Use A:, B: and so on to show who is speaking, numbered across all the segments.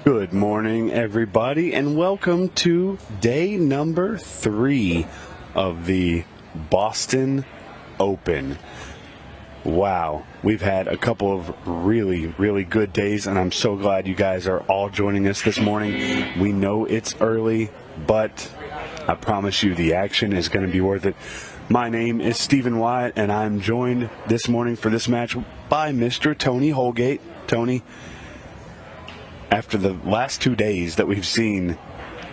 A: Good morning, everybody, and welcome to day number 3 of the Boston Open. Wow, we've had a couple of really good days, and I'm so glad you guys are all joining us this morning. We know it's early, but I promise you the action is going to be worth it. My name is Stephen Wyatt, and I'm joined this morning for this match by Mr. Tony Holgate. Tony, after the last 2 days that we've seen,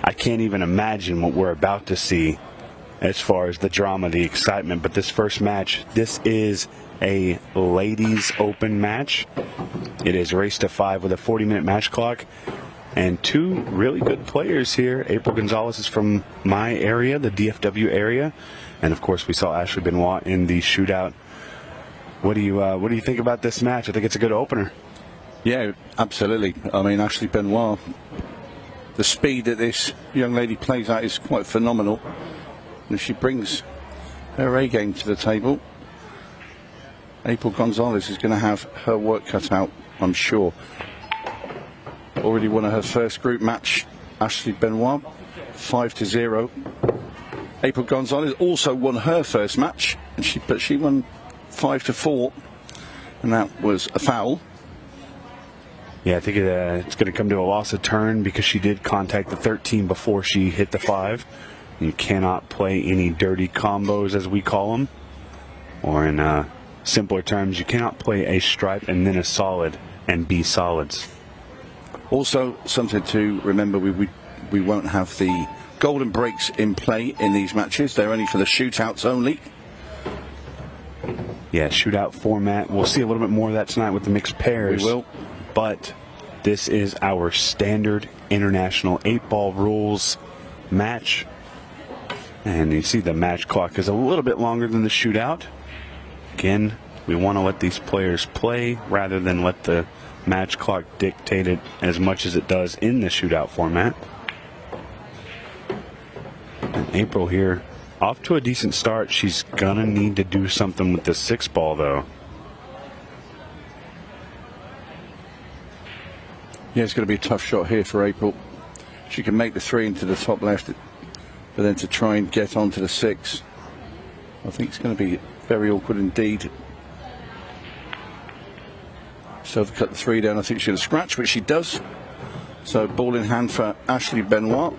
A: I can't even imagine what we're about to see as far as the drama, the excitement. But this first match, this is a ladies open match. It is race to 5 with a 40-minute match clock. And 2 really good players here. April Gonzales is from my area, the DFW area. And of course we saw Ashley Benoit in the shootout. What do you think about this match? I think it's a good opener.
B: Yeah, absolutely. I mean, Ashley Benoit, the speed that this young lady plays at is quite phenomenal. And she brings her A game to the table. April Gonzales is going to have her work cut out, I'm sure. Already won her first group match, Ashley Benoit, 5-0. April Gonzales also won her first match, but she won 5-4, and that was a foul.
A: Yeah, I think it's going to come to a loss of turn because she did contact the 13 before she hit the 5. You cannot play any dirty combos, as we call them. Or in simpler terms, you cannot play a stripe and then a solid and be solids.
B: Also, something to remember, we won't have the golden breaks in play in these matches. They're only for the shootouts only.
A: Yeah, shootout format. We'll see a little bit more of that tonight with the mixed pairs.
B: We will.
A: But this is our standard international 8-ball rules match. And you see the match clock is a little bit longer than the shootout. Again, we want to let these players play rather than let the match clock dictate it as much as it does in the shootout format. And April here, off to a decent start. She's going to need to do something with the 6-ball, though.
B: Yeah, it's going to be a tough shot here for April. She can make the 3 into the top left, but then to try and get onto the 6, I think it's going to be very awkward indeed. So to cut the 3 down, I think she's going to scratch, which she does. So ball in hand for Ashley Benoit.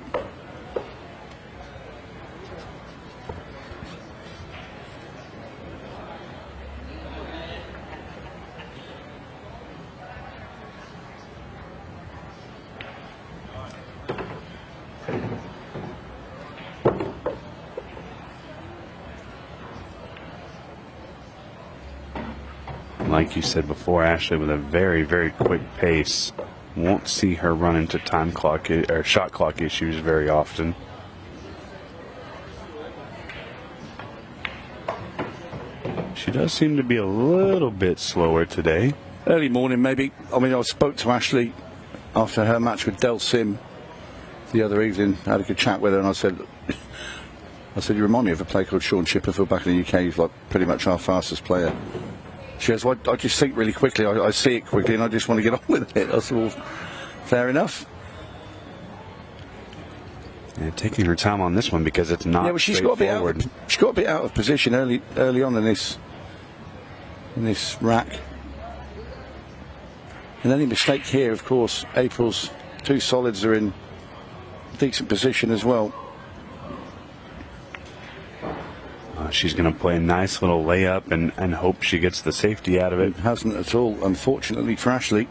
A: Like you said before, Ashley with a very quick pace. Won't see her run into time clock or shot clock issues very often. She does seem to be a little bit slower today.
B: Early morning, maybe. I mean, I spoke to Ashley after her match with Del Sim the other evening. I had a good chat with her, and I said, you remind me of a player called Sean Chipperfield back in the UK. He's like pretty much our fastest player. She goes, well, I just think really quickly. I see it quickly, and I just want to get on with it. I said, well, fair enough.
A: And taking her time on this one because it's not.
B: Yeah, well, she's got to be out of position early on in this rack. And any mistake here, of course, April's 2 solids are in decent position as well.
A: She's going to play a nice little layup and hope she gets the safety out of it.
B: Hasn't at all, unfortunately, for Ashley.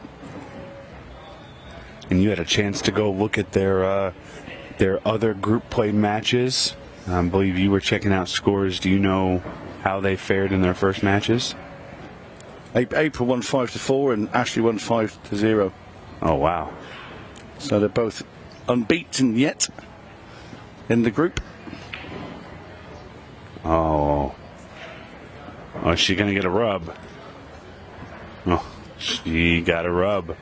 A: And you had a chance to go look at their other group play matches. I believe you were checking out scores. Do you know how they fared in their first matches?
B: April won 5-4 and Ashley won 5-0.
A: Oh, wow.
B: So they're both unbeaten yet in the group.
A: Oh, is she going to get a rub? Oh, she got a rub.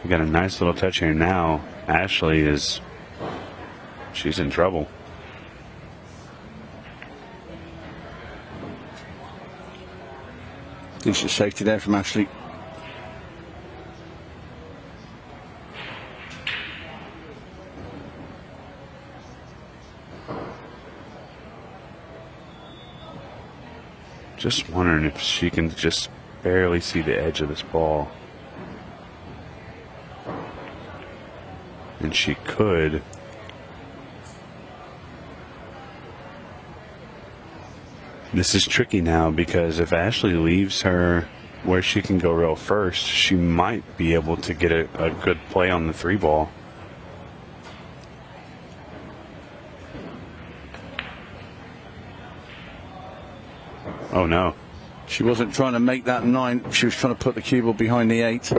A: She got a nice little touch here now. Ashley she's in trouble.
B: Decent safety there from Ashley.
A: Just wondering if she can just barely see the edge of this ball. And she could. This is tricky now because if Ashley leaves her where she can go rail first, she might be able to get a good play on the 3 ball. Oh no.
B: She wasn't trying to make that 9. She was trying to put the cue ball behind the 8.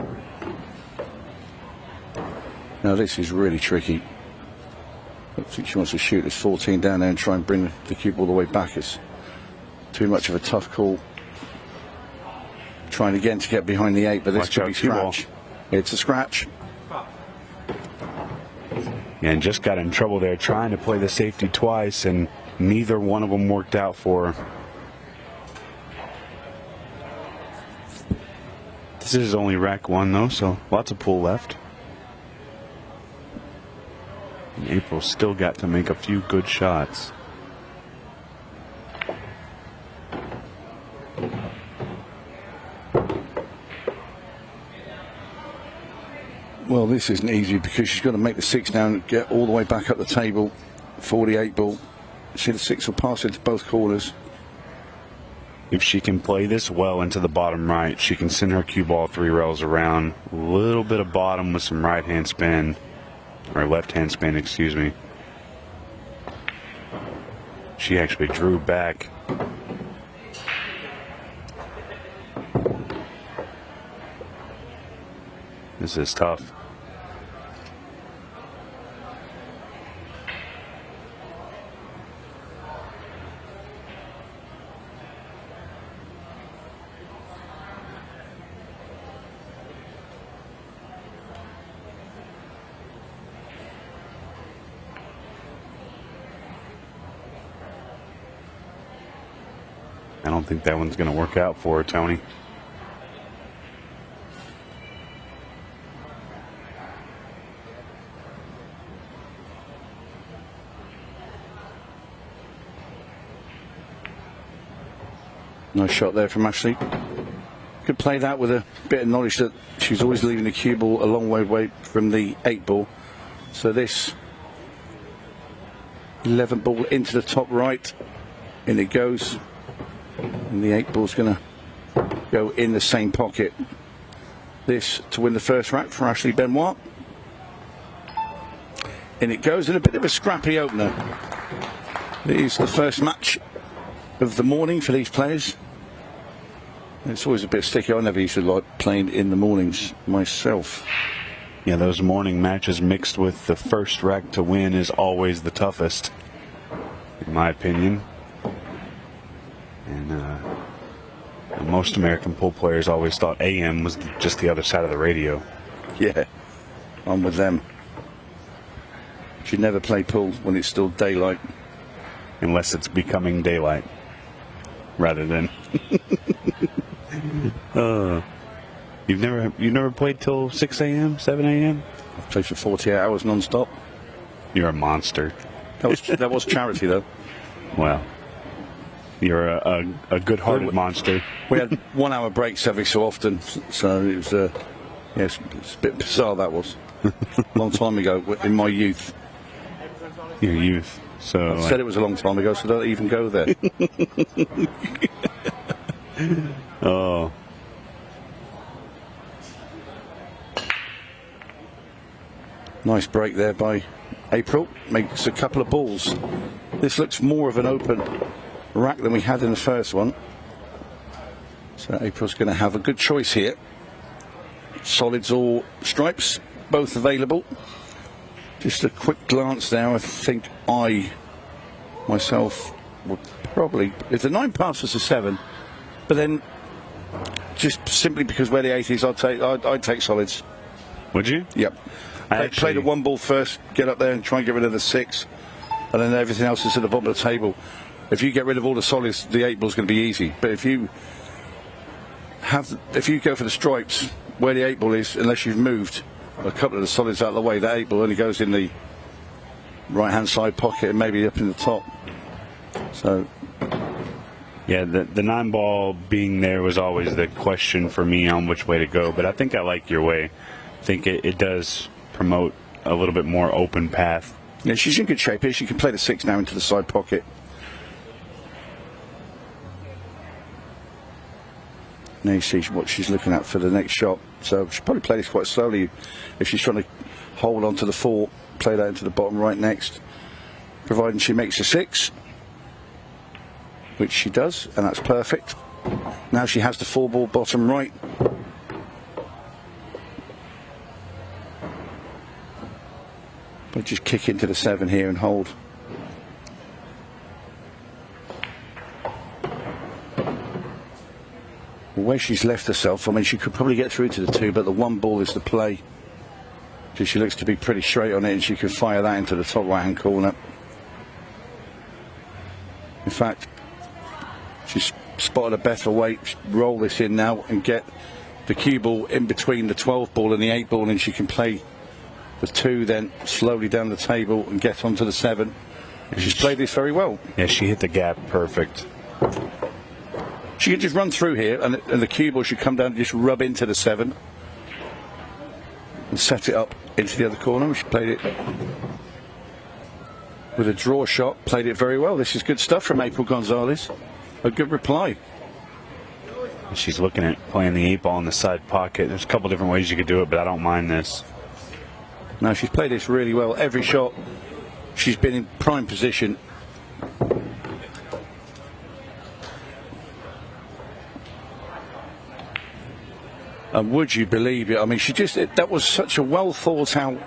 B: Now this is really tricky. I think she wants to shoot this 14 down there and try and bring the cue ball all the way back. It's too much of a tough call. Trying again to get behind the 8, but this could be scratch. It's a scratch.
A: And just got in trouble there trying to play the safety twice, and neither one of them worked out for her. This is only rack 1 though, so lots of pull left. And April still got to make a few good shots.
B: Well, this isn't easy because she's got to make the 6 down and get all the way back up the table for the 8 ball. See, the 6 will pass into both corners.
A: If she can play this well into the bottom right, she can send her cue ball 3 rails around. A little bit of bottom with some right hand spin, or left hand spin, excuse me. She actually drew back. This is tough. I don't think that one's going to work out for her, Tony.
B: Nice shot there from Ashley. Could play that with a bit of knowledge that she's always leaving the cue ball a long way away from the 8 ball. So this 11 ball into the top right, in it goes. And the 8 ball's going to go in the same pocket. This to win the first rack for Ashley Benoit. In it goes, in a bit of a scrappy opener. It is the first match of the morning for these players. It's always a bit sticky. I never used to like playing in the mornings myself.
A: Yeah, those morning matches mixed with the first rack to win is always the toughest, in my opinion. And most American pool players always thought AM was just the other side of the radio.
B: Yeah, I'm with them. Should never play pool when it's still daylight.
A: Unless it's becoming daylight, rather than. You've never played till 6 a.m., 7 a.m.?
B: I've played for 48 hours non-stop.
A: You're a monster.
B: That was charity, though.
A: Well, you're a good-hearted monster.
B: We had 1 hour breaks every so often, so it was it's a bit bizarre, that was. Long time ago, in my youth.
A: Your youth. So
B: I said it was a long time ago, so don't even go there.
A: Oh.
B: Nice break there by April. Makes a couple of balls. This looks more of an open rack than we had in the first one. So April's going to have a good choice here. Solids or stripes, both available. Just a quick glance there. I think I myself would probably, if the 9 passes a 7, but then just simply because where the 8 is, I'd take solids.
A: Would you?
B: Yep. Play the 1 ball first, get up there and try and get rid of the 6, and then everything else is at the bottom of the table. If you get rid of all the solids, the 8 ball's going to be easy. But if you go for the stripes where the 8 ball is, unless you've moved a couple of the solids out of the way, that 8 ball only goes in the right hand side pocket and maybe up in the top. So
A: Yeah, the 9-ball being there was always the question for me on which way to go, but I think I like your way. I think it does promote a little bit more open path.
B: Yeah, she's in good shape here. She can play the 6 now into the side pocket. Now you see what she's looking at for the next shot. So she'll probably play this quite slowly if she's trying to hold on to the 4, play that into the bottom right next, providing she makes a 6, which she does, and that's perfect. Now she has the 4-ball bottom right. But just kick into the 7 here and hold. Where she's left herself, I mean, she could probably get through to the 2, but the 1 ball is the play. So she looks to be pretty straight on it, and she can fire that into the top right-hand corner. In fact, she's spotted a better way. Roll this in now and get the cue ball in between the 12 ball and the 8 ball, and she can play the 2 then slowly down the table and get onto the 7. She's played this very well.
A: Yeah, she hit the gap perfect.
B: She can just run through here, and the cue ball should come down and just rub into the 7 and set it up into the other corner. She played it with a draw shot, played it very well. This is good stuff from April Gonzales. A good reply.
A: She's looking at playing the 8-ball in the side pocket. There's a couple different ways you could do it, but I don't mind this.
B: No, she's played this really well. Every shot, she's been in prime position. And would you believe it? I mean, that was such a well thought out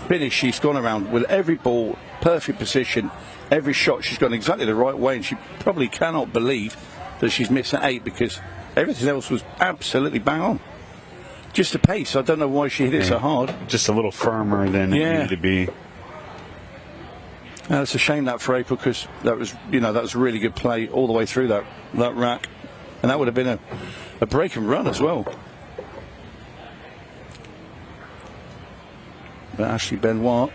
B: finish. She's gone around with every ball, perfect position, every shot she's gone exactly the right way, and she probably cannot believe that she's missed an 8 because everything else was absolutely bang on. Just the pace, I don't know why she hit it so hard.
A: Just a little firmer than it needed to be.
B: It's a shame that for April, because that was a really good play all the way through that rack, and that would have been a break and run as well. But Ashley Benoit,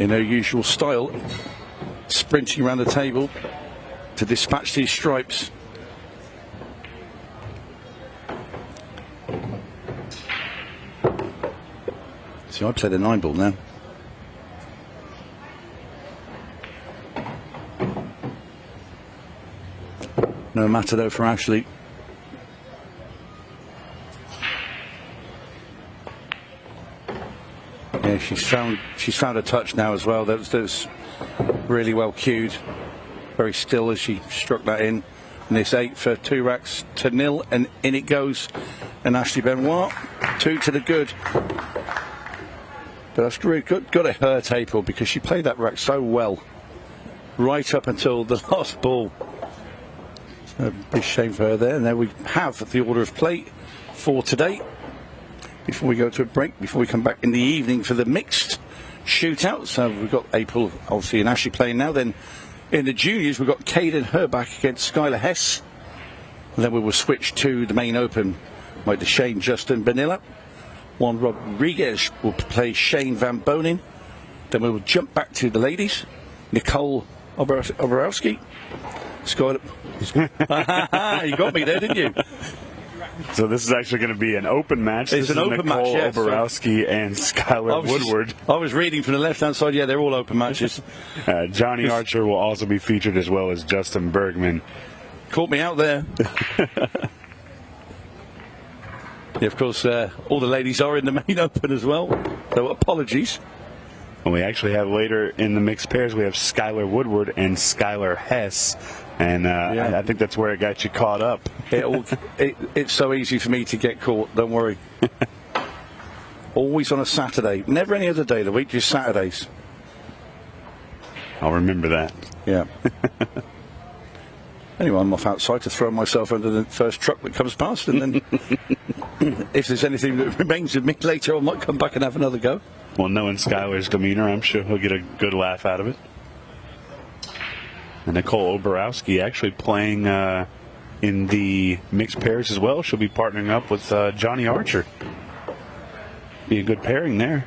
B: in her usual style, sprinting around the table to dispatch these stripes. So I play the 9-ball now. No matter though for Ashley. Yeah, she's found a touch now as well. That was really well cued. Very still as she struck that in. And this 8 for 2 racks to 0, and in it goes. And Ashley Benoit, 2 to the good. But that's really good. Got to hurt April because she played that rack so well, right up until the last ball. A big shame for her there. And there we have the order of play for today. Before we go to a break, before we come back in the evening for the mixed shootout. So we've got April, obviously, and Ashley playing now. Then in the juniors, we've got Kaden Herrbach against Skylar Hess. And then we will switch to the main open by Dechaine, Justin, Bonilla. Juan Rodriguez will play Shane Van Boening. Then we will jump back to the ladies. Nicole Obarowski. Skylar. You got me there, didn't you?
A: So this is actually going to be an open match.
B: It's an open match, yeah.
A: Oberowski and Skylar Woodward.
B: I was reading from the left-hand side. Yeah, they're all open matches.
A: Johnny Archer will also be featured, as well as Justin Bergman.
B: Caught me out there. Yeah, of course, all the ladies are in the main open as well. So apologies.
A: Well, we actually have later in the mixed pairs, we have Skylar Woodward and Skylar Hess. And I think that's where it got you caught up.
B: It's so easy for me to get caught, don't worry. Always on a Saturday. Never any other day of the week, just Saturdays.
A: I'll remember that.
B: Yeah. Anyway, I'm off outside to throw myself under the first truck that comes past, and then if there's anything that remains of me later, I might come back and have another go.
A: Well, knowing Skylar's demeanor, I'm sure he'll get a good laugh out of it. And Nicole Obarowski actually playing in the mixed pairs as well. She'll be partnering up with Johnny Archer. Be a good pairing there.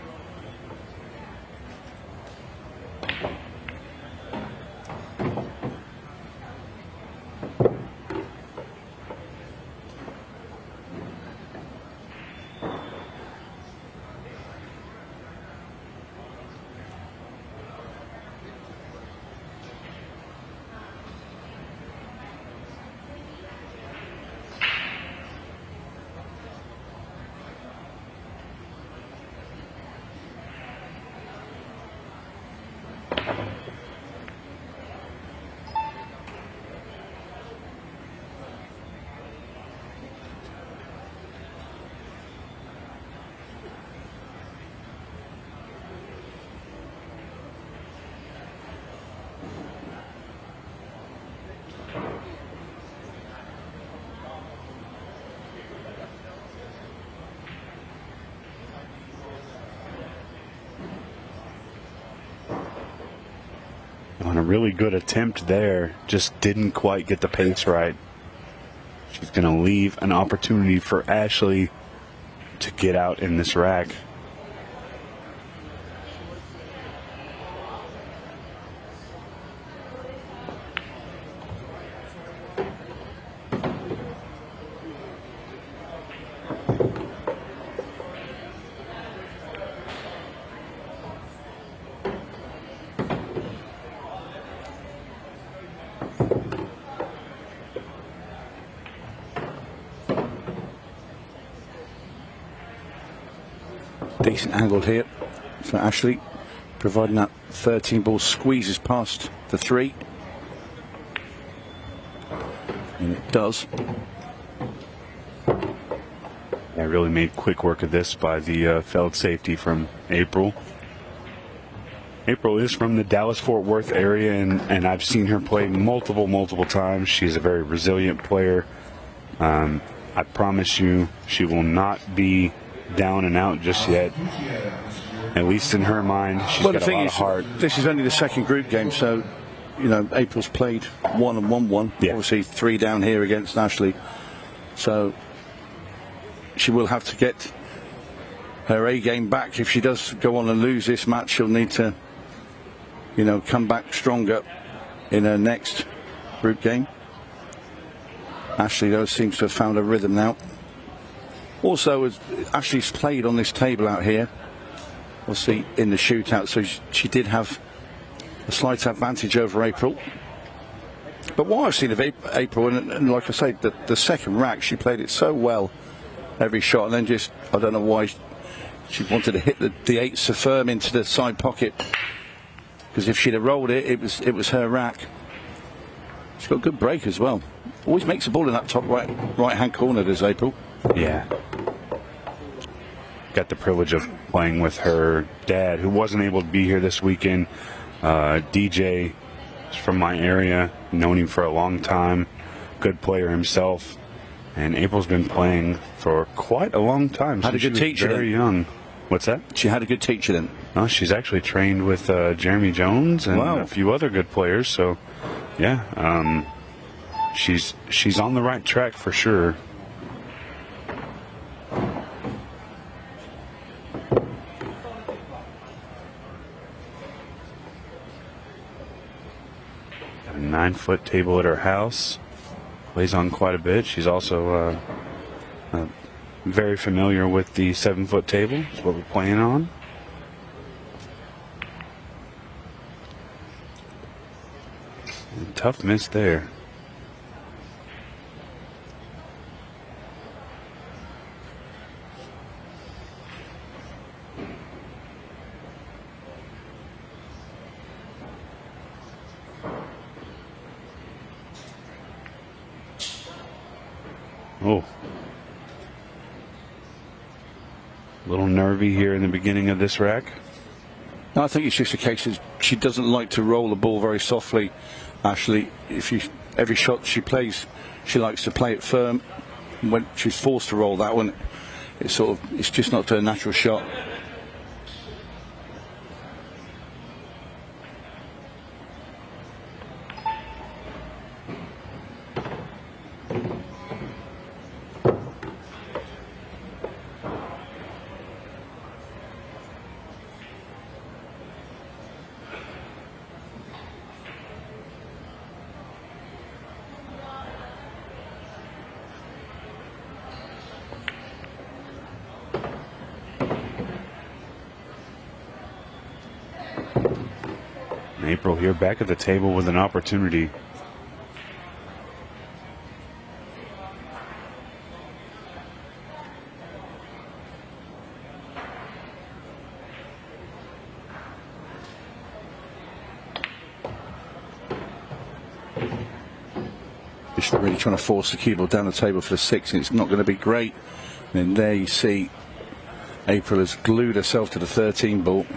A: on a really good attempt there. Just didn't quite get the pace right. She's going to leave an opportunity for Ashley to get out in this rack.
B: Decent angle here for Ashley, providing that 13 ball squeezes past the 3. And it does.
A: I really made quick work of this by the feld safety from April. April is from the Dallas-Fort Worth area, and I've seen her play multiple times. She's a very resilient player. I promise you, she will not be down and out just yet. At least in her mind, she's got a lot of heart.
B: This is only the second group game, so April's played 1 and 1-1.
A: Yeah.
B: Obviously 3 down here against Ashley, so she will have to get her A game back. If she does go on and lose this match, she'll need to come back stronger in her next group game. Ashley, though, seems to have found a rhythm now. Also, as Ashley's played on this table out here, we'll see in the shootout, so she did have a slight advantage over April. But what I've seen of April, and like I say, the second rack, she played it so well every shot, and then just, I don't know why she wanted to hit the 8 so firm into the side pocket, because if she'd have rolled it, it was her rack. She's got a good break as well. Always makes the ball in that top right hand corner, does April.
A: Yeah. Got the privilege of playing with her dad, who wasn't able to be here this weekend. DJ is from my area, known him for a long time, good player himself. And April's been playing for quite a long time.
B: Had a good teacher.
A: Very young. What's that?
B: She had a good teacher then.
A: No, she's actually trained with Jeremy Jones and a few other good players. So, yeah, she's on the right track for sure. Got a 9-foot table at her house. Plays on quite a bit. She's also very familiar with the 7-foot table. That's what we're playing on. And tough miss there. Oh. A little nervy here in the beginning of this rack.
B: No, I think it's just a case of she doesn't like to roll the ball very softly, Ashley. Every shot she plays, she likes to play it firm. When she's forced to roll that one, it's just not her natural shot.
A: April here back at the table with an opportunity.
B: Just really trying to force the cue ball down the table for the 6, and it's not going to be great. And there you see April has glued herself to the 13 ball.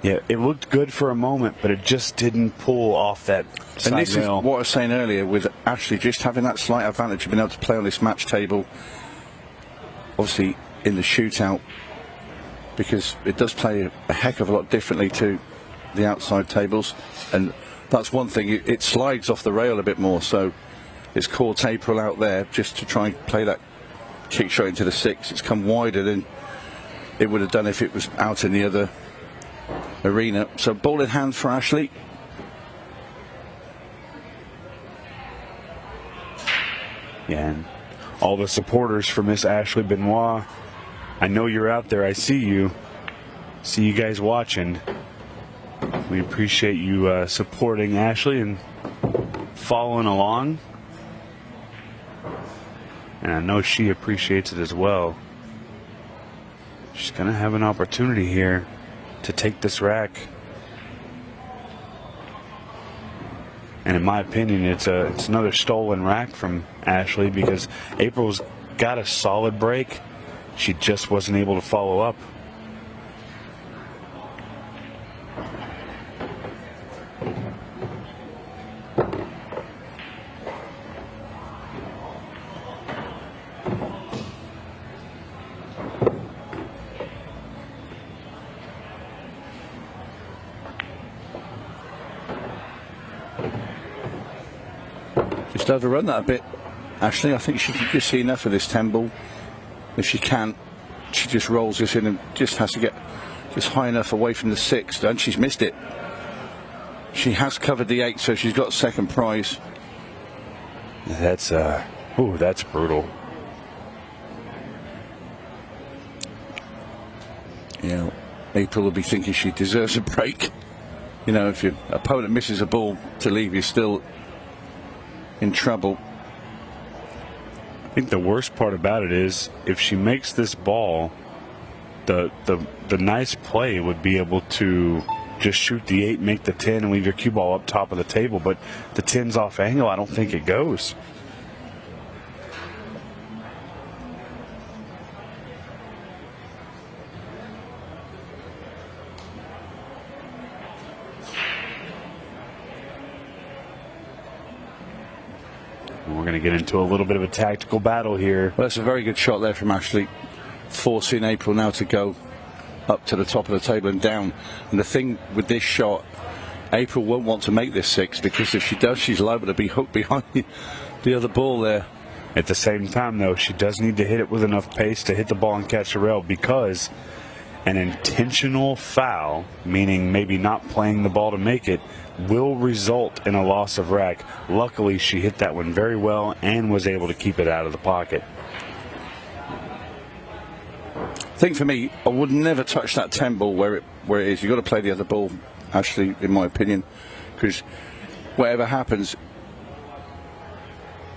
A: Yeah, it looked good for a moment, but it just didn't pull off that side
B: And this
A: rail.
B: is what I was saying earlier, with Ashley just having that slight advantage of being able to play on this match table, obviously in the shootout, because it does play a heck of a lot differently to the outside tables. And That's one thing. It slides off the rail a bit more, so it's caught April out there just to try and play that kick shot into the 6. It's come wider than it would have done if it was out in the other arena. So ball in hand for Ashley.
A: Yeah, and all the supporters for Miss Ashley Benoit, I know you're out there. I see you. See you guys watching. We appreciate you supporting Ashley and following along. And I know she appreciates it as well. She's going to have an opportunity here to take this rack. And in my opinion, it's another stolen rack from Ashley because April's got a solid break. She just wasn't able to follow up.
B: Just overrun that a bit, Ashley. I think she can just see enough of this 10 ball. If she can't, she just rolls this in and just has to get just high enough away from the 6, and she's missed it. She has covered the 8, so she's got second prize.
A: That's that's brutal.
B: You know, April will be thinking she deserves a break. You know, if your opponent misses a ball to leave, you're still in trouble.
A: I think the worst part about it is if she makes this ball, the nice play would be able to just shoot the 8, make the 10, and leave your cue ball up top of the table. But the 10's off angle. I don't think it goes. We're going to get into a little bit of a tactical battle here.
B: Well, that's a very good shot there from Ashley, forcing April now to go up to the top of the table and down. And the thing with this shot, April won't want to make this 6 because if she does, she's liable to be hooked behind the other ball there.
A: At the same time, though, she does need to hit it with enough pace to hit the ball and catch the rail, because an intentional foul, meaning maybe not playing the ball to make it, will result in a loss of rack. Luckily, she hit that one very well and was able to keep it out of the pocket.
B: I think for me, I would never touch that 10 ball where it is. You've got to play the other ball, Ashley, in my opinion, because whatever happens,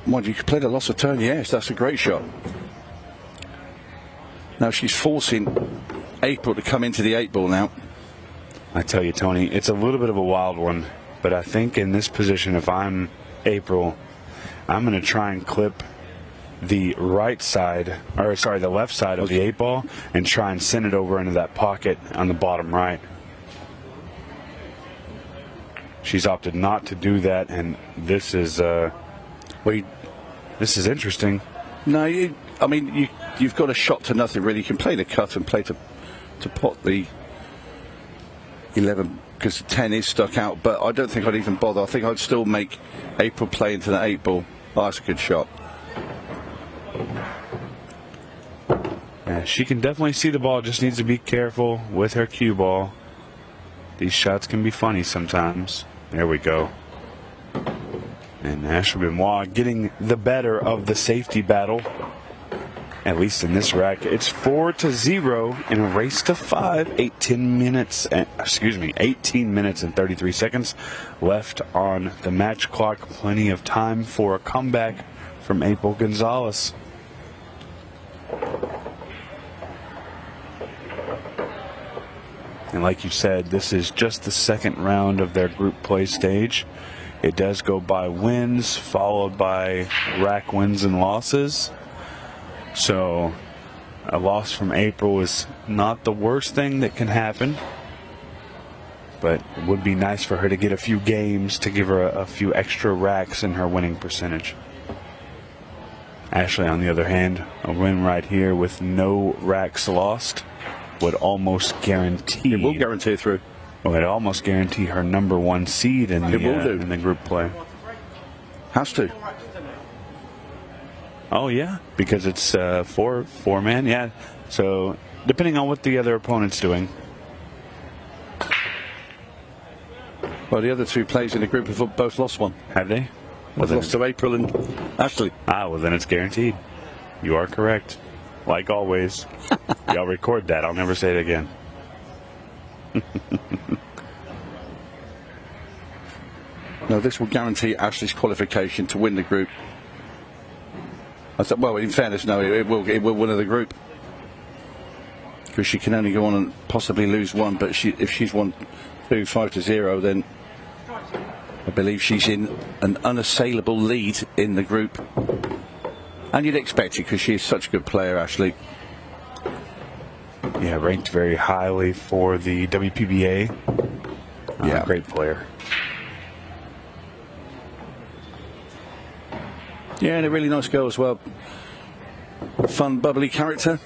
B: mind you could play the loss of turn. Yes, that's a great shot. Now she's forcing April to come into the 8 ball now.
A: I tell you, Tony, it's a little bit of a wild one, but I think in this position, if I'm April, I'm going to try and clip the right side, or sorry, the left side of the 8 ball and try and send it over into that pocket on the bottom right. She's opted not to do that, and this is this is interesting.
B: No, I mean, you've got a shot to nothing, really. You can play the cut and play to pot the 11 because the 10 is stuck out, but I don't think I'd even bother. I think I'd still make April play into that 8 ball. Oh, that's a good shot.
A: Yeah, she can definitely see the ball, just needs to be careful with her cue ball. These shots can be funny sometimes. There we go. And Ashley Benoit getting the better of the safety battle. At least in this rack, it's 4-0 in a race to 5. 18 minutes and 33 seconds left on the match clock. Plenty of time for a comeback from April Gonzales. And like you said, this is just the second round of their group play stage. It does go by wins, followed by rack wins and losses. So a loss from April is not the worst thing that can happen. But it would be nice for her to get a few games to give her a few extra racks in her winning percentage. Ashley, on the other hand, a win right here with no racks lost would almost guarantee.
B: It will guarantee through.
A: Well, it almost guarantee her #1 seed in the group play.
B: Has to.
A: Oh yeah, because it's four man. Yeah, so depending on what the other opponent's doing.
B: Well, the other two plays in the group have both lost one.
A: Have they?
B: They've lost to April and Ashley.
A: Well then it's guaranteed. You are correct. Like always. Y'all record that. I'll never say it again.
B: No, this will guarantee Ashley's qualification to win the group. I said, well, in fairness, no, it will win the group. Because she can only go on and possibly lose one, but if she's won 5-0, then I believe she's in an unassailable lead in the group. And you'd expect it because she is such a good player, Ashley.
A: Yeah, ranked very highly for the WPBA.
B: Yeah,
A: great player.
B: Yeah, and a really nice girl as well. Fun, bubbly character.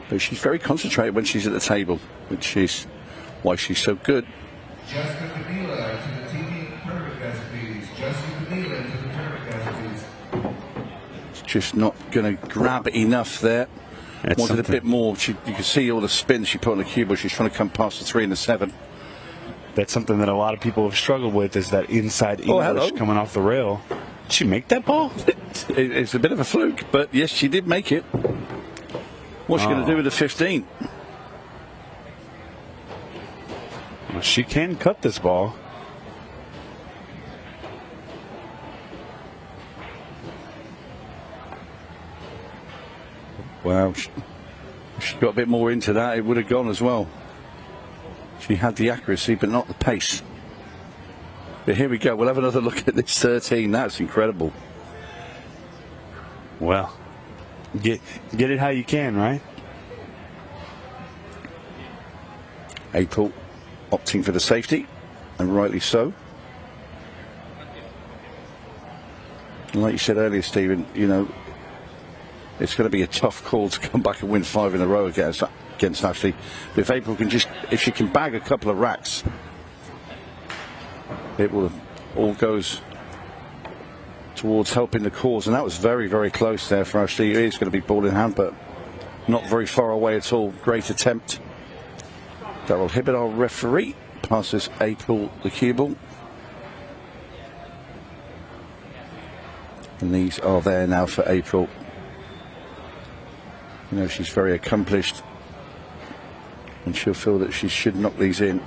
B: But she's very concentrated when she's at the table, which is why she's so good.
C: Just the Bonilla to the TV tournament recipes. Just the Bonilla to the tournament recipes.
B: It's just not going to grab enough there. Wanted a bit more. You can see all the spins she put on the cue, but she's trying to come past the 3 and the 7.
A: That's something that a lot of people have struggled with, is that inside English coming off the rail. Did she make that ball?
B: It's a bit of a fluke, but yes, she did make it. What's she going to do with the 15?
A: Well, she can cut this ball.
B: Wow, she got a bit more into that, it would have gone as well. She had the accuracy, but not the pace. But here we go. We'll have another look at this 13. That's incredible.
A: Well, get it how you can, right?
B: April opting for the safety, and rightly so. And like you said earlier, Stephen, you know, it's going to be a tough call to come back and win 5 in a row against Ashley. But if April can if she can bag a couple of racks, it will all goes towards helping the cause. And that was very, very close there for Ashley. It is going to be ball in hand, but not very far away at all. Great attempt. Darryl Hibbert, our referee, passes April the cue ball. And these are there now for April. You know, she's very accomplished, and she'll feel that she should knock these in.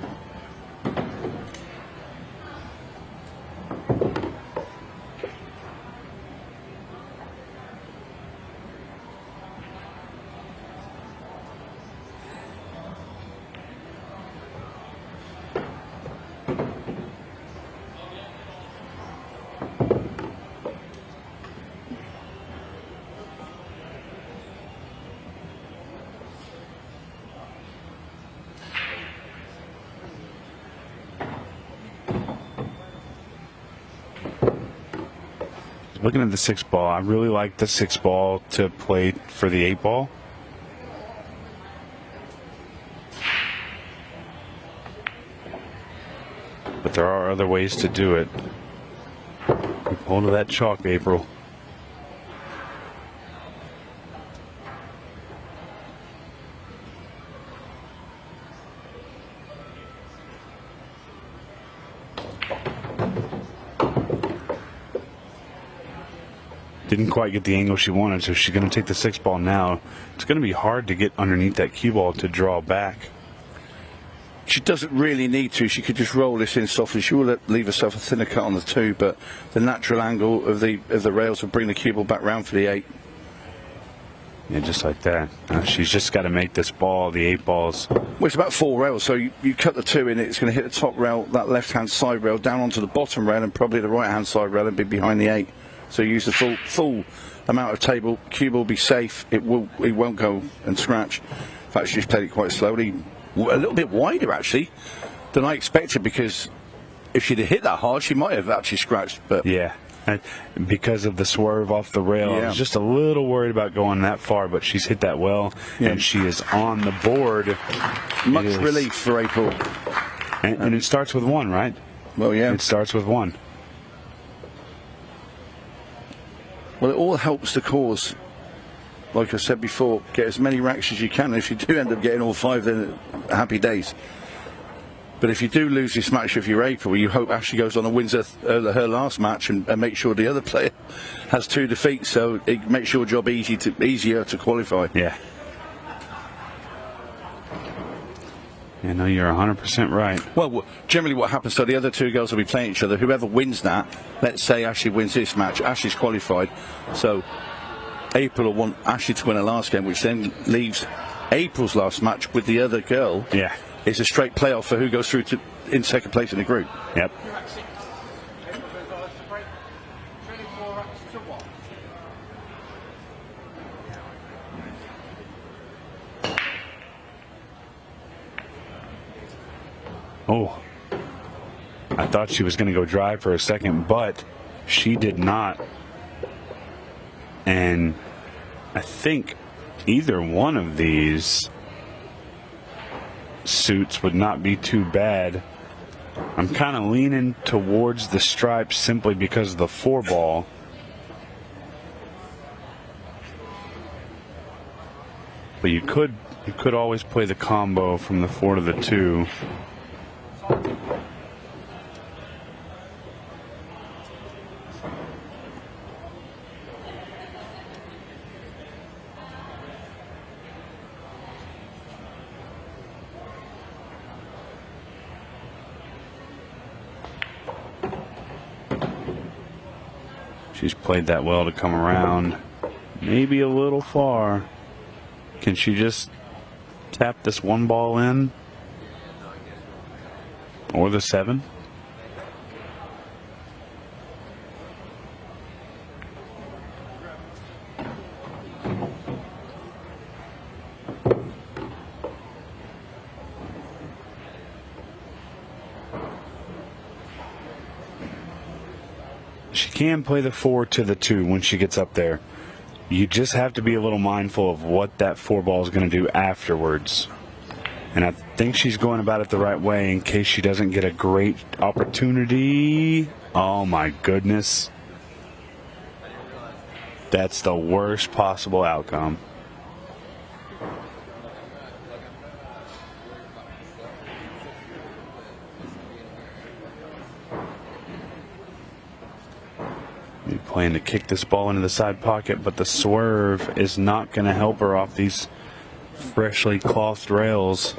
A: Looking at the 6 ball, I really like the 6 ball to play for the 8 ball. But there are other ways to do it. Keep hold of that chalk, April. Didn't quite get the angle she wanted, so she's going to take the 6 ball now. It's going to be hard to get underneath that cue ball to draw back.
B: She doesn't really need to. She could just roll this in softly. She will leave herself a thinner cut on the 2, but the natural angle of the rails will bring the cue ball back round for the 8.
A: Yeah, just like that. She's just got to make this ball, the 8 balls.
B: Well, it's about 4 rails, so you cut the 2 in, it's going to hit the top rail, that left-hand side rail, down onto the bottom rail, and probably the right-hand side rail, and be behind the 8. So use the full amount of table. Cue ball will be safe. It won't go and scratch. In fact, she's played it quite slowly, a little bit wider actually than I expected, because if she'd have hit that hard, she might have actually scratched. But
A: yeah, Because of the swerve off the rail. I was just a little worried about going that far, but she's hit that well, and she is on the board.
B: Much relief for April.
A: And it starts with 1, right?
B: Well, yeah.
A: It starts with 1.
B: Well, it all helps the cause. Like I said before, get as many racks as you can. If you do end up getting all 5, then happy days. But if you do lose this match with your April, you hope Ashley goes on and wins her last match and makes sure the other player has 2 defeats, so it makes your job easier to qualify.
A: Yeah. Yeah, no, you're 100% right.
B: Well, generally what happens, so the other 2 girls will be playing each other. Whoever wins that, let's say Ashley wins this match, Ashley's qualified. So April will want Ashley to win her last game, which then leaves April's last match with the other girl.
A: Yeah.
B: It's a straight playoff for who goes through in second place in the group.
A: Yep. Oh, I thought she was going to go drive for a second, but she did not. And I think either one of these suits would not be too bad. I'm kind of leaning towards the stripes simply because of the 4-ball. But you could always play the combo from the 4 to the 2. She's played that well to come around. Maybe a little far. Can she just tap this 1 ball in? Or the 7? She can play the 4 to the 2 when she gets up there. You just have to be a little mindful of what that 4 ball is going to do afterwards. And I think she's going about it the right way in case she doesn't get a great opportunity. Oh my goodness. That's the worst possible outcome. You're playing to kick this ball into the side pocket, but the swerve is not going to help her off these freshly clothed rails.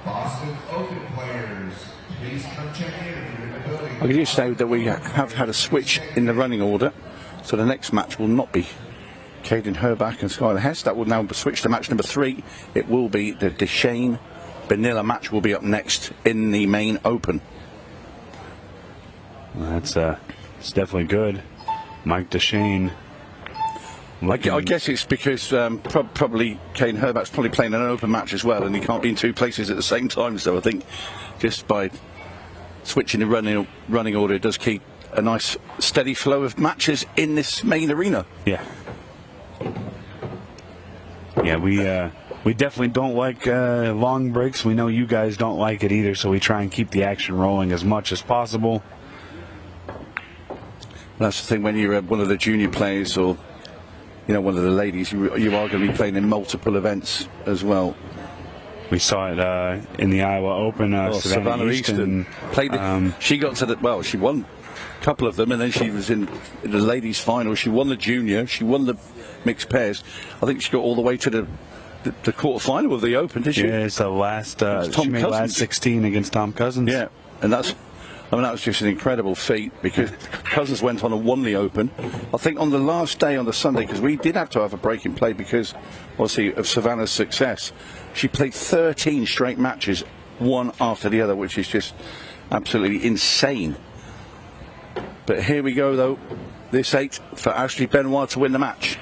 C: Boston Open players, please come check in if you're in the building.
B: I can just say that we have had a switch in the running order, so the next match will not be Kaden, Herrbach and Skylar Hess. That will now switch to match number 3. It will be the Dechaine Bonilla match will be up next in the main open.
A: Well, it's definitely good. Mike Dechaine.
B: I guess it's because probably Kaden Herbach's probably playing an open match as well, and he can't be in 2 places at the same time. So I think just by switching the running order, it does keep a nice steady flow of matches in this main arena.
A: Yeah. Yeah, we definitely don't like long breaks. We know you guys don't like it either, so we try and keep the action rolling as much as possible.
B: That's the thing when you're one of the junior players or one of the ladies, you are going to be playing in multiple events as well.
A: We saw it in the Iowa Open. Savannah Easton
B: played it. She got to she won a couple of them, and then she was in the ladies' final. She won the junior. She won the mixed pairs. I think she got all the way to the quarter final of the Open, did she?
A: Yeah, it's the last. She made last 16 against Tom Cousins.
B: Yeah, and that was just an incredible feat because Cousins went on and won the Open. I think on the last day on the Sunday, because we did have to have a break in play because, obviously, of Savannah's success. She played 13 straight matches, one after the other, which is just absolutely insane. But here we go, though. This 8 for Ashley Benoit to win the match.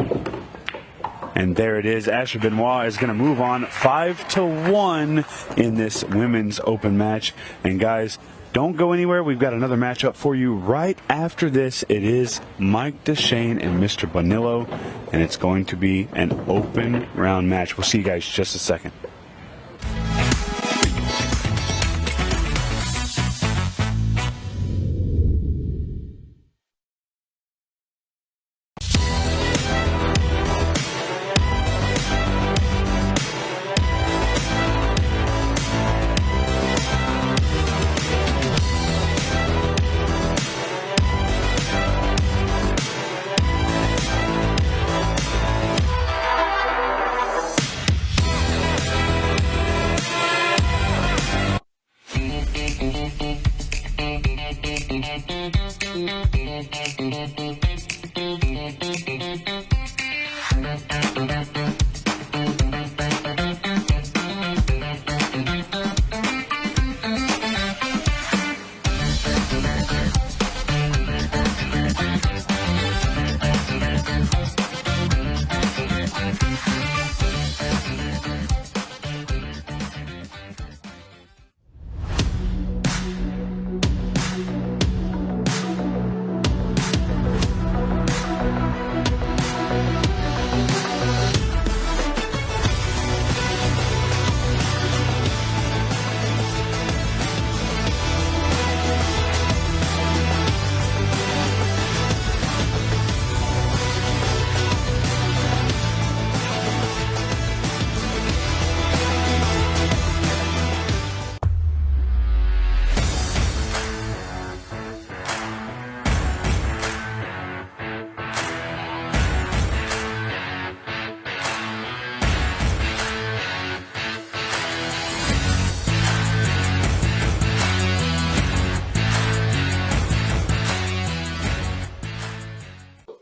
A: And there it is. Ashley Benoit is going to move on 5-1 in this women's open match. And guys, Don't go anywhere. We've got another matchup for you right after this. It is Mike Dechaine and Mr. Bonilla, and it's going to be an open round match. We'll see you guys in just a second.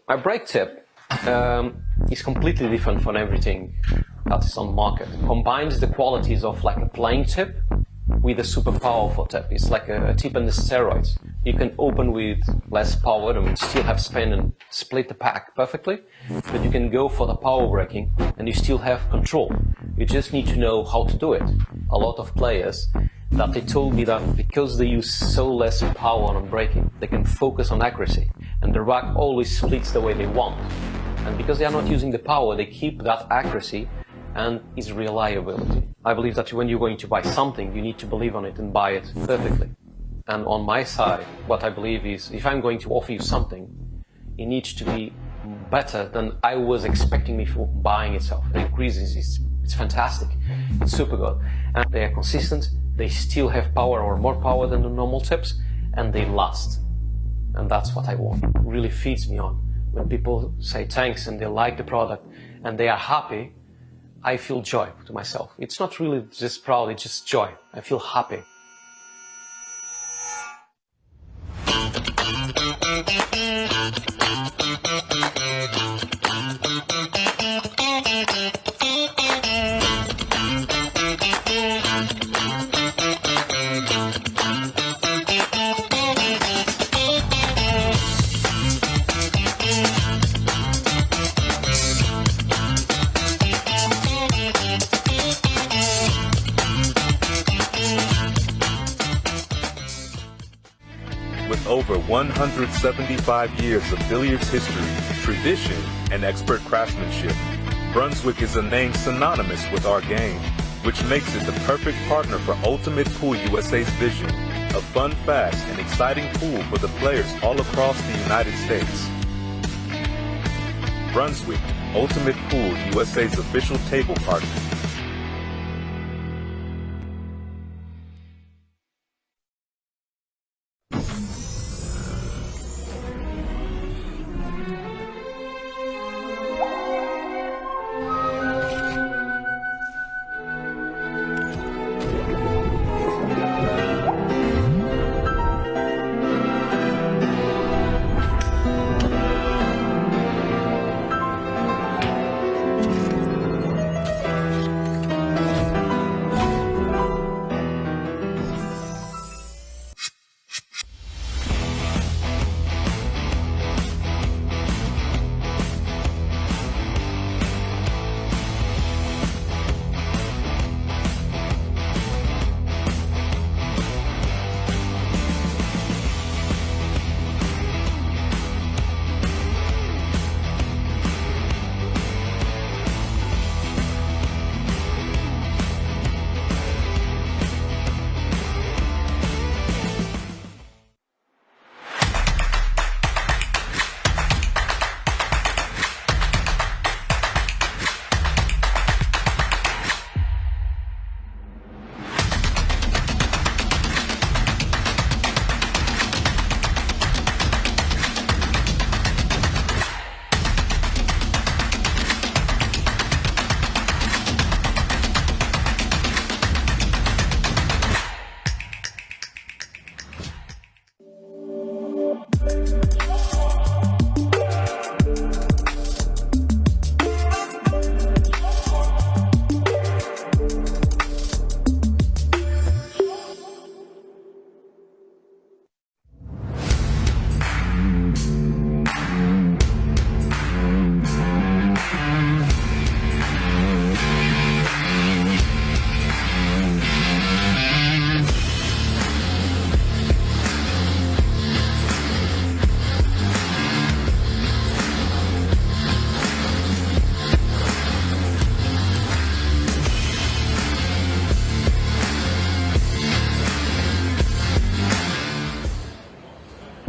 D: My brake tip is completely different from everything that is on the market. Combines the qualities of like a plain tip with a super powerful tip. It's like a tip on the steroids. You can open with less power and still have spin and split the pack perfectly, but you can go for the power braking and you still have control. You just need to know how to do it. A lot of players that they told me that because they use so less power on braking, they can focus on accuracy, and the rack always splits the way they want. And because they are not using the power, they keep that accuracy and its reliability. I believe that when you're going to buy something, you need to believe on it and buy it perfectly. And on my side, what I believe is, if I'm going to offer you something, it needs to be better than I was expecting before buying itself. The increases, it's fantastic, it's super good. And they are consistent, they still have power or more power than the normal tips, and they last. And that's what I want. It really feeds me on. When people say thanks and they like the product and they are happy, I feel joy to myself. It's not really just proud, it's just joy. I feel happy.
E: Over 175 years of billiards history, tradition, and expert craftsmanship, Brunswick is a name synonymous with our game, which makes it the perfect partner for Ultimate Pool USA's vision, a fun, fast, and exciting pool for the players all across the United States. Brunswick, Ultimate Pool USA's official table partner.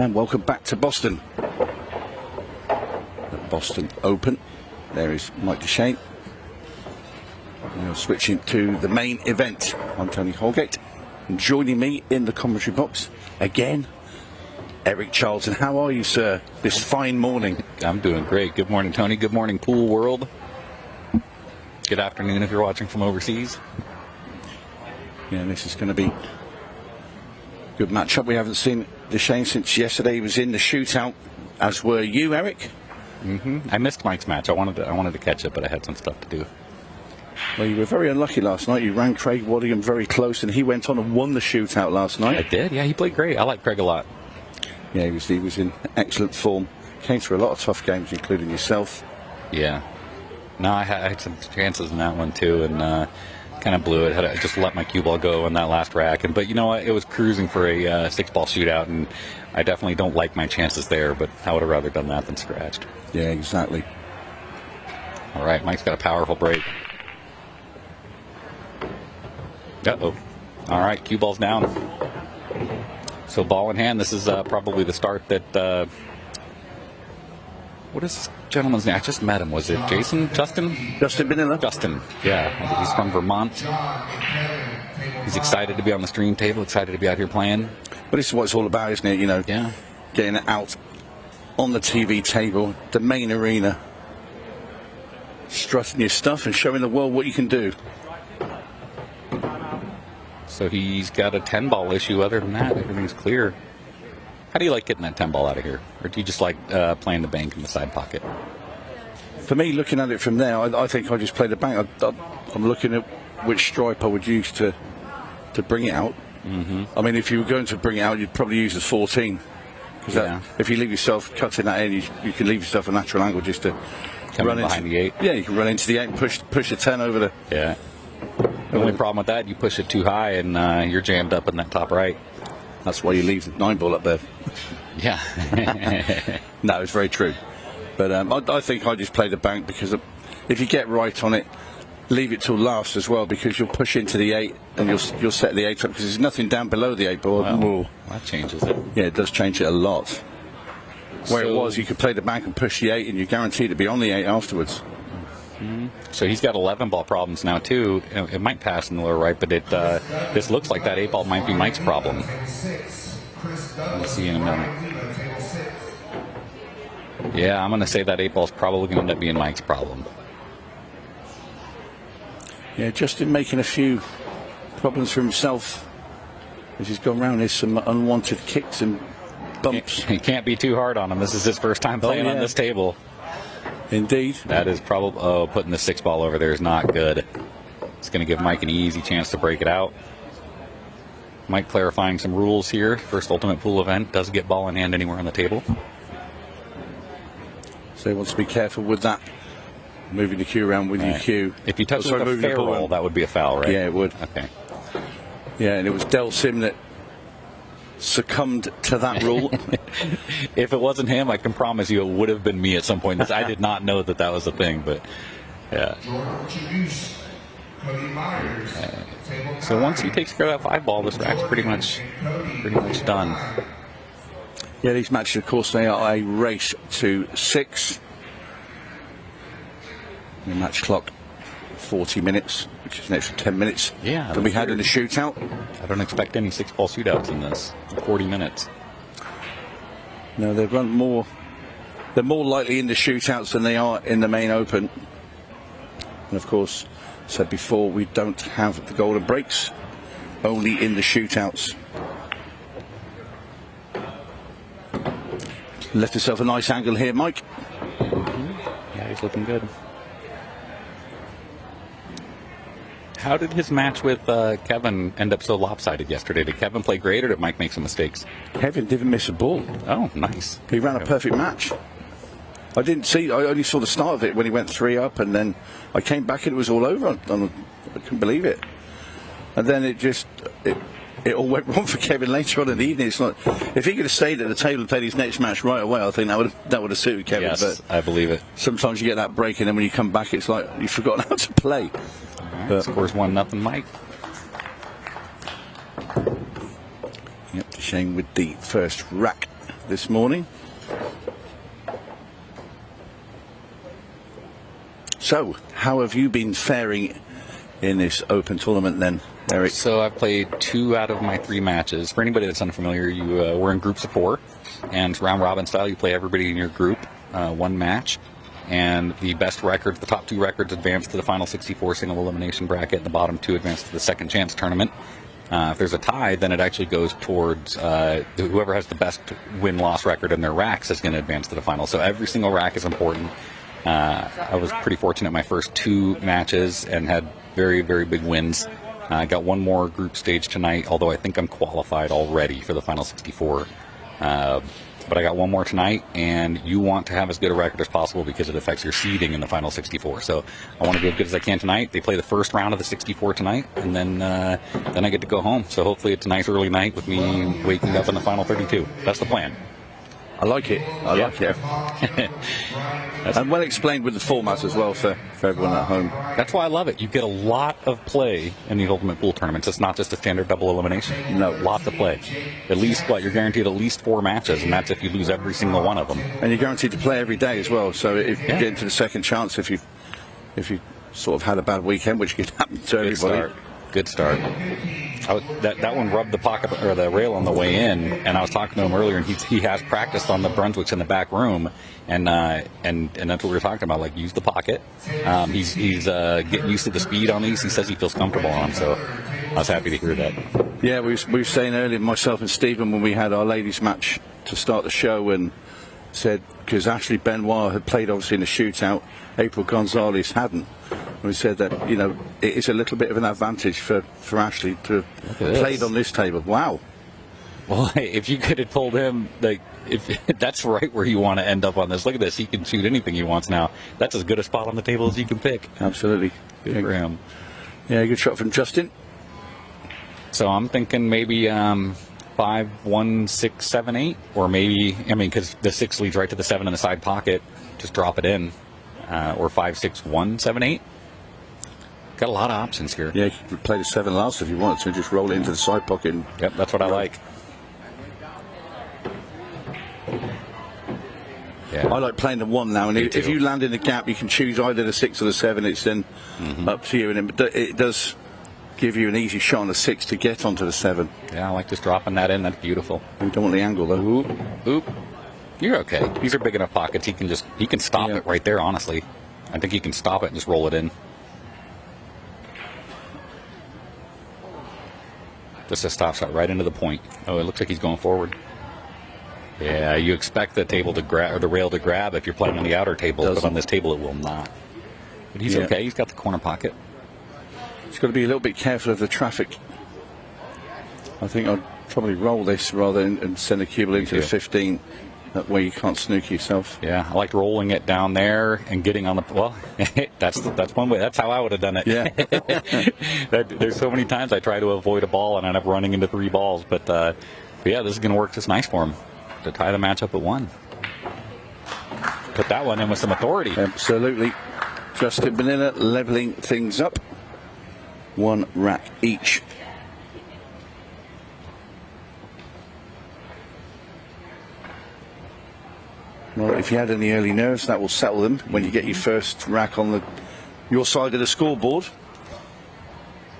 B: And welcome back to Boston. The Boston Open. There is Mike Dechaine. We're switching to the main event. I'm Tony Holgate. And joining me in the commentary box again, Eric Charlton. How are you, sir, this fine morning?
F: I'm doing great. Good morning, Tony. Good morning, pool world. Good afternoon if you're watching from overseas.
B: Yeah, this is going to be a good matchup. We haven't seen Dechaine since yesterday. He was in the shootout, as were you, Eric.
F: I missed Mike's match. I wanted to catch it, but I had some stuff to do.
B: Well, you were very unlucky last night. You ran Craig Waddingham very close, and he went on and won the shootout last night.
F: I did. Yeah, he played great. I like Craig a lot.
B: Yeah, he was in excellent form. Came through a lot of tough games, including yourself.
F: Yeah. No, I had some chances in that one too, and kind of blew it. I just let my cue ball go in that last rack, but you know what? It was cruising for a 6-ball shootout, and I definitely don't like my chances there. But I would have rather done that than scratched.
B: Yeah, exactly.
F: All right, Mike's got a powerful break. Uh-oh. All right, cue ball's down. So ball in hand. This is probably the start that. What is this gentleman's name? I just met him. Was it Jason? Justin?
B: Justin Bonilla?
F: Justin, yeah. He's from Vermont. He's excited to be on the stream table, excited to be out here playing.
B: But this is what it's all about, isn't it? You know,
F: Yeah.
B: getting it out on the TV table, the main arena, strutting your stuff and showing the world what you can do.
F: So he's got a 10-ball issue. Other than that, everything's clear. How do you like getting that 10-ball out of here? Or do you just like playing the bank in the side pocket?
B: For me, looking at it from there, I think I just play the bank. I'm looking at which stripe I would use to bring it out. I mean, if you were going to bring it out, you'd probably use the 14. Because if you leave yourself cutting that in, you can leave yourself a natural angle just to
F: Come
B: run
F: behind
B: into
F: the 8.
B: Yeah, you can run into the 8 and push the 10 over the.
F: Yeah. The only problem with that, you push it too high and you're jammed up in that top right.
B: That's why you leave the 9-ball up there.
F: Yeah.
B: No, it's very true. But I think I just play the bank because if you get right on it, leave it till last as well, because you'll push into the 8 and you'll set the 8 up because there's nothing down below the 8 ball.
F: Well, that changes it.
B: Yeah, it does change it a lot. Where it was, you could play the bank and push the 8 and you're guaranteed to be on the 8 afterwards.
F: So he's got 11-ball problems now too. It might pass in the lower right, but this looks like that 8-ball might be Mike's problem. We'll see in a minute. Yeah, I'm going to say that 8-ball's probably going to end up being Mike's problem.
B: Yeah, Justin making a few problems for himself as he's gone round. There's some unwanted kicks and bumps.
F: He can't be too hard on him. This is his first time playing on this table.
B: Indeed.
F: That is probably... putting the 6-ball over there is not good. It's going to give Mike an easy chance to break it out. Mike clarifying some rules here. First Ultimate Pool event. Doesn't get ball in hand anywhere on the table.
B: So he wants to be careful with that. Moving the cue around with your cue.
F: If you touch it with a fair roll, that would be a foul, right?
B: Yeah, it would.
F: Okay.
B: Yeah, and it was Del Sim that succumbed to that rule.
F: If it wasn't him, I can promise you it would have been me at some point. I did not know that was a thing, but yeah. So once he takes care of that 5-ball, this rack's pretty much done.
B: Yeah, these matches, of course, they are a race to 6. The match clock 40 minutes, which is an extra 10 minutes than we had in the shootout.
F: I don't expect any 6-ball shootouts in this. 40 minutes.
B: No, they're more likely in the shootouts than they are in the main open. And of course, said before, we don't have the golden breaks, only in the shootouts. Left himself a nice angle here, Mike.
F: Yeah, he's looking good. How did his match with Kevin end up so lopsided yesterday? Did Kevin play great, or did Mike make some mistakes?
B: Kevin didn't miss a ball.
F: Oh, nice.
B: He ran a perfect match. I only saw the start of it when he went 3 up, and then I came back and it was all over. I couldn't believe it. And then it all went wrong for Kevin later on in the evening. It's like, if he could have stayed at the table and played his next match right away, I think that would have suited Kevin.
F: Yes,
B: but
F: I believe it.
B: Sometimes you get that break, and then when you come back, it's like you've forgotten how to play.
F: Right, scores 1-0, Mike.
B: Yep, Dechaine with the first rack this morning. So, how have you been faring in this Open tournament then, Eric?
F: So I've played 2 out of my 3 matches. For anybody that's unfamiliar, we're in groups of 4, and it's round robin style. You play everybody in your group, 1 match, and the best records, the top 2 records, advance to the final 64 single elimination bracket, and the bottom 2 advance to the second chance tournament. If there's a tie, then it actually goes towards whoever has the best win-loss record in their racks is going to advance to the final. So every single rack is important. I was pretty fortunate my first 2 matches and had very, very big wins. I got 1 more group stage tonight, although I think I'm qualified already for the final 64. But I got 1 more tonight, and you want to have as good a record as possible because it affects your seeding in the final 64. So I want to be as good as I can tonight. They play the first round of the 64 tonight, and then I get to go home. So hopefully it's a nice early night with me waking up in the final 32. That's the plan.
B: I like it. I like it. And well explained with the format as well for everyone at home.
F: That's why I love it. You get a lot of play in the Ultimate Pool tournaments. It's not just a standard double elimination. No, lots of play. At least, you're guaranteed at least 4 matches, and that's if you lose every single one of them.
B: And you're guaranteed to play every day as well. So if you get into the second chance, if you sort of had a bad weekend, which could happen to everybody.
F: Good start. That one rubbed the pocket or the rail on the way in, and I was talking to him earlier, and he has practiced on the Brunswicks in the back room, and that's what we were talking about. Like, use the pocket. He's getting used to the speed on these. He says he feels comfortable on them, so I was happy to hear that.
B: Yeah, we were saying earlier, myself and Stephen, when we had our ladies match to start the show, and said because Ashley Benoit had played obviously in the shootout, April Gonzales hadn't. We said that, it is a little bit of an advantage for Ashley to have played on this table. Wow.
F: Well, if you could have told him, if that's right where you want to end up on this, look at this. He can shoot anything he wants now. That's as good a spot on the table as you can pick.
B: Absolutely.
F: Good for him.
B: Yeah, good shot from Justin.
F: So I'm thinking maybe 5, 1, 6, 7, 8, or maybe, because the 6 leads right to the 7 in the side pocket, just drop it in, or 5, 6, 1, 7, 8. Got a lot of options here.
B: Yeah, you could play the 7 last if you wanted to, just roll it into the side pocket.
F: Yep, that's what I like. Yeah.
B: I like playing the 1 now, and if you land in the gap, you can choose either the 6 or the 7. It's then up to you, and it does give you an easy shot on the 6 to get onto the 7.
F: Yeah, I like just dropping that in. That's beautiful.
B: You don't want the angle though.
F: Oop. You're okay. These are big enough pockets. He can stop it right there. Honestly, I think he can stop it and just roll it in. Just a stop shot right into the point. Oh, it looks like he's going forward. Yeah, you expect the table to grab, or the rail to grab if you're playing on the outer table, but on this table it will not. But he's okay. He's got the corner pocket.
B: He's got to be a little bit careful of the traffic. I think I'd probably roll this rather than send a cubble into the 15. That way you can't snook yourself.
F: Yeah, I liked rolling it down there and getting on the... Well, that's one way. That's how I would have done it.
B: Yeah.
F: There's so many times I try to avoid a ball and I end up running into 3 balls. But yeah, this is going to work just nice for him to tie the match up at 1. Put that one in with some authority.
B: Absolutely. Justin Bonilla leveling things up. 1 rack each. Well, if you had any early nerves, that will settle them when you get your first rack on your side of the scoreboard.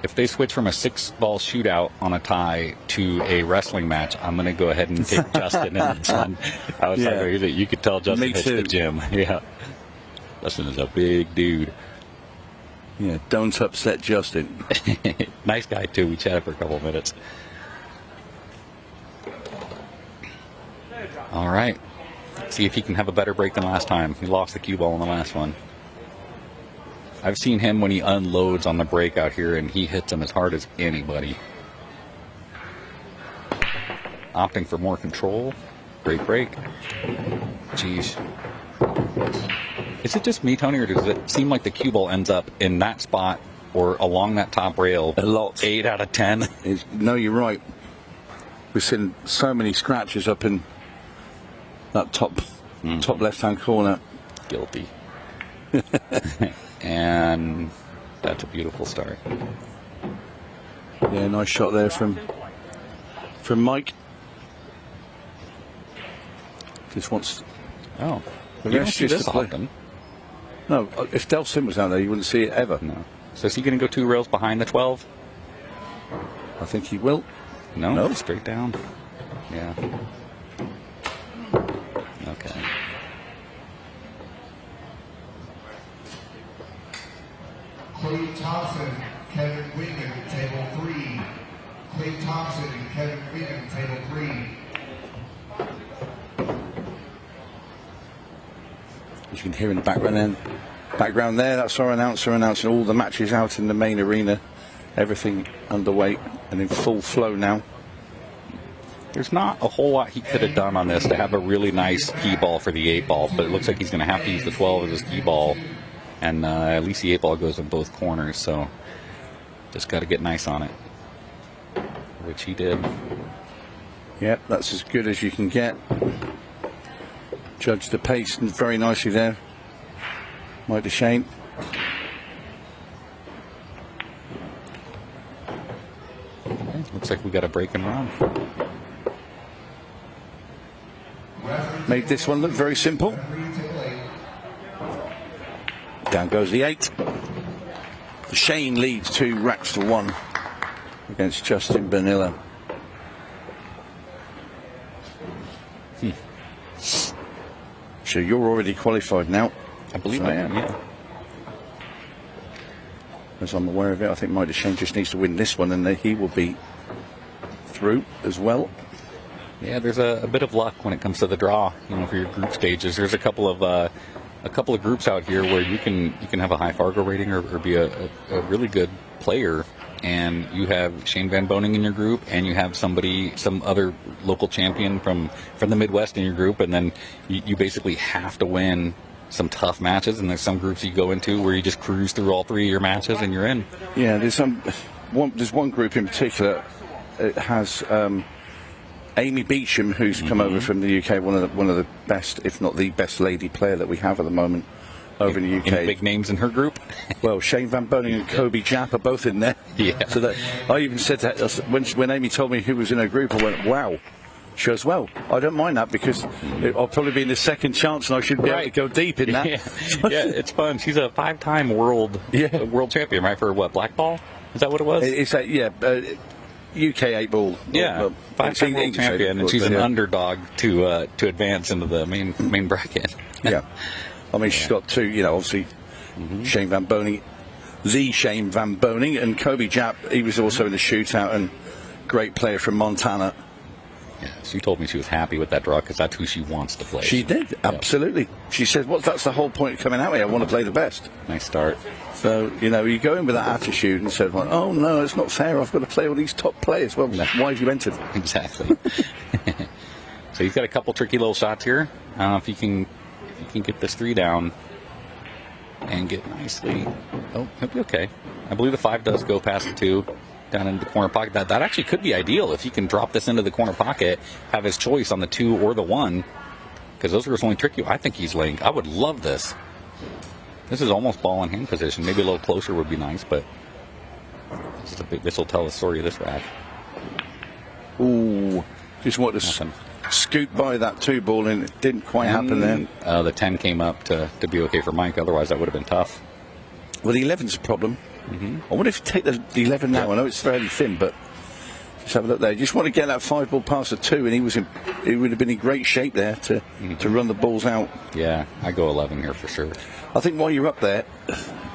F: If they switch from a 6-ball shootout on a tie to a wrestling match, I'm going to go ahead and take Justin in this one. I was like, you could tell Justin hits the gym. Yeah, Justin is a big dude.
B: Yeah, don't upset Justin.
F: Nice guy too. We chatted for a couple of minutes. All right. See if he can have a better break than last time. He lost the cue ball in the last one. I've seen him when he unloads on the break out here, and he hits them as hard as anybody. Opting for more control. Great break. Jeez. Is it just me, Tony, or does it seem like the cue ball ends up in that spot or along that top rail?
B: A lot.
F: 8 out of 10.
B: No, you're right. We've seen so many scratches up in that top left-hand corner.
F: Guilty. And that's a beautiful start.
B: Yeah, nice shot there from Mike. Just wants.
F: Oh,
B: The
F: you don't
B: rest
F: see
B: is
F: this
B: to play.
F: often.
B: No, if Delsin was out there, you wouldn't see it ever.
F: No. So is he going to go 2 rails behind the 12?
B: I think he will.
F: No,
B: No.
F: straight down. Yeah. Okay.
C: Clay Thompson, Kevin Wigan, table 3. Clay Thompson and Kevin Wigan, table 3.
B: As you can hear in the background there, that's our announcer announcing all the matches out in the main arena. Everything underway and in full flow now.
F: There's not a whole lot he could have done on this to have a really nice key ball for the 8 ball, but it looks like he's going to have to use the 12 as his key ball, and at least the 8 ball goes in both corners, so just got to get nice on it, which he did.
B: Yep, that's as good as you can get. Judged the pace very nicely there. Mike Dechaine.
F: Okay, looks like we got a break and run.
B: Made this one look very simple. Down goes the 8. Dechaine leads 2 racks to 1 against Justin Bonilla. So you're already qualified now.
F: I believe
B: So,
F: I am, yeah.
B: As I'm aware of it, I think Mike Dechaine just needs to win this one, and then he will be through as well.
F: Yeah, there's a bit of luck when it comes to the draw, for your group stages. There's a couple of groups out here where you can have a high Fargo rating or be a really good player, and you have Shane Van Boening in your group, and you have some other local champion from the Midwest in your group, and then you basically have to win some tough matches, and there's some groups you go into where you just cruise through all 3 of your matches and you're in.
B: Yeah, there's one group in particular. It has Amy Beecham, who's come over from the UK, one of the best, if not the best, lady player that we have at the moment over in the UK.
F: Any big names in her group?
B: Well, Shane Van Boening and Kobe Japp are both in there.
F: Yeah.
B: So that I even said that when Amy told me who was in her group, I went, "Wow." She goes, "Well, I don't mind that because I'll probably be in the second chance and I should be able to go deep in that."
F: Yeah, it's fun. She's a 5-time world champion, right? For what, black ball? Is that what it was?
B: It's that, UK 8-ball.
F: Yeah, 5-time world champion, and she's an underdog to advance into the main bracket.
B: Yeah, I mean she's got 2. Obviously Shane Van Boening, the Shane Van Boening, and Kobe Japp. He was also in the shootout and great player from Montana.
F: Yeah, she told me she was happy with that draw because that's who she wants to play.
B: She did, absolutely. She said, "Well, that's the whole point of coming out here. I want to play the best."
F: Nice start.
B: So, you go in with that attitude and said, "Well, oh no, it's not fair. I've got to play all these top players." Well, why have you entered?
F: Exactly. So he's got a couple tricky little shots here. I don't know if you can get this 3 down and get nicely. Oh, he'll be okay. I believe the 5 does go past the 2. Down into the corner pocket. That actually could be ideal if he can drop this into the corner pocket, have his choice on the 2 or the 1, because those are his only tricky. I think he's laying. I would love this. This is almost ball in hand position. Maybe a little closer would be nice, but this will tell the story of this rack.
B: Ooh, just want to scoot by that 2 ball, and it didn't quite happen then.
F: The 10 came up to be okay for Mike. Otherwise, that would have been tough.
B: Well, the 11's a problem. I wonder if you take the 11 now. I know it's fairly thin, but just have a look there. You just want to get that 5 ball past the 2, and he would have been in great shape there to run the balls out.
F: Yeah, I go 11 here for sure.
B: I think while you're up there,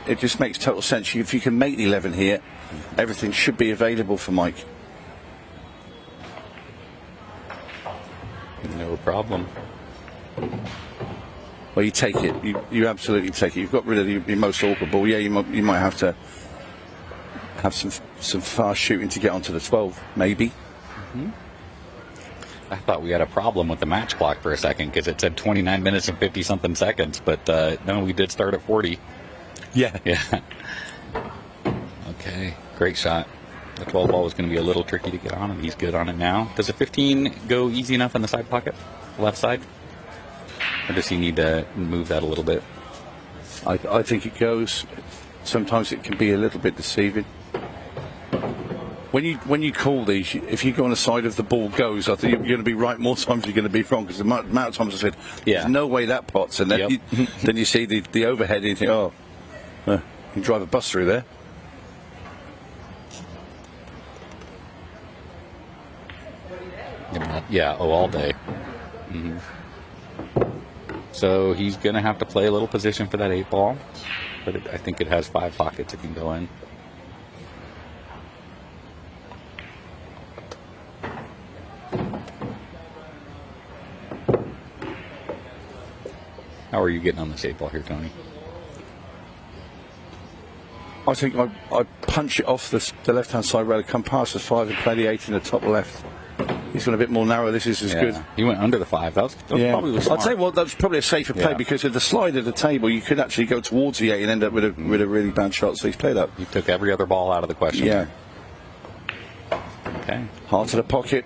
B: it just makes total sense. If you can make the 11 here, everything should be available for Mike.
F: No problem.
B: Well, you take it. You absolutely take it. You've got rid of your most awkward ball. Yeah, you might have to have some fast shooting to get onto the 12, maybe.
F: I thought we had a problem with the match clock for a second because it said 29 minutes and 50-something seconds, but no, we did start at 40.
B: Yeah.
F: Yeah. Okay, great shot. The 12 ball was going to be a little tricky to get on, and he's good on it now. Does a 15 go easy enough in the side pocket, left side? Or does he need to move that a little bit?
B: I think it goes. Sometimes it can be a little bit deceiving. when you call these, if you go on the side of the ball goes, I think you're going to be right more times you're going to be wrong, because the amount of times I said, there's no way that pots, and then then you see the overhead and you think, you can drive a bus through there.
F: Yeah, all day. So he's going to have to play a little position for that 8 ball, but I think it has 5 pockets it can go in. How are you getting on this 8 ball here, Tony?
B: I think I punch it off the left-hand side rail, come past the 5 and play the 8 in the top left. He's gone a bit more narrow. This is as good.
F: He went under the 5. That was probably smart.
B: I'll tell you what, that's probably a safer play, because of the slide of the table, you could actually go towards the 8 and end up with a really bad shot. So he's played up.
F: He took every other ball out of the question.
B: Yeah.
F: Okay.
B: Heart to the pocket.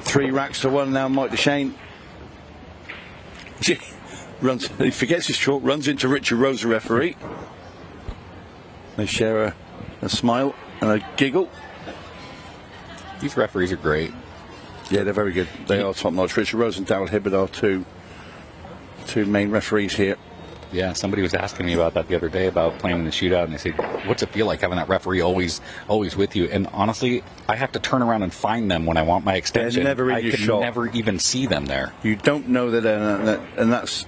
B: 3 racks to 1 now. Mike Dechaine runs. He forgets his chalk. Runs into Richard Rose, the referee. They share a smile and a giggle.
F: These referees are great.
B: Yeah, they're very good. They are top notch. Richard Rose and Darryl Hibbard are two main referees here.
F: Yeah, somebody was asking me about that the other day, about playing in the shootout, and they said, what's it feel like having that referee always with you? And honestly, I have to turn around and find them when I want my extension.
B: They're never in your shot.
F: Never even see them there.
B: You don't know that, and that's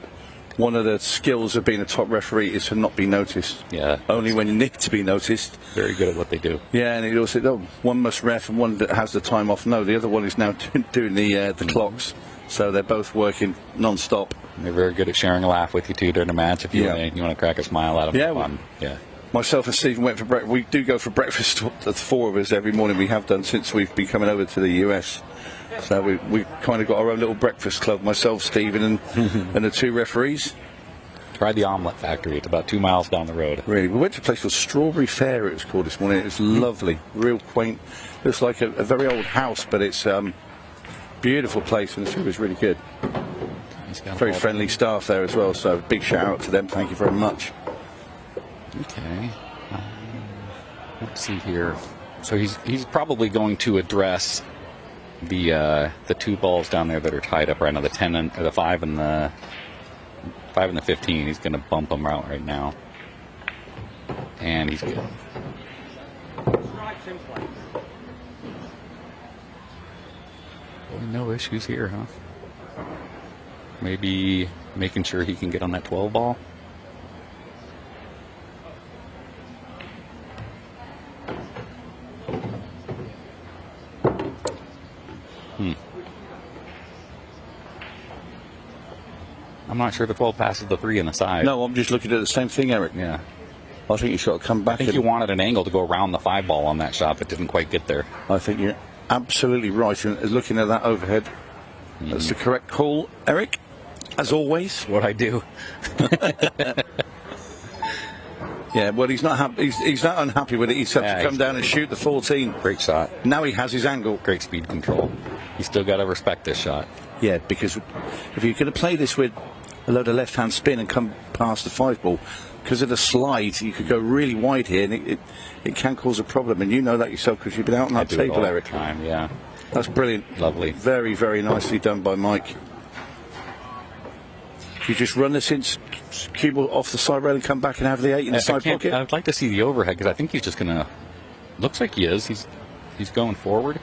B: one of the skills of being a top referee, is to not be noticed.
F: Yeah.
B: Only when you need to be noticed.
F: Very good at what they do.
B: Yeah, and he also said, one must ref and one that has the time off. No, the other one is now doing the clocks. So they're both working non-stop.
F: They're very good at sharing a laugh with you too during a match. If you want to crack a smile at them. Yeah.
B: Myself and Stephen went for breakfast. We do go for breakfast, the 4 of us, every morning. We have done since we've been coming over to the US. So we kind of got our own little breakfast club. Myself, Stephen, and the 2 referees.
F: Tried the Omelette Factory. It's about 2 miles down the road.
B: Really, we went to a place called Strawberry Fair. It was called this morning. It's lovely, real quaint. Looks like a very old house, but it's beautiful place, and the food was really good. Very friendly staff there as well. So big shout out to them. Thank you very much.
F: Okay. Let's see here. So he's probably going to address the 2 balls down there that are tied up right now, the 10 and the 5 and the 15. He's going to bump them out right now, and he's good. No issues here, huh? Maybe making sure he can get on that 12 ball. I'm not sure the 12 passes the 3 in the side.
B: No, I'm just looking at the same thing, Eric.
F: Yeah.
B: I think he's got to come back.
F: I think you wanted an angle to go around the 5 ball on that shot, but didn't quite get there.
B: I think you're absolutely right. And looking at that overhead, that's the correct call, Eric, as always.
F: What I do.
B: Yeah, well, he's not happy. He's not unhappy with it. He's had to come down and shoot the 14.
F: Great shot.
B: Now he has his angle.
F: Great speed control. He's still got to respect this shot.
B: Yeah, because if you're going to play this with a load of left-hand spin and come past the 5 ball, because of the slide, you could go really wide here, and it can cause a problem. And you know that yourself because you've been out on that table, Eric.
F: Time, yeah.
B: That's brilliant.
F: Lovely.
B: Very, very nicely done by Mike. You just run this in, cube off the side rail and come back and have the 8 in the side pocket?
F: I'd like to see the overhead, because I think he's just going to... Looks like he is. He's going forward.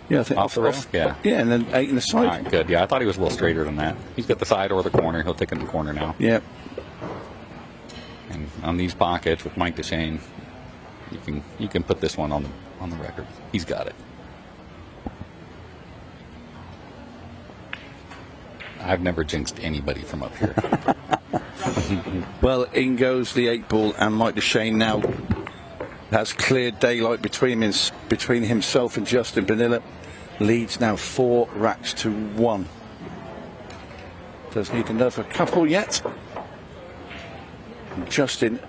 B: Yeah, I think
F: off the rail?
B: Yeah, and then 8 in the side.
F: All right, good. Yeah, I thought he was a little straighter than that. He's got the side or the corner. He'll take it in the corner now.
B: Yeah.
F: And on these pockets with Mike Dechaine, you can put this one on the record. He's got it. I've never jinxed anybody from up here.
B: Well, in goes the 8 ball, and Mike Dechaine now has cleared daylight between himself and Justin. Bonilla leads now 4 racks to 1. Does need another couple yet. Justin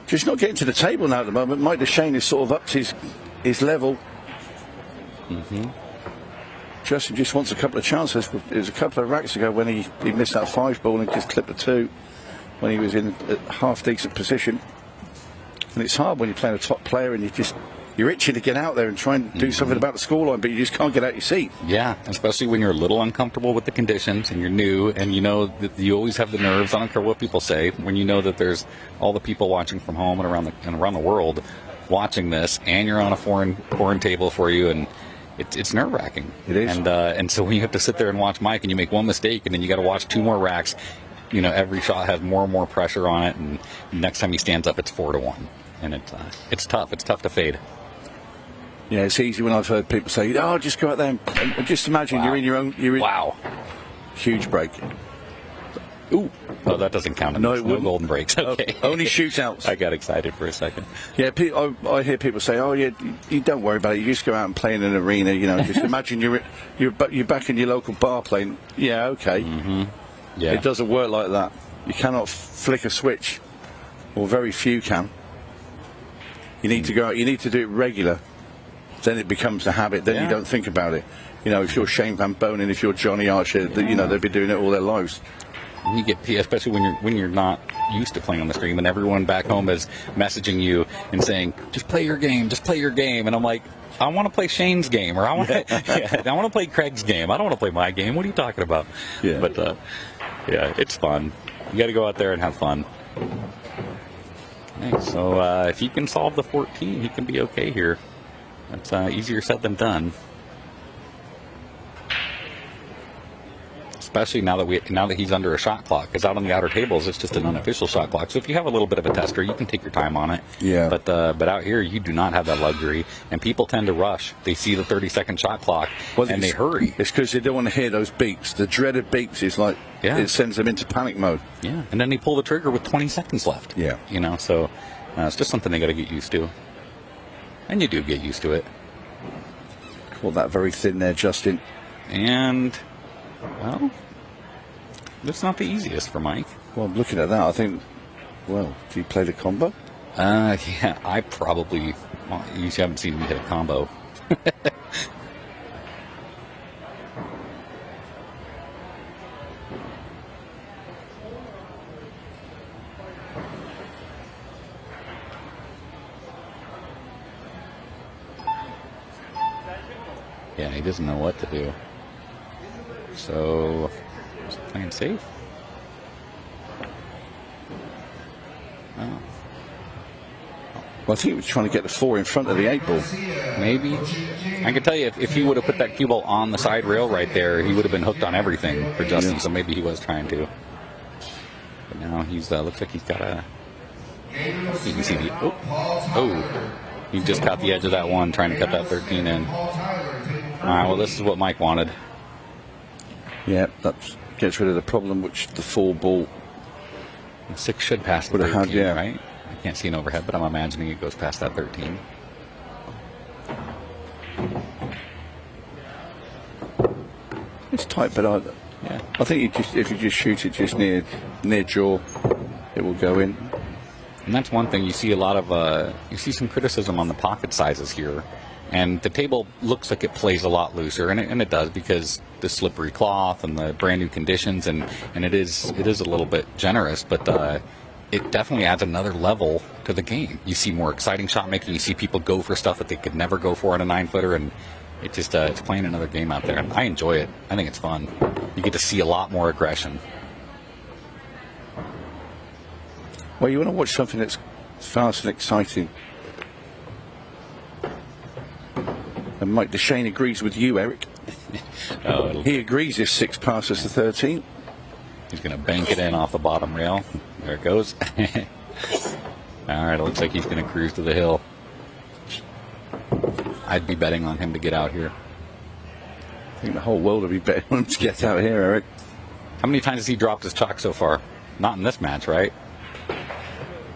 B: just not getting to the table now at the moment. Mike Dechaine has sort of upped his level. Justin just wants a couple of chances. It was a couple of racks ago when he missed that 5 ball and just clipped the 2 when he was in a half decent position. And it's hard when you're playing a top player and you just you're itching to get out there and try and do something about the scoreline, but you just can't get out your seat.
F: Yeah, especially when you're a little uncomfortable with the conditions and you're new, and you know that you always have the nerves. I don't care what people say. When you know that there's all the people watching from home and around the world watching this, and you're on a foreign table for you, and it's nerve wracking.
B: It is.
F: And so when you have to sit there and watch Mike, and you make one mistake, and then you got to watch 2 more racks. You know, every shot has more and more pressure on it, and next time he stands up, it's 4-1, and it's tough. It's tough to fade.
B: Yeah, it's easy when I've heard people say, "Oh, just go out there and just imagine you're in your own."
F: Wow,
B: huge break.
F: Ooh, oh, that doesn't count.
B: No,
F: no golden breaks. Okay,
B: only shootouts.
F: I got excited for a second.
B: Yeah, I hear people say, "Oh, yeah, you don't worry about it. You just go out and play in an arena. You know, just imagine you're back in your local bar playing." Yeah, okay.
F: Mm-hmm. Yeah,
B: it doesn't work like that. You cannot flick a switch, or very few can. You need to go out. You need to do it regular. Then it becomes a habit. Then you don't think about it. You know, if you're Shane Van Boening, if you're Johnny Archer, you know they'll be doing it all their lives.
F: You get, especially when you're not used to playing on the stream, and everyone back home is messaging you and saying, "Just play your game, just play your game." And I'm like, I want to play Shane's game, or I want to play Craig's game. I don't want to play my game. What are you talking about?
B: Yeah.
F: But yeah, it's fun. You got to go out there and have fun. Okay, so if he can solve the 14, he can be okay here. That's easier said than done. Especially now that he's under a shot clock, because out on the outer tables it's just an unofficial shot clock. So if you have a little bit of a tester, you can take your time on it.
B: Yeah.
F: But out here you do not have that luxury, and people tend to rush. They see the 30-second shot clock and they hurry.
B: It's because they don't want to hear those beeps. The dreaded beeps is like it sends them into panic mode.
F: Yeah, and then they pull the trigger with 20 seconds left.
B: Yeah.
F: You know, so it's just something they got to get used to, and you do get used to it.
B: Caught that very thin there, Justin.
F: And well, it's not the easiest for Mike.
B: Well, looking at that, I think, well, do you play the combo?
F: Yeah, I probably, well, you haven't seen me hit a combo. Yeah, he doesn't know what to do. So, just playing safe. Oh.
B: Well, I think he was trying to get the 4 in front of the 8 ball.
F: Maybe. I can tell you, if he would have put that cue ball on the side rail right there, he would have been hooked on everything for Justin, so maybe he was trying to. But now he's, looks like he's got a... You can see the... Oh! He just caught the edge of that one, trying to cut that 13 in. Alright, well, this is what Mike wanted.
B: Yeah, that gets rid of the problem, which the 4 ball...
F: 6 should pass the 13, right? I can't see an overhead, but I'm imagining it goes past that 13.
B: It's tight, but I think if you just shoot it just near jaw, it will go in.
F: And that's one thing you see a lot of. You see some criticism on the pocket sizes here, and the table looks like it plays a lot looser, and it does because the slippery cloth and the brand new conditions, and it is a little bit generous, but it definitely adds another level to the game. You see more exciting shot making. You see people go for stuff that they could never go for on a 9-footer, and it just it's playing another game out there. And I enjoy it. I think it's fun. You get to see a lot more aggression.
B: Well, you want to watch something that's fast and exciting. And Mike Dechaine agrees with you, Eric. He agrees if 6 passes to 13.
F: He's going to bank it in off the bottom rail. There it goes. All right, it looks like he's going to cruise to the hill. I'd be betting on him to get out here.
B: I think the whole world would be betting on him to get out here, Eric.
F: How many times has he dropped his chalk so far? Not in this match, right?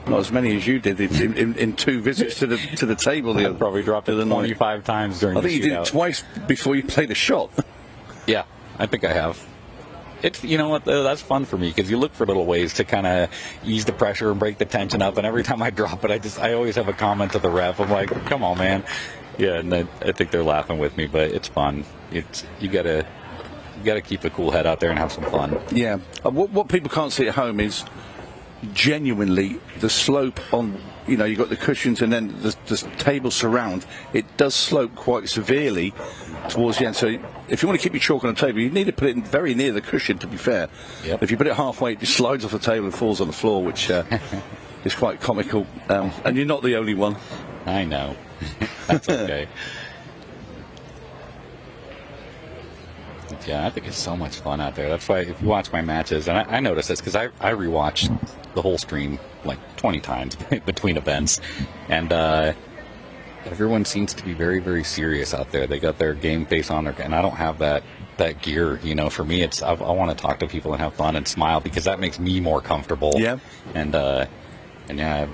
B: Not as many as you did in 2 visits to the table.
F: I probably dropped it 25 times during the shootout.
B: I think you did it twice before you played a shot.
F: Yeah, I think I have. It's, you know what, though, that's fun for me because you look for little ways to kind of ease the pressure and break the tension up. And every time I drop it, I always have a comment to the ref. I'm like, come on, man. Yeah, and I think they're laughing with me, but it's fun. You gotta keep a cool head out there and have some fun.
B: Yeah. What people can't see at home is genuinely the slope on you know, you've got the cushions and then the table surround, it does slope quite severely towards the end. So if you want to keep your chalk on the table, you need to put it very near the cushion, to be fair.
F: Yep.
B: If you put it halfway, it just slides off the table and falls on the floor, which is quite comical. And you're not the only one.
F: I know. That's okay. Yeah, I think it's so much fun out there. That's why if you watch my matches, and I notice this because I rewatch the whole stream like 20 times between events, and everyone seems to be very, very serious out there. They got their game face on, and I don't have that gear. You know, for me, it's I want to talk to people and have fun and smile because that makes me more comfortable.
B: Yeah.
F: And yeah,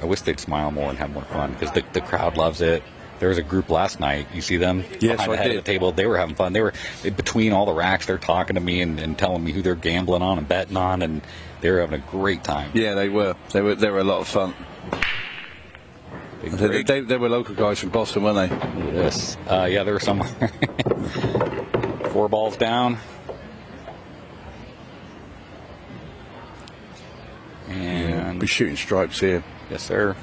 F: I wish they'd smile more and have more fun because the crowd loves it. There was a group last night. You see them
B: yes,
F: behind the
B: I
F: head
B: did.
F: of the table. They were having fun. They were between all the racks. They're talking to me and telling me who they're gambling on and betting on, and they were having a great time.
B: Yeah, they were. They were a lot of fun. They were local guys from Boston, weren't they?
F: Yes. Yeah, there were some. 4 balls down. And
B: We're shooting stripes here
F: yes, sir.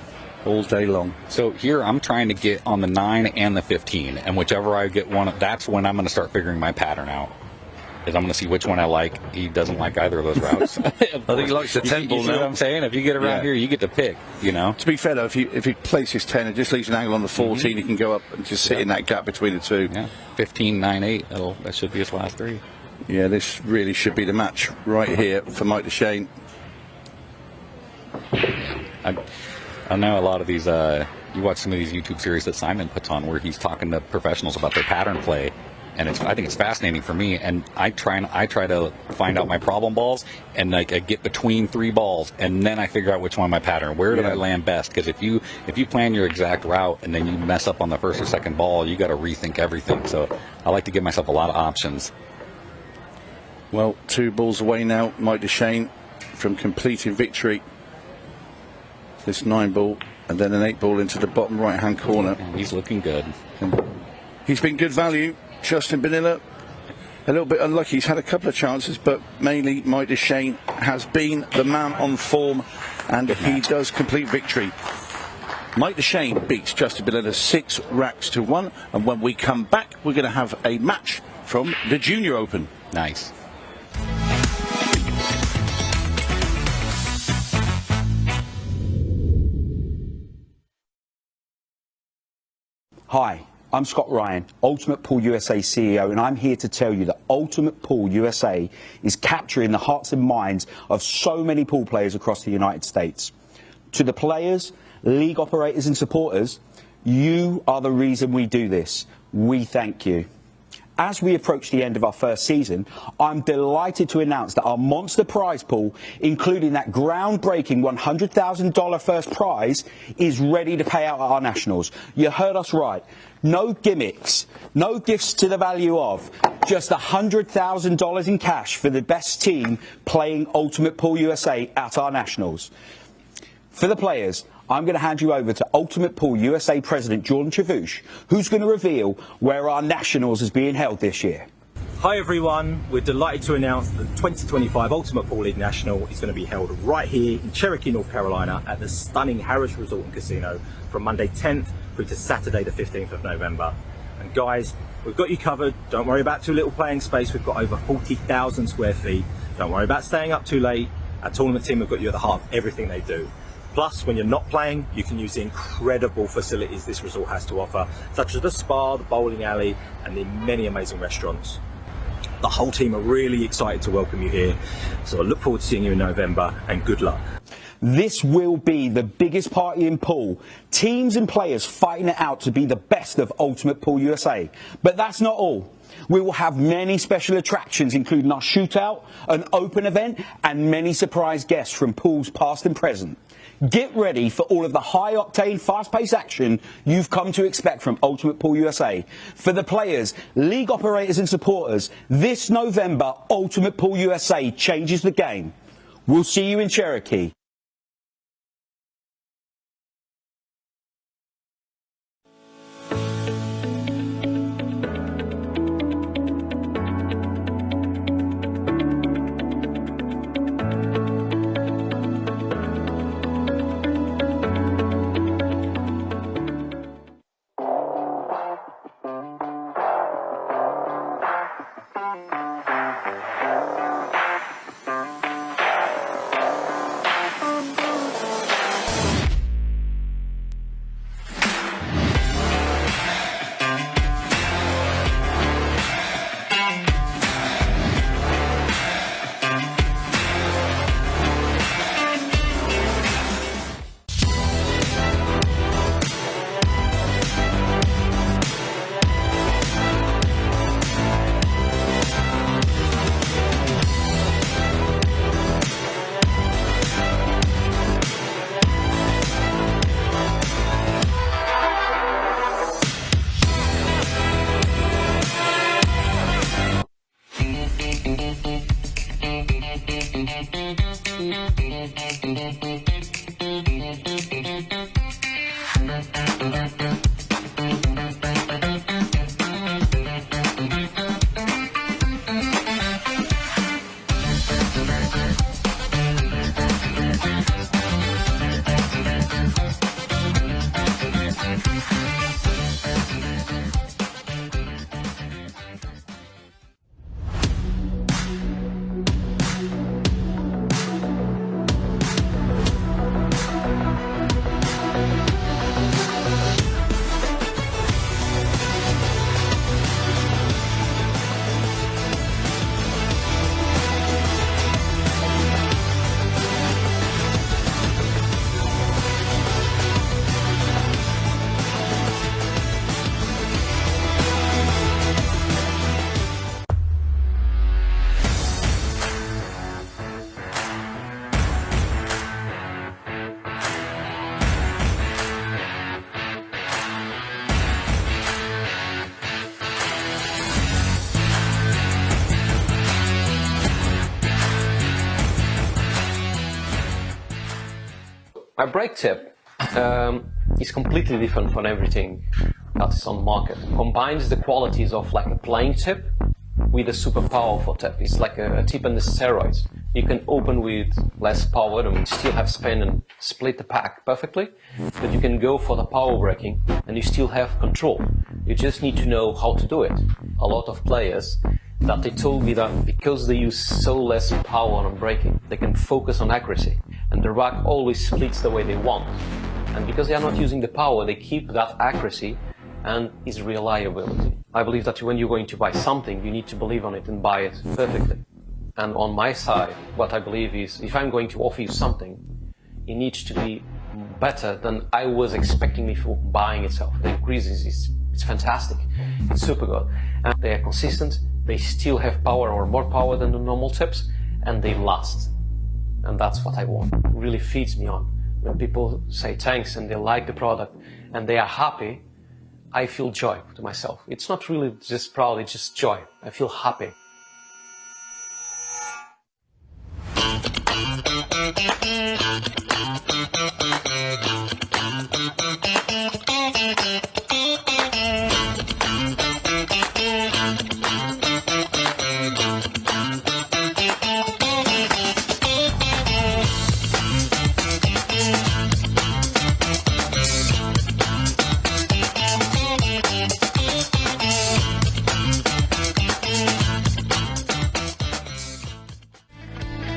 B: all day long.
F: So here I'm trying to get on the 9 and the 15, and whichever I get one, that's when I'm going to start figuring my pattern out. Because I'm going to see which one I like. He doesn't like either of those routes.
B: I think he likes the 10 ball
F: You see
B: now.
F: what I'm saying? If you get around here, you get to pick. You know.
B: To be fair though, if he places 10 and just leaves an angle on the 14, he can go up and just sit in that gap between the two.
F: Yeah. 15, 9, 8. That should be his last 3.
B: Yeah, this really should be the match right here for Mike Dechaine.
F: I know a lot of these. You watch some of these YouTube series that Simon puts on, where he's talking to professionals about their pattern play, and I think it's fascinating for me. And I try to find out my problem balls, and like I get between 3 balls, and then I figure out which one my pattern. Where did I land best? Because if you plan your exact route and then you mess up on the first or second ball, you got to rethink everything. So I like to give myself a lot of options.
B: Well, 2 balls away now, Mike Dechaine from completing victory. This 9 ball and then an 8 ball into the bottom right hand corner.
F: And he's looking good.
B: He's been good value. Justin Bonilla, a little bit unlucky. He's had a couple of chances, but mainly Mike Dechaine has been the man on form, and he does complete victory. Mike Dechaine beats Justin Bonilla 6 racks to 1, and when we come back, we're going to have a match from the Junior Open.
F: Nice.
G: Hi, I'm Scott Ryan, Ultimate Pool USA CEO, and I'm here to tell you that Ultimate Pool USA is capturing the hearts and minds of so many pool players across the United States. To the players, league operators and supporters, you are the reason we do this. We thank you. As we approach the end of our first season, I'm delighted to announce that our monster prize pool, including that groundbreaking $100,000 first prize, is ready to pay out at our nationals. You heard us right. No gimmicks, no gifts to the value of, just $100,000 in cash for the best team playing Ultimate Pool USA at our nationals. For the players, I'm going to hand you over to Ultimate Pool USA President Jordan Chavouche, who's going to reveal where our nationals is being held this year.
H: Hi everyone, we're delighted to announce that the 2025 Ultimate Pool League National is going to be held right here in Cherokee, North Carolina at the stunning Harrah's Resort and Casino from Monday 10th through to Saturday the 15th of November. And guys, we've got you covered. Don't worry about too little playing space. We've got over 40,000 square feet. Don't worry about staying up too late. Our tournament team have got you at the heart of everything they do. Plus, when you're not playing, you can use the incredible facilities this resort has to offer, such as the spa, the bowling alley, and the many amazing restaurants. The whole team are really excited to welcome you here, so I look forward to seeing you in November, and good luck.
G: This will be the biggest party in pool. Teams and players fighting it out to be the best of Ultimate Pool USA. But that's not all. We will have many special attractions, including our shootout, an open event, and many surprise guests from pools past and present. Get ready for all of the high-octane, fast-paced action you've come to expect from Ultimate Pool USA. For the players, league operators and supporters, this November, Ultimate Pool USA changes the game. We'll see you in Cherokee.
D: My brake tip is completely different from everything that is on the market. Combines the qualities of like a plain tip with a super powerful tip. It's like a tip on the steroids. You can open with less power and still have spin and split the pack perfectly, but you can go for the power braking and you still have control. You just need to know how to do it. A lot of players that they told me that because they use so less power on braking, they can focus on accuracy and the rack always splits the way they want. And because they are not using the power, they keep that accuracy and its reliability. I believe that when you're going to buy something, you need to believe on it and buy it perfectly. And on my side, what I believe is, if I'm going to offer you something, it needs to be better than I was expecting before buying itself. The increases it's fantastic. It's super good. And they are consistent, they still have power or more power than the normal tips, and they last. And that's what I want. It really feeds me on. When people say thanks and they like the product and they are happy, I feel joy to myself. It's not really just proud, it's just joy. I feel happy.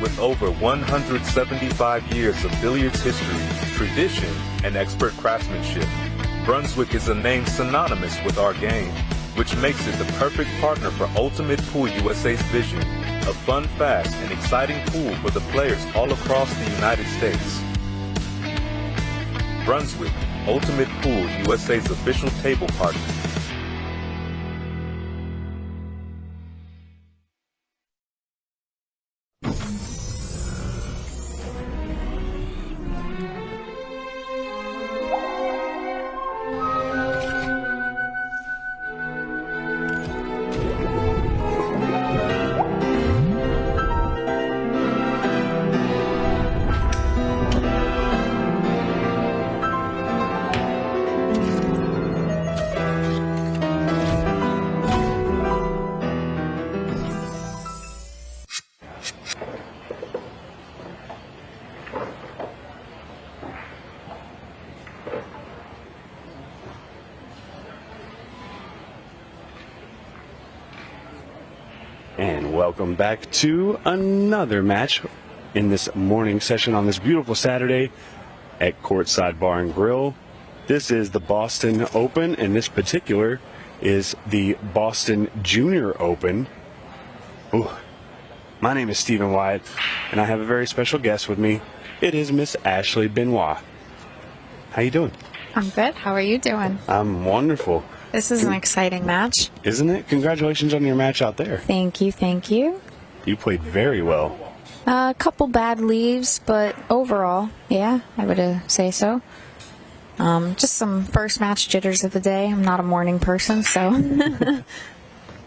E: With over 175 years of billiards history, tradition, and expert craftsmanship, Brunswick is a name synonymous with our game, which makes it the perfect partner for Ultimate Pool USA's vision, a fun, fast, and exciting pool for the players all across the United States. Brunswick, Ultimate Pool USA's official table partner.
A: And welcome back to another match in this morning session on this beautiful Saturday at Courtside Bar and Grill. This is the Boston Open, and this particular is the Boston Junior Open. Ooh. My name is Stephen Wyatt, and I have a very special guest with me. It is Miss Ashley Benoit. How you doing?
I: I'm good. How are you doing?
A: I'm wonderful.
I: This is an exciting match.
A: Isn't it? Congratulations on your match out there.
I: Thank you, thank you.
A: You played very well.
I: A couple bad leaves, but overall, yeah, I would say so. Just some first match jitters of the day. I'm not a morning person, so.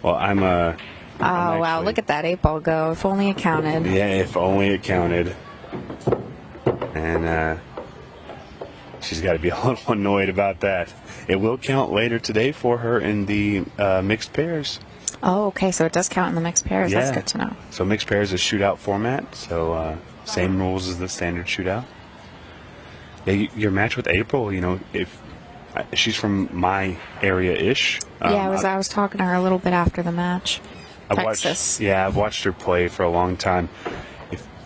A: Well, I'm
I: wow, look at that 8-ball go. If only it counted.
A: Yeah, if only it counted. And she's got to be a little annoyed about that. It will count later today for her in the mixed pairs.
I: Oh, okay, so it does count in the mixed pairs.
A: Yeah.
I: That's good to know.
A: So mixed pairs is shootout format, so same rules as the standard shootout. Yeah, your match with April, you know, if she's from my area-ish.
I: Yeah, I was talking to her a little bit after the match. Texas.
A: I've watched her play for a long time.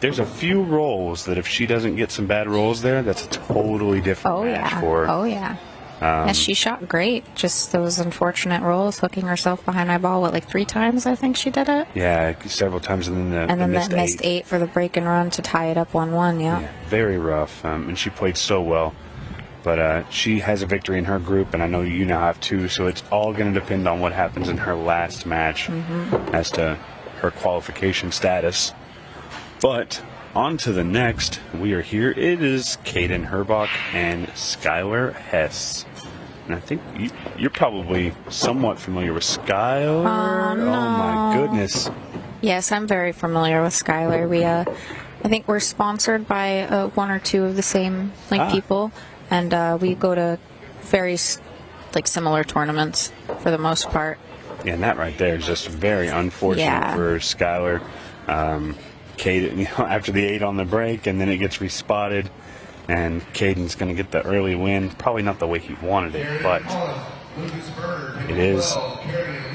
A: There's a few rolls that if she doesn't get some bad rolls there, that's a totally different match for her.
I: Oh, yeah. Yeah, she shot great. Just those unfortunate rolls, hooking herself behind my ball, like 3 times, I think she did it?
A: Yeah, several times, and then
I: that missed 8 for the break and run to tie it up 1-1, yeah.
A: Very rough, and she played so well. But she has a victory in her group, and I know you now have 2, so it's all going to depend on what happens in her last match as to her qualification status. But on to the next. We are here. It is Kaden Herrbach and Skylar Hess. And I think you're probably somewhat familiar with Skylar.
I: No.
A: Oh, my goodness.
I: Yes, I'm very familiar with Skylar. I think we're sponsored by one or two of the same people, and we go to very similar tournaments for the most part.
A: Yeah, and that right there is just very unfortunate for Skylar. Kaden, after the 8 on the break, and then it gets respotted, and Kaden's going to get the early win. Probably not the way he wanted it, but it is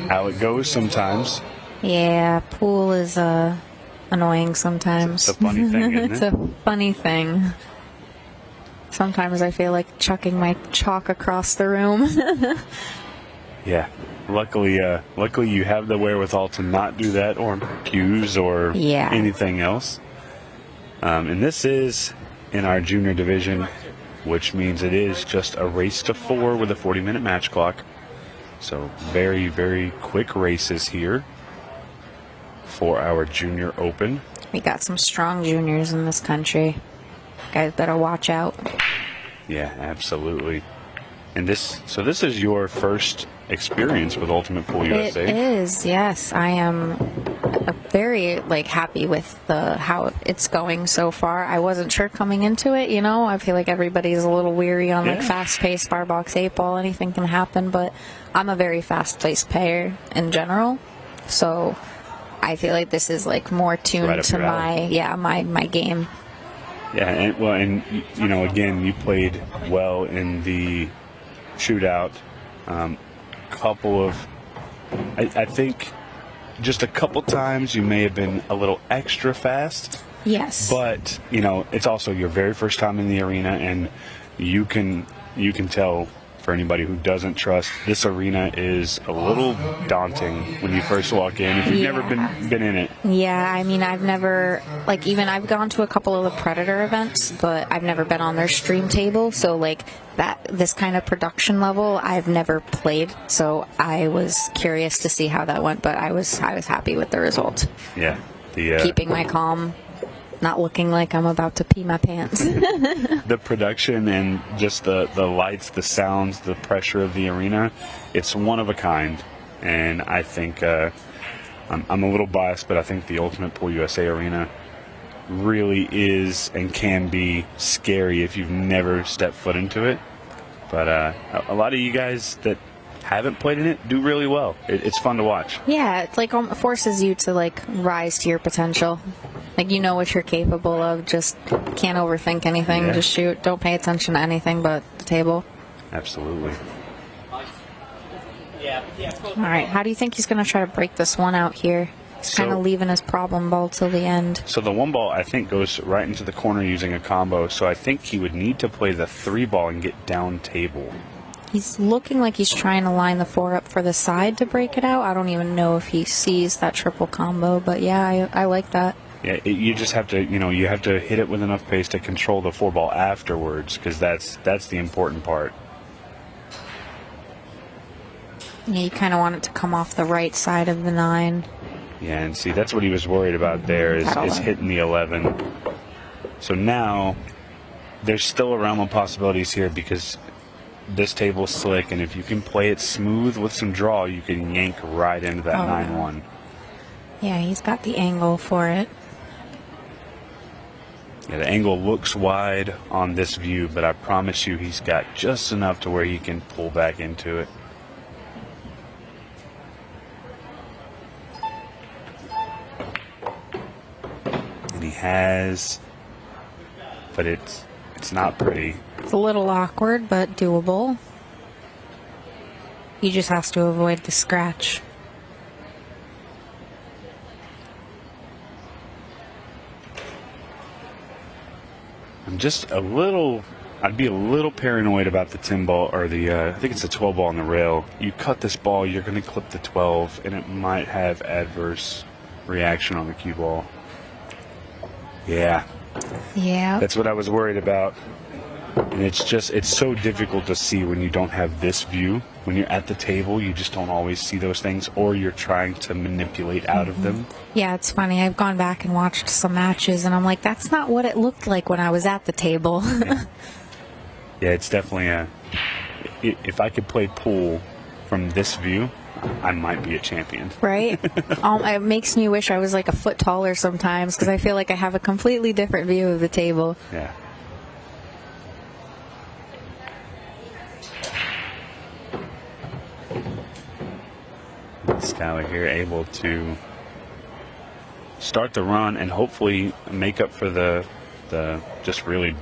A: how it goes sometimes.
I: Yeah, pool is annoying sometimes.
A: It's a funny thing, isn't it?
I: It's a funny thing. Sometimes I feel like chucking my chalk across the room.
A: Yeah. Luckily you have the wherewithal to not do that, or cues, or anything else. And this is in our junior division, which means it is just a race to 4 with a 40-minute match clock. So very, very quick races here for our junior open.
I: We got some strong juniors in this country. Guys better watch out.
A: Yeah, absolutely. And this is your first experience with Ultimate Pool USA.
I: It is, yes. I am very happy with how it's going so far. I wasn't sure coming into it, I feel like everybody's a little weary on fast-paced bar box 8 ball. Anything can happen, but I'm a very fast-paced player in general, so I feel like this is more tuned to my game.
A: Yeah, and again, you played well in the shootout. I think just a couple times you may have been a little extra fast.
I: Yes.
A: But, it's also your very first time in the arena, and you can tell, for anybody who doesn't trust, this arena is a little daunting when you first walk in, if you've never been in it.
I: Yeah, I mean, I've never, I've gone to a couple of the Predator events, but I've never been on their stream table, so, this kind of production level, I've never played, so I was curious to see how that went, but I was happy with the result.
A: Yeah.
I: Keeping my calm, not looking like I'm about to pee my pants.
A: The production and just the lights, the sounds, the pressure of the arena, it's one of a kind. And I think I'm a little biased, but I think the Ultimate Pool USA arena really is and can be scary if you've never stepped foot into it. But a lot of you guys that haven't played in it do really well. It's fun to watch.
I: Yeah, it forces you to rise to your potential. What you're capable of. Just can't overthink anything. Just shoot. Don't pay attention to anything but the table.
A: Absolutely.
I: All right. How do you think he's going to try to break this one out here? He's kind of leaving his problem ball till the end.
A: So the 1 ball, I think, goes right into the corner using a combo. So I think he would need to play the 3 ball and get down table.
I: He's looking like he's trying to line the 4 up for the side to break it out. I don't even know if he sees that triple combo, but yeah, I like that.
A: Yeah, you just have to, you have to hit it with enough pace to control the 4 ball afterwards, because that's the important part.
I: Yeah, you kind of want it to come off the right side of the 9.
A: Yeah, and see, that's what he was worried about there, is hitting the 11. So now, there's still a realm of possibilities here, because this table's slick, and if you can play it smooth with some draw, you can yank right into that 9-1.
I: Yeah, he's got the angle for it.
A: Yeah, the angle looks wide on this view, but I promise you he's got just enough to where he can pull back into it. And he has, but it's not pretty.
I: It's a little awkward, but doable. He just has to avoid the scratch.
A: I'm just I'd be a little paranoid about the 10 ball, or I think it's a 12 ball on the rail. You cut this ball, you're going to clip the 12, and it might have adverse reaction on the cue ball. Yeah.
I: Yeah.
A: That's what I was worried about. And it's so difficult to see when you don't have this view. When you're at the table, you just don't always see those things, or you're trying to manipulate out of them.
I: Yeah, it's funny. I've gone back and watched some matches, and I'm like, that's not what it looked like when I was at the table.
A: Yeah, it's definitely if I could play pool from this view, I might be a champion.
I: Right? It makes me wish I was like a foot taller sometimes because I feel like I have a completely different view of the table.
A: Yeah. Skylar here able to start the run and hopefully make up for the just really,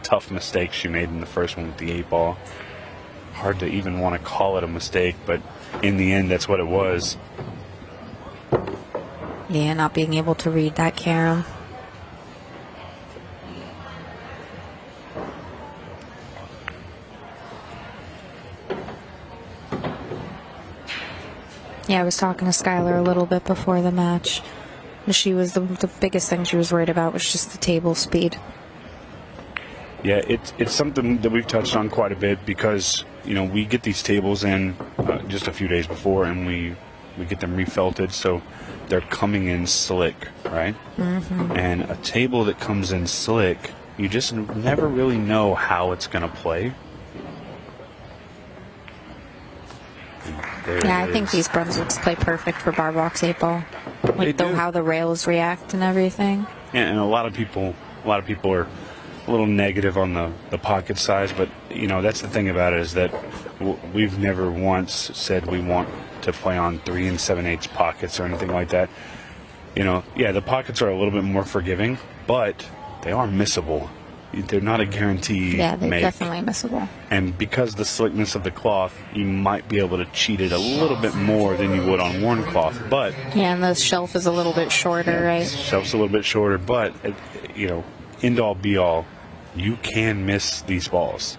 A: tough mistakes she made in the first one with the 8-ball. Hard to even want to call it a mistake, but in the end, that's what it was.
I: Yeah, not being able to read that carom. Yeah, I was talking to Skylar a little bit before the match. She was the biggest thing she was worried about was just the table speed.
A: Yeah, it's something that we've touched on quite a bit because, we get these tables in just a few days before and we get them refelted, so they're coming in slick, right? Mm-hmm. And a table that comes in slick, you just never really know how it's going to play.
I: Yeah, I think these Brunswicks play perfect for bar box 8-ball. How the rails react and everything.
A: Yeah, and a lot of people are a little negative on the pocket size, but that's the thing about it is that we've never once said we want to play on 3 7/8 pockets or anything like that. The pockets are a little bit more forgiving, but they are missable. They're not a guarantee.
I: Yeah, they're definitely missable.
A: And because the slickness of the cloth, you might be able to cheat it a little bit more than you would on worn cloth. But
I: yeah, and the shelf is a little bit shorter, right?
A: Shelf's a little bit shorter, but end all be all, you can miss these balls.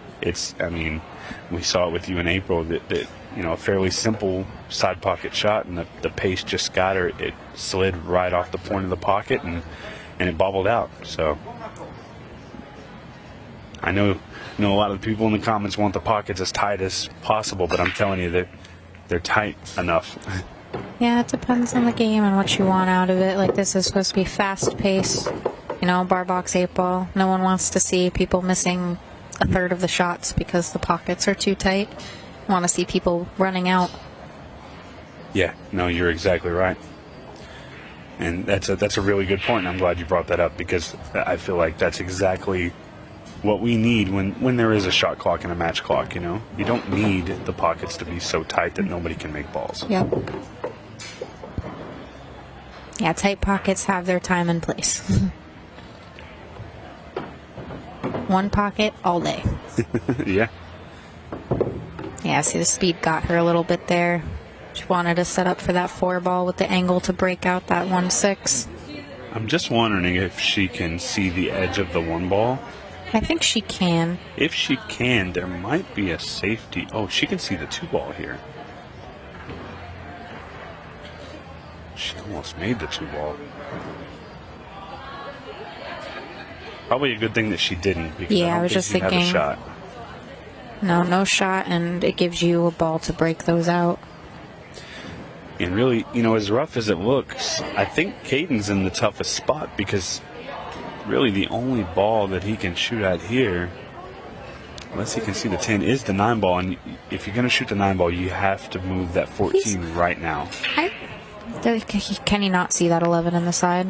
A: We saw it with you in April that a fairly simple side pocket shot, and the pace just got her. It slid right off the point of the pocket, and it bobbled out. So I know a lot of the people in the comments want the pockets as tight as possible, but I'm telling you that they're tight enough.
I: Yeah, it depends on the game and what you want out of it. Like, this is supposed to be fast pace, bar box 8-ball. No one wants to see people missing a third of the shots because the pockets are too tight. Want to see people running out.
A: Yeah, no, you're exactly right. And that's a really good point. I'm glad you brought that up because I feel like that's exactly what we need when there is a shot clock and a match clock. You don't need the pockets to be so tight that nobody can make balls.
I: Yep. Yeah, tight pockets have their time and place. One pocket all day.
A: Yeah.
I: Yeah, see, the speed got her a little bit there. She wanted to set up for that 4-ball with the angle to break out that 1-6.
A: I'm just wondering if she can see the edge of the 1-ball.
I: I think she can.
A: If she can, there might be a safety. Oh, she can see the 2-ball here. She almost made the 2-ball. Probably a good thing that she didn't. Because
I: yeah, I was just thinking.
A: Have a shot.
I: No shot, and it gives you a ball to break those out.
A: And really, as rough as it looks, I think Kaden's in the toughest spot because really the only ball that he can shoot at here, unless he can see the 10, is the 9-ball. And if you're going to shoot the 9-ball, you have to move that 14 right now.
I: Can he not see that 11 in the side?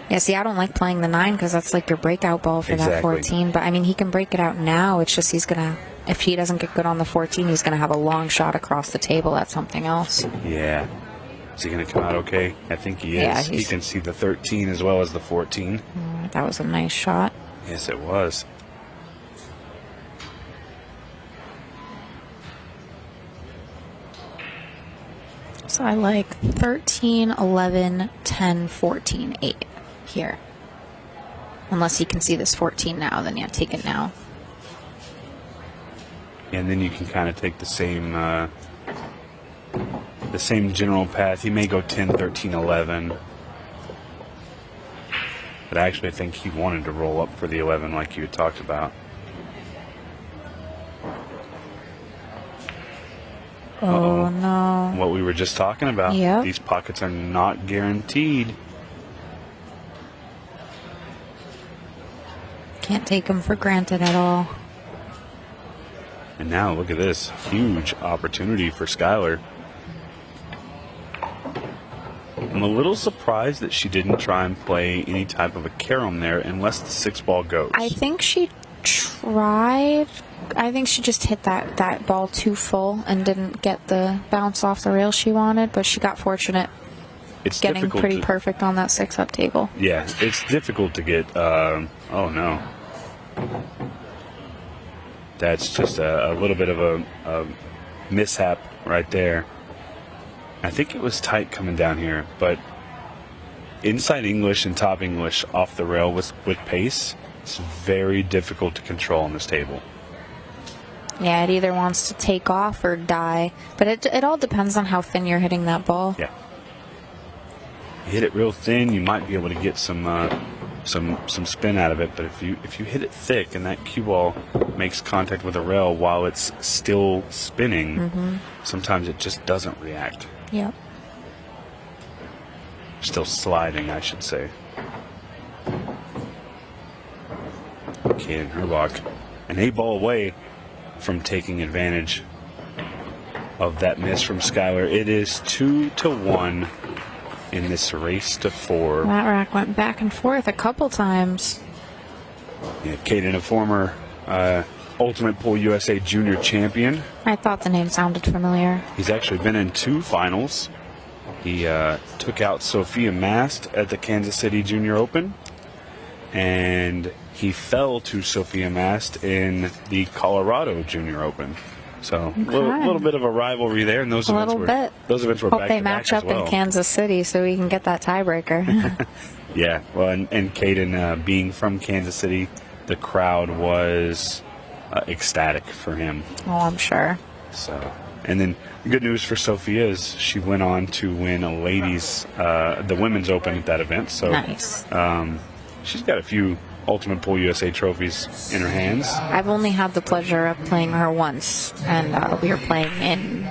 I: Yeah, see, I don't like playing the 9 because that's like your breakout ball for that 14. But, he can break it out now. It's just he's going to, if he doesn't get good on the 14, he's going to have a long shot across the table at something else.
A: Yeah. Is he going to come out okay? I think he is. Yeah, he can see the 13 as well as the 14.
I: That was a nice shot.
A: Yes, it was.
I: So I like 13, 11, 10, 14, 8 here. Unless you can see this 14 now, then yeah, take it now.
A: And then you can kind of take the same general path. He may go 10, 13, 11. But I actually think he wanted to roll up for the 11 like you had talked about.
I: Oh, no.
A: What we were just talking about.
I: Yep.
A: These pockets are not guaranteed.
I: Can't take them for granted at all.
A: And now look at this. Huge opportunity for Skylar. I'm a little surprised that she didn't try and play any type of a carom there unless the 6-ball goes.
I: I think she tried. I think she just hit that ball too full and didn't get the bounce off the rail she wanted, but she got fortunate
A: It's
I: getting
A: difficult
I: pretty
A: to-
I: perfect on that 6-up table.
A: Yeah, it's difficult to get. Oh no, that's just a little bit of a mishap right there. I think it was tight coming down here, but inside English and top English off the rail with pace, it's very difficult to control on this table.
I: Yeah, it either wants to take off or die, but it all depends on how thin you're hitting that ball.
A: Yeah, you hit it real thin, you might be able to get some spin out of it. But if you hit it thick and that cue ball makes contact with the rail while it's still spinning, sometimes it just doesn't react.
I: Yep.
A: Still sliding, I should say. Kaden Herrbach, an 8-ball away from taking advantage of that miss from Skylar. It is 2-1 in this race to 4.
I: That rack went back and forth a couple times.
A: Yeah, Kaden, a former Ultimate Pool USA Junior champion.
I: I thought the name sounded familiar.
A: He's actually been in 2 finals. He took out Sophia Mast at the Kansas City Junior Open, and he fell to Sophia Mast in the Colorado Junior Open. So a little bit of a rivalry there, and those events were
I: Hope
A: back
I: they
A: to
I: match
A: back
I: up
A: as well.
I: in Kansas City so we can get that tiebreaker.
A: Yeah, well, and Kaden being from Kansas City, the crowd was ecstatic for him.
I: Oh, I'm sure.
A: So, and then the good news for Sophia is she went on to win a the women's open at that event. So
I: Nice.
A: She's got a few Ultimate Pool USA trophies in her hands.
I: I've only had the pleasure of playing her once, and we were playing in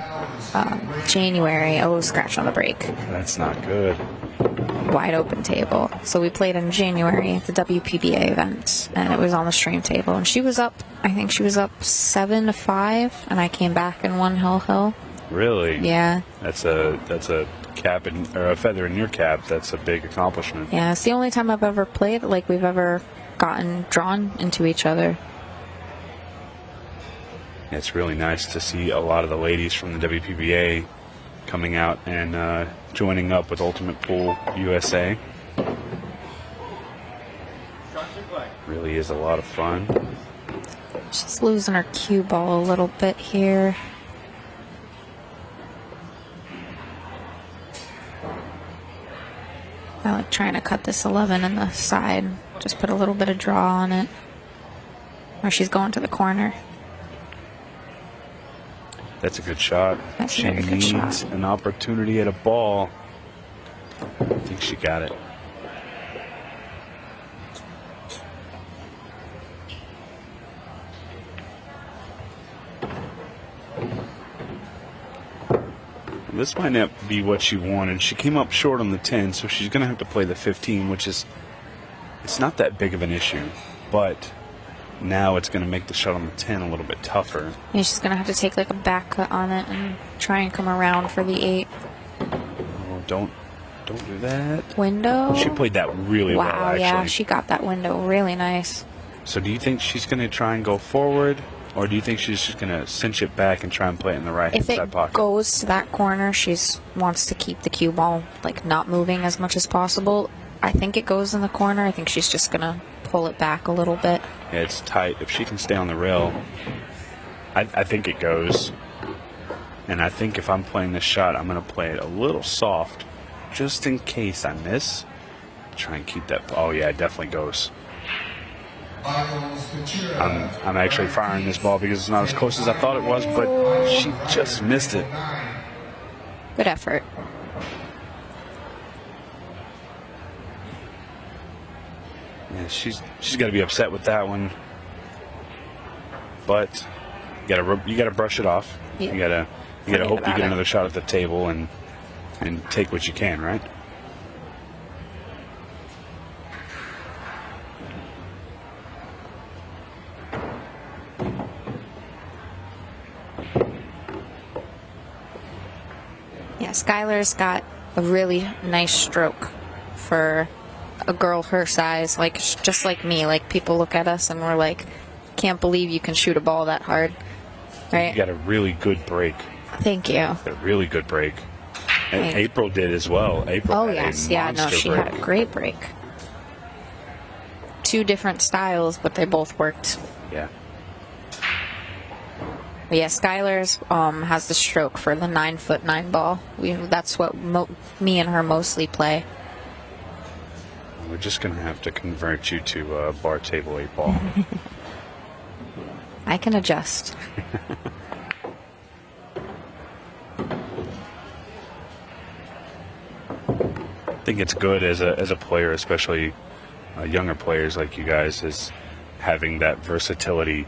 I: January. Oh, scratch on the break.
A: That's not good.
I: Wide open table. So we played in January at the WPBA event, and it was on the stream table. And she was up, I think she was up 7-5, and I came back and won Hill.
A: Really?
I: Yeah.
A: That's a cap or a feather in your cap. That's a big accomplishment.
I: Yeah, it's the only time I've ever played, like we've ever gotten drawn into each other.
A: It's really nice to see a lot of the ladies from the WPBA coming out and joining up with Ultimate Pool USA. Really is a lot of fun.
I: She's losing her cue ball a little bit here. I like trying to cut this 11 in the side. Just put a little bit of draw on it. Or she's going to the corner.
A: That's a good shot.
I: That's a
A: She
I: very good
A: needs
I: shot.
A: an opportunity at a ball. I think she got it. This might not be what she wanted. She came up short on the 10, so she's going to have to play the 15, which is, it's not that big of an issue, but now it's going to make the shot on the 10 a little bit tougher.
I: Yeah, she's going to have to take like a back cut on it and try and come around for the 8.
A: Oh, don't do that.
I: Window?
A: She played that really well,
I: Wow,
A: actually.
I: yeah, she got that window really nice.
A: So do you think she's going to try and go forward, or do you think she's just going to cinch it back and try and play it in the right-hand
I: If it
A: side pocket?
I: goes to that corner, she wants to keep the cue ball like not moving as much as possible. I think it goes in the corner. I think she's just going to pull it back a little bit.
A: Yeah, it's tight. If she can stay on the rail, I think it goes. And I think if I'm playing this shot, I'm going to play it a little soft, just in case I miss. Try and keep that. Oh, yeah, it definitely goes. I'm actually firing this ball because it's not as close as I thought it was, but she just missed it.
I: Good effort.
A: Yeah, she's got to be upset with that one, but you gotta brush it off.
I: Yeah.
A: You gotta
I: Forget
A: hope you
I: about
A: get
I: it.
A: another shot at the table and take what you can, right?
I: Yeah, Skylar's got a really nice stroke for a girl her size, like just like me. Like people look at us and we're like, can't believe you can shoot a ball that hard, right?
A: You got a really good break.
I: Thank you.
A: A really good break. And April did as well. April
I: Oh
A: had
I: yes,
A: a
I: yeah, no,
A: monster
I: she
A: break.
I: had a great break. 2 different styles, but they both worked.
A: Yeah.
I: But yeah, Skylar's has the stroke for the 9'9" ball. That's what me and her mostly play.
A: We're just going to have to convert you to bar table 8 ball.
I: I can adjust.
A: I think it's good as a player, especially younger players like you guys, is having that versatility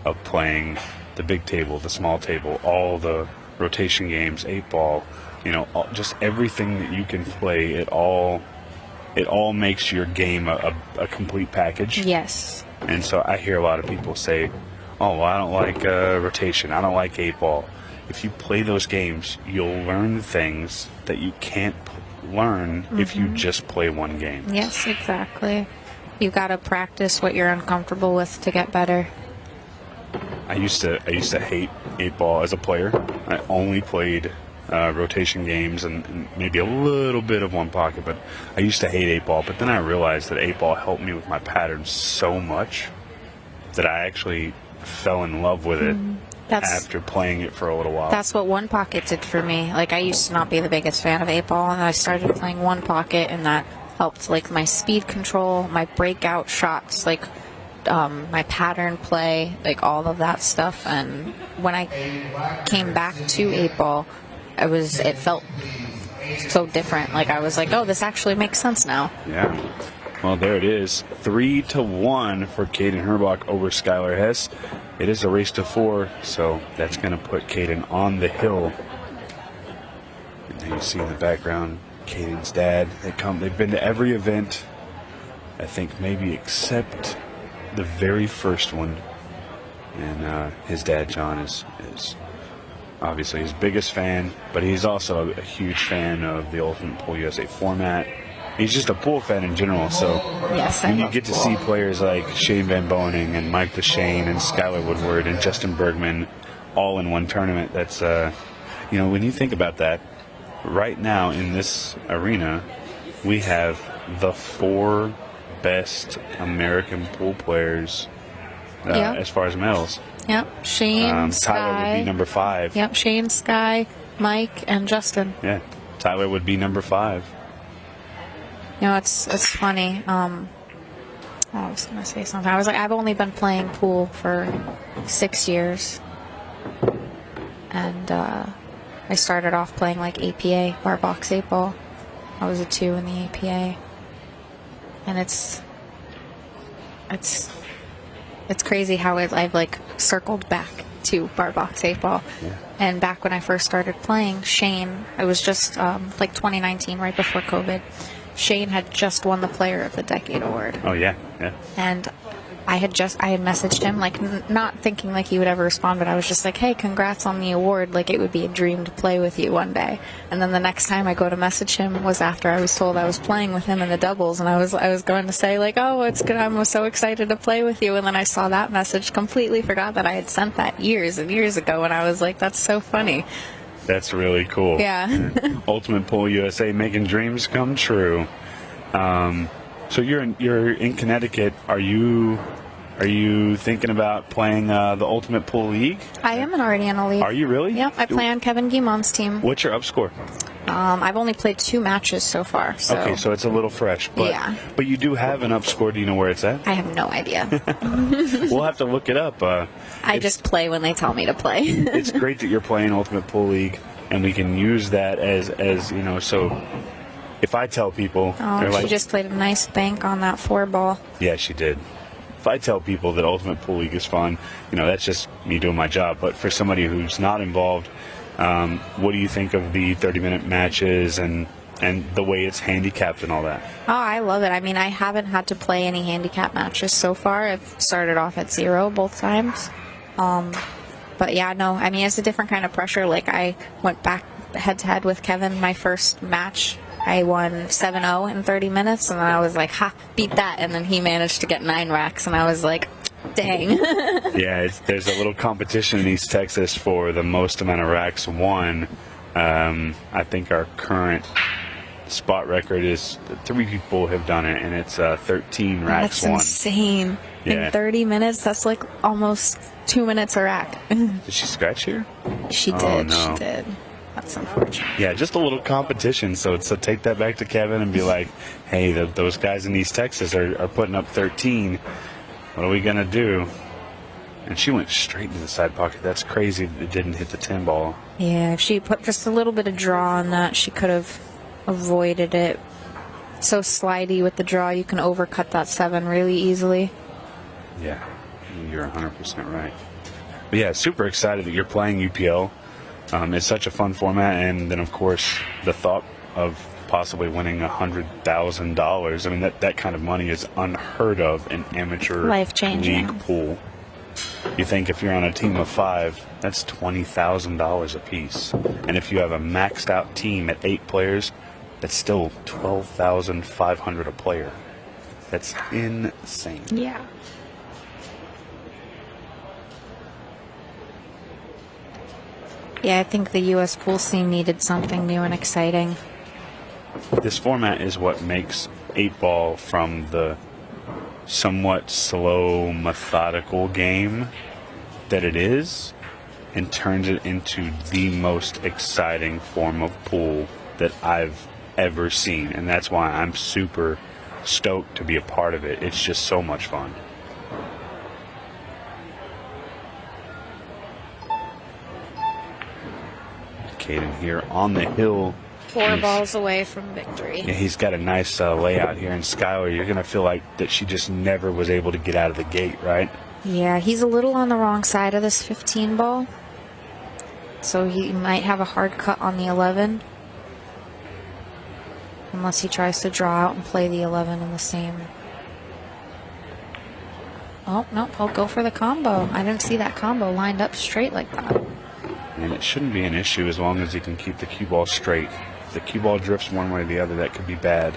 A: of playing the big table, the small table, all the rotation games, 8 ball, just everything that you can play. It all makes your game a complete package.
I: Yes.
A: And so I hear a lot of people say, "Oh, well, I don't like rotation. I don't like 8 ball." If you play those games, you'll learn things that you can't learn if you just play one game.
I: Yes, exactly. You got to practice what you're uncomfortable with to get better.
A: I used to hate 8 ball as a player. I only played rotation games and maybe a little bit of one pocket, but I used to hate 8 ball. But then I realized that 8 ball helped me with my patterns so much that I actually fell in love with it after playing it for a little while.
I: That's what one pocket did for me. Like, I used to not be the biggest fan of 8 ball, and I started playing one pocket, and that helped, like, my speed control, my breakout shots, like, my pattern play, like, all of that stuff. And when I came back to 8 ball, it felt so different. Like, I was like, oh, this actually makes sense now.
A: Yeah. Well, there it is. 3-1 for Kaden Herrbach over Skylar Hess. It is a race to 4, so that's going to put Kaden on the hill. And then you see in the background Kaden's dad. They've been to every event, I think maybe except the very first one. And his dad, John, is obviously his biggest fan, but he's also a huge fan of the Ultimate Pool USA format. He's just a pool fan in general, so
I: yes,
A: when you get to see players like Shane Van Boening and Mike Dechaine and Skylar Woodward and Justin Bergman all in one tournament, that's, when you think about that, right now in this arena, we have the 4 best American pool players as far as medals.
I: Yep, Shane, Sky.
A: Tyler would be number 5.
I: Yep, Shane, Sky, Mike, and Justin.
A: Yeah, Tyler would be number 5.
I: It's funny. I was going to say something. I was like, I've only been playing pool for 6 years. And I started off playing like APA, bar box 8 ball. I was a 2 in the APA. And it's crazy how I've like circled back to bar box 8 ball.
A: Yeah.
I: And back when I first started playing, Shane, it was just like 2019, right before COVID. Shane had just won the Player of the Decade award.
A: Oh, yeah.
I: And I had messaged him, like, not thinking like he would ever respond, but I was just like, hey, congrats on the award. Like, it would be a dream to play with you one day. And then the next time I go to message him was after I was told I was playing with him in the doubles, and I was going to say, like, oh, it's good. I'm so excited to play with you. And then I saw that message, completely forgot that I had sent that years and years ago, and I was like, that's so funny.
A: That's really cool.
I: Yeah.
A: Ultimate Pool USA, making dreams come true. So you're in Connecticut. Are you thinking about playing the Ultimate Pool League?
I: I am already in a league.
A: Are you really?
I: Yep, I play on Kevin Guimon's team.
A: What's your up score?
I: I've only played 2 matches so far. So.
A: Okay, so it's a little fresh. But,
I: yeah.
A: But you do have an up score. Do you know where it's at?
I: I have no idea.
A: We'll have to look it up.
I: I just play when they tell me to play.
A: It's great that you're playing Ultimate Pool League, and we can use that as so if I tell people...
I: Oh, she just played a nice bank on that 4 ball.
A: Yeah, she did. If I tell people that Ultimate Pool League is fun, that's just me doing my job. But for somebody who's not involved, what do you think of the 30-minute matches and the way it's handicapped and all that?
I: Oh, I love it. I mean, I haven't had to play any handicap matches so far. I've started off at 0 both times. But yeah, no, I mean, it's a different kind of pressure. Like, I went back head-to-head with Kevin, my first match, I won 7-0 in 30 minutes, and I was like, ha, beat that. And then he managed to get 9 racks, and I was like, dang.
A: Yeah, there's a little competition in East Texas for the most amount of racks won. I think our current spot record is 3 people have done it, and it's 13 racks won.
I: That's insane.
A: Yeah.
I: In 30 minutes, that's like almost 2 minutes a rack.
A: Did she scratch here?
I: She did.
A: Oh, no.
I: She did. That's unfortunate.
A: Yeah, just a little competition. So take that back to Kevin and be like, hey, those guys in East Texas are putting up 13. What are we going to do? And she went straight into the side pocket. That's crazy that it didn't hit the 10 ball.
I: Yeah, if she put just a little bit of draw on that, she could have avoided it. So slidey with the draw, you can overcut that 7 really easily.
A: Yeah, you're 100% right. But yeah, super excited that you're playing UPL. It's such a fun format, and then of course the thought of possibly winning $100,000. I mean, that kind of money is unheard of in amateur
I: Life-changing.
A: league pool. You think if you're on a team of 5, that's $20,000 a piece, and if you have a maxed out team at 8 players, that's still $12,500 a player. That's insane.
I: Yeah. Yeah, I think the U.S. pool scene needed something new and exciting.
A: This format is what makes 8-ball from the somewhat slow, methodical game that it is, and turns it into the most exciting form of pool that I've ever seen. And that's why I'm super stoked to be a part of it. It's just so much fun. Kaden here on the hill.
I: 4 balls away from victory.
A: Yeah, he's got a nice layout here. And Skylar, you're going to feel like that she just never was able to get out of the gate, right?
I: Yeah, he's a little on the wrong side of this 15 ball. So he might have a hard cut on the 11. Unless he tries to draw out and play the 11 in the same. Oh, no, he'll go for the combo. I didn't see that combo lined up straight like that.
A: And it shouldn't be an issue as long as he can keep the cue ball straight. If the cue ball drifts one way or the other, that could be bad.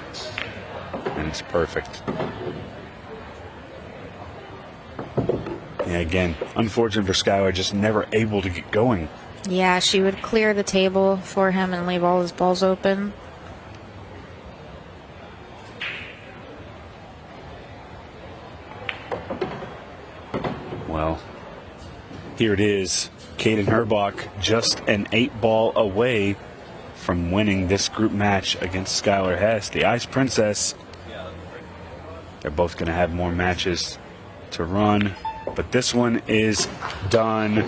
A: And it's perfect. Yeah, again, unfortunate for Skylar, just never able to get going.
I: Yeah, she would clear the table for him and leave all his balls open.
A: Well, here it is. Kaden Herrbach just an 8-ball away from winning this group match against Skylar Hess, the Ice Princess. They're both going to have more matches to run, but this one is done.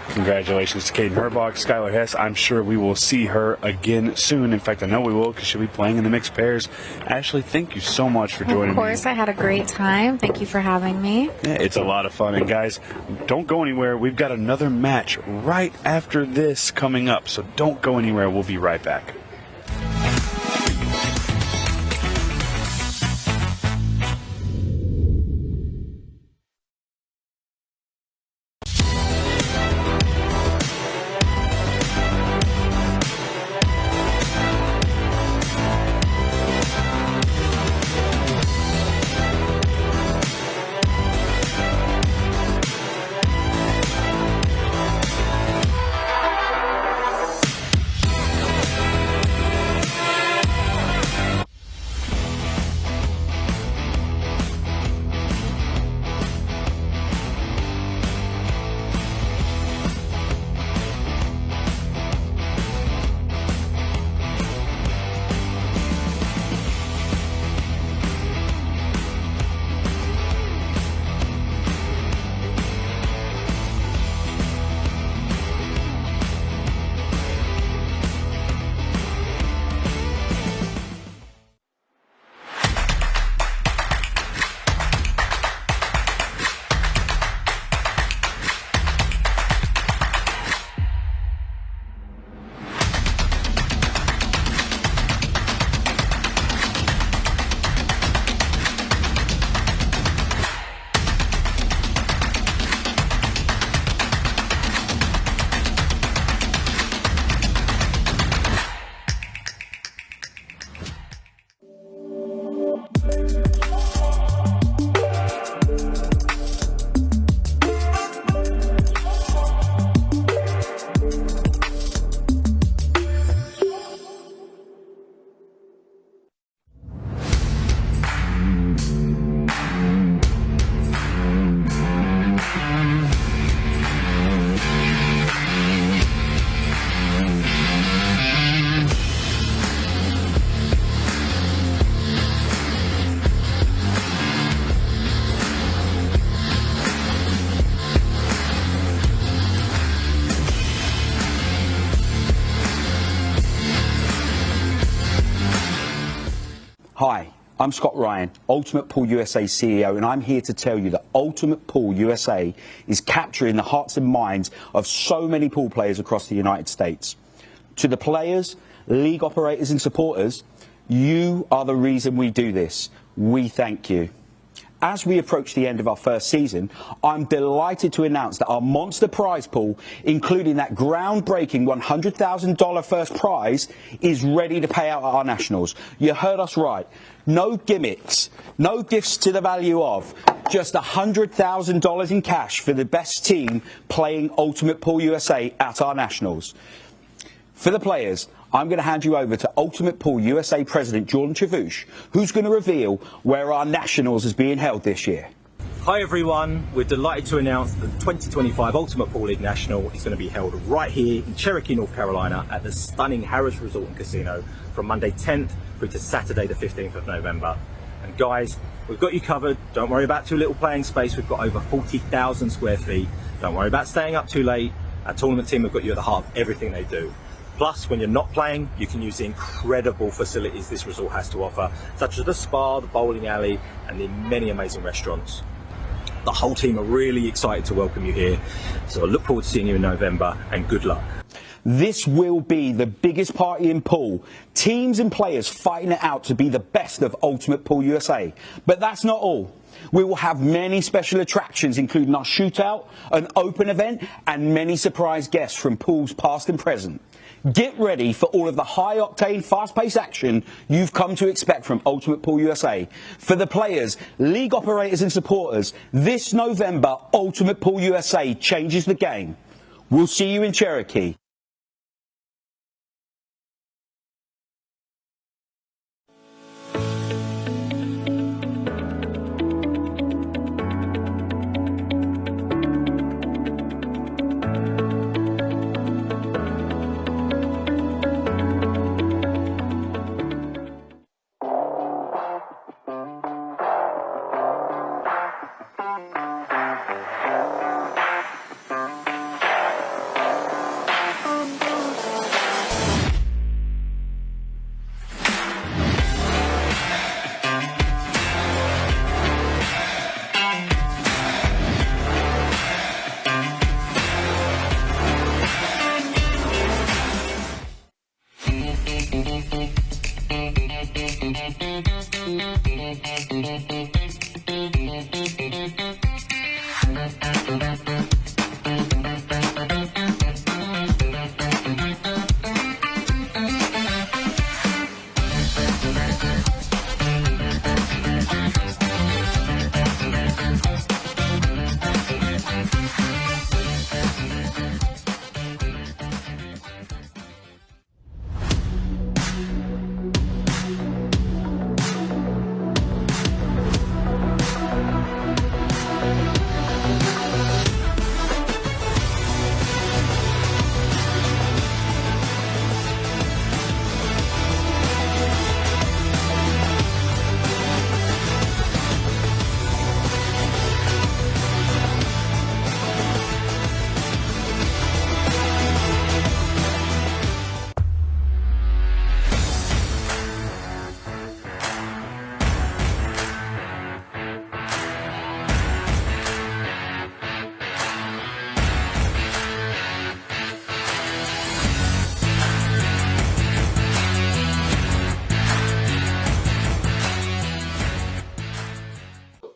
A: Congratulations to Kaden Herrbach, Skylar Hess. I'm sure we will see her again soon. In fact, I know we will because she'll be playing in the mixed pairs. Ashley, thank you so much for joining me.
I: Of course, I had a great time. Thank you for having me.
A: Yeah, it's a lot of fun. And guys, don't go anywhere. We've got another match right after this coming up, so don't go anywhere. We'll be right back.
G: Hi, I'm Scott Ryan, Ultimate Pool USA CEO, and I'm here to tell you that Ultimate Pool USA is capturing the hearts and minds of so many pool players across the United States. To the players, league operators and supporters, you are the reason we do this. We thank you. As we approach the end of our first season, I'm delighted to announce that our monster prize pool, including that groundbreaking $100,000 first prize, is ready to pay out at our nationals. You heard us right. No gimmicks, no gifts to the value of, just $100,000 in cash for the best team playing Ultimate Pool USA at our nationals. For the players, I'm going to hand you over to Ultimate Pool USA President Jordan Chavouche, who's going to reveal where our nationals is being held this year.
H: Hi everyone, we're delighted to announce that the 2025 Ultimate Pool League National is going to be held right here in Cherokee, North Carolina at the stunning Harris Resort and Casino from Monday 10th through to Saturday the 15th of November. And guys, we've got you covered. Don't worry about too little playing space. We've got over 40,000 square feet. Don't worry about staying up too late. Our tournament team have got you at the heart of everything they do. Plus, when you're not playing, you can use the incredible facilities this resort has to offer, such as the spa, the bowling alley, and the many amazing restaurants. The whole team are really excited to welcome you here, so I look forward to seeing you in November, and good luck.
G: This will be the biggest party in pool. Teams and players fighting it out to be the best of Ultimate Pool USA. But that's not all. We will have many special attractions, including our shootout, an open event, and many surprise guests from pools past and present. Get ready for all of the high-octane, fast-paced action you've come to expect from Ultimate Pool USA. For the players, league operators and supporters, this November, Ultimate Pool USA changes the game. We'll see you in Cherokee.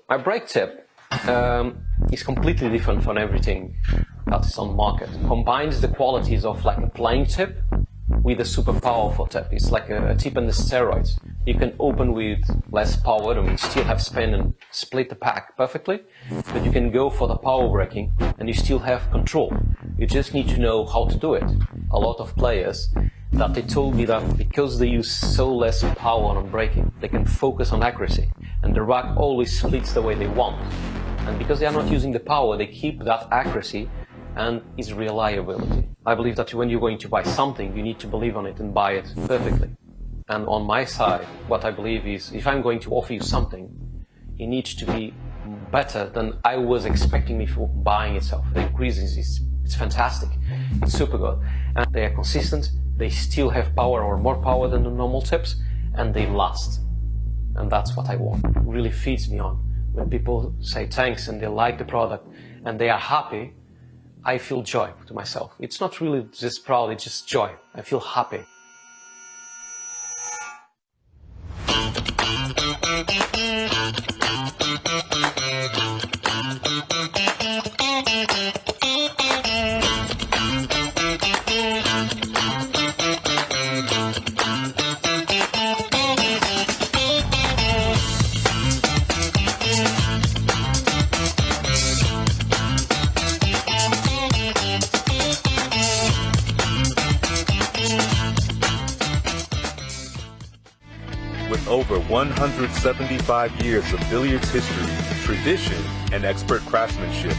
D: My brake tip is completely different from everything that is on the market. Combines the qualities of like a playing tip with a super powerful tip. It's like a tip on the steroids. You can open with less power and still have spin and split the pack perfectly, but you can go for the power braking and you still have control. You just need to know how to do it. A lot of players that they told me that because they use so less power on braking, they can focus on accuracy, and the rack always splits the way they want. And because they are not using the power, they keep that accuracy and its reliability. I believe that when you're going to buy something, you need to believe on it and buy it perfectly. And on my side, what I believe is, if I'm going to offer you something, it needs to be better than I was expecting before buying itself. The increases it's fantastic, it's super good, and they are consistent. They still have power or more power than the normal tips, and they last. And that's what I want. It really feeds me on. When people say thanks and they like the product and they are happy, I feel joy to myself. It's not really just proud, it's just joy. I feel happy.
E: With over 175 years of billiards history, tradition, and expert craftsmanship,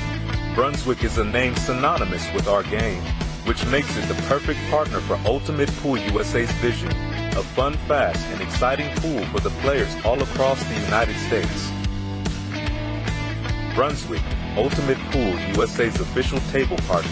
E: Brunswick is a name synonymous with our game, which makes it the perfect partner for Ultimate Pool USA's vision, a fun, fast, and exciting pool for the players all across the United States. Brunswick, Ultimate Pool USA's official table partner.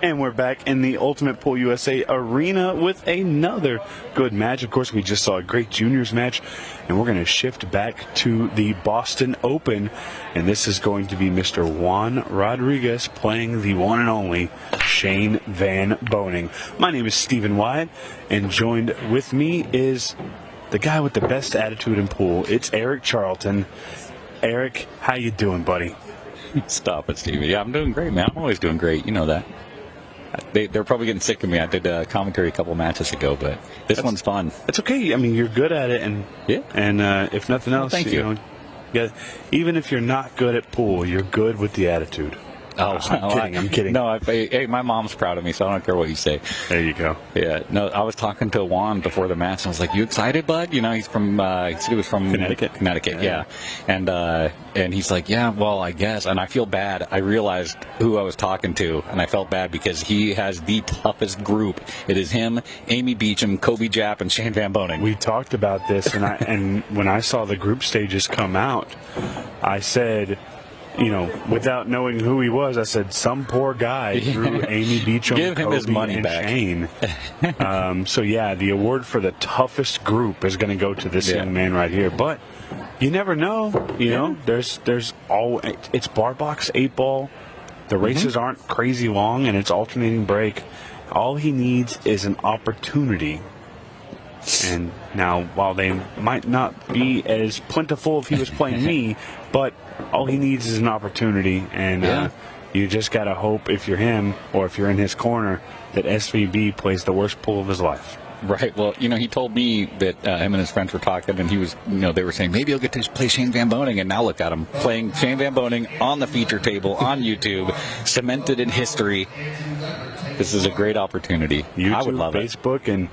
A: And we're back in the Ultimate Pool USA arena with another good match. Of course, we just saw a great juniors match, and we're going to shift back to the Boston Open. And this is going to be Mr. Juan Rodriguez playing the one and only Shane Van Boening. My name is Stephen Wyatt, and joined with me is the guy with the best attitude in pool. It's Eric Charlton. Eric, how you doing, buddy?
F: Stop it, Stevie. Yeah, I'm doing great, man. I'm always doing great. You know that. They're probably getting sick of me. I did commentary a couple matches ago, but one's fun.
A: It's okay. I mean, you're good at it, and
F: yeah.
A: And if nothing else,
F: thank you.
A: Even if you're not good at pool, you're good with the attitude.
F: Oh,
A: I'm kidding.
F: No, hey, my mom's proud of me, so I don't care what you say.
A: There you go.
F: Yeah, no, I was talking to Juan before the match, and I was like, "You excited, bud?" You know, he's from he said he was from Connecticut, yeah. And he's like, "Yeah, well, I guess." And I feel bad. I realized who I was talking to, and I felt bad because he has the toughest group. It is him, Amy Beecham, Kobe Japp, and Shane Van Boening.
A: We talked about this, and when I saw the group stages come out, I said, you know, without knowing who he was, I said, some poor guy threw Amy Beecham,
F: Give him
A: Kobe,
F: his money
A: and
F: back.
A: Shane. So, yeah, the award for the toughest group is going to go to this young man right here. But you never know. You know, there's it's bar box, 8-ball. The races aren't crazy long, and it's alternating break. All he needs is an opportunity. And now, while they might not be as plentiful if he was playing me, but all he needs is an opportunity, and you just got to hope, if you're him or if you're in his corner, that SVB plays the worst pull of his life.
F: Right. Well, you know, he told me that him and his friends were talking, and he was, you know, they were saying maybe he'll get to play Shane Van Boening, and now look at him playing Shane Van Boening on the feature table on YouTube, cemented in history. This is a great opportunity.
A: YouTube,
F: I would love
A: Facebook,
F: it.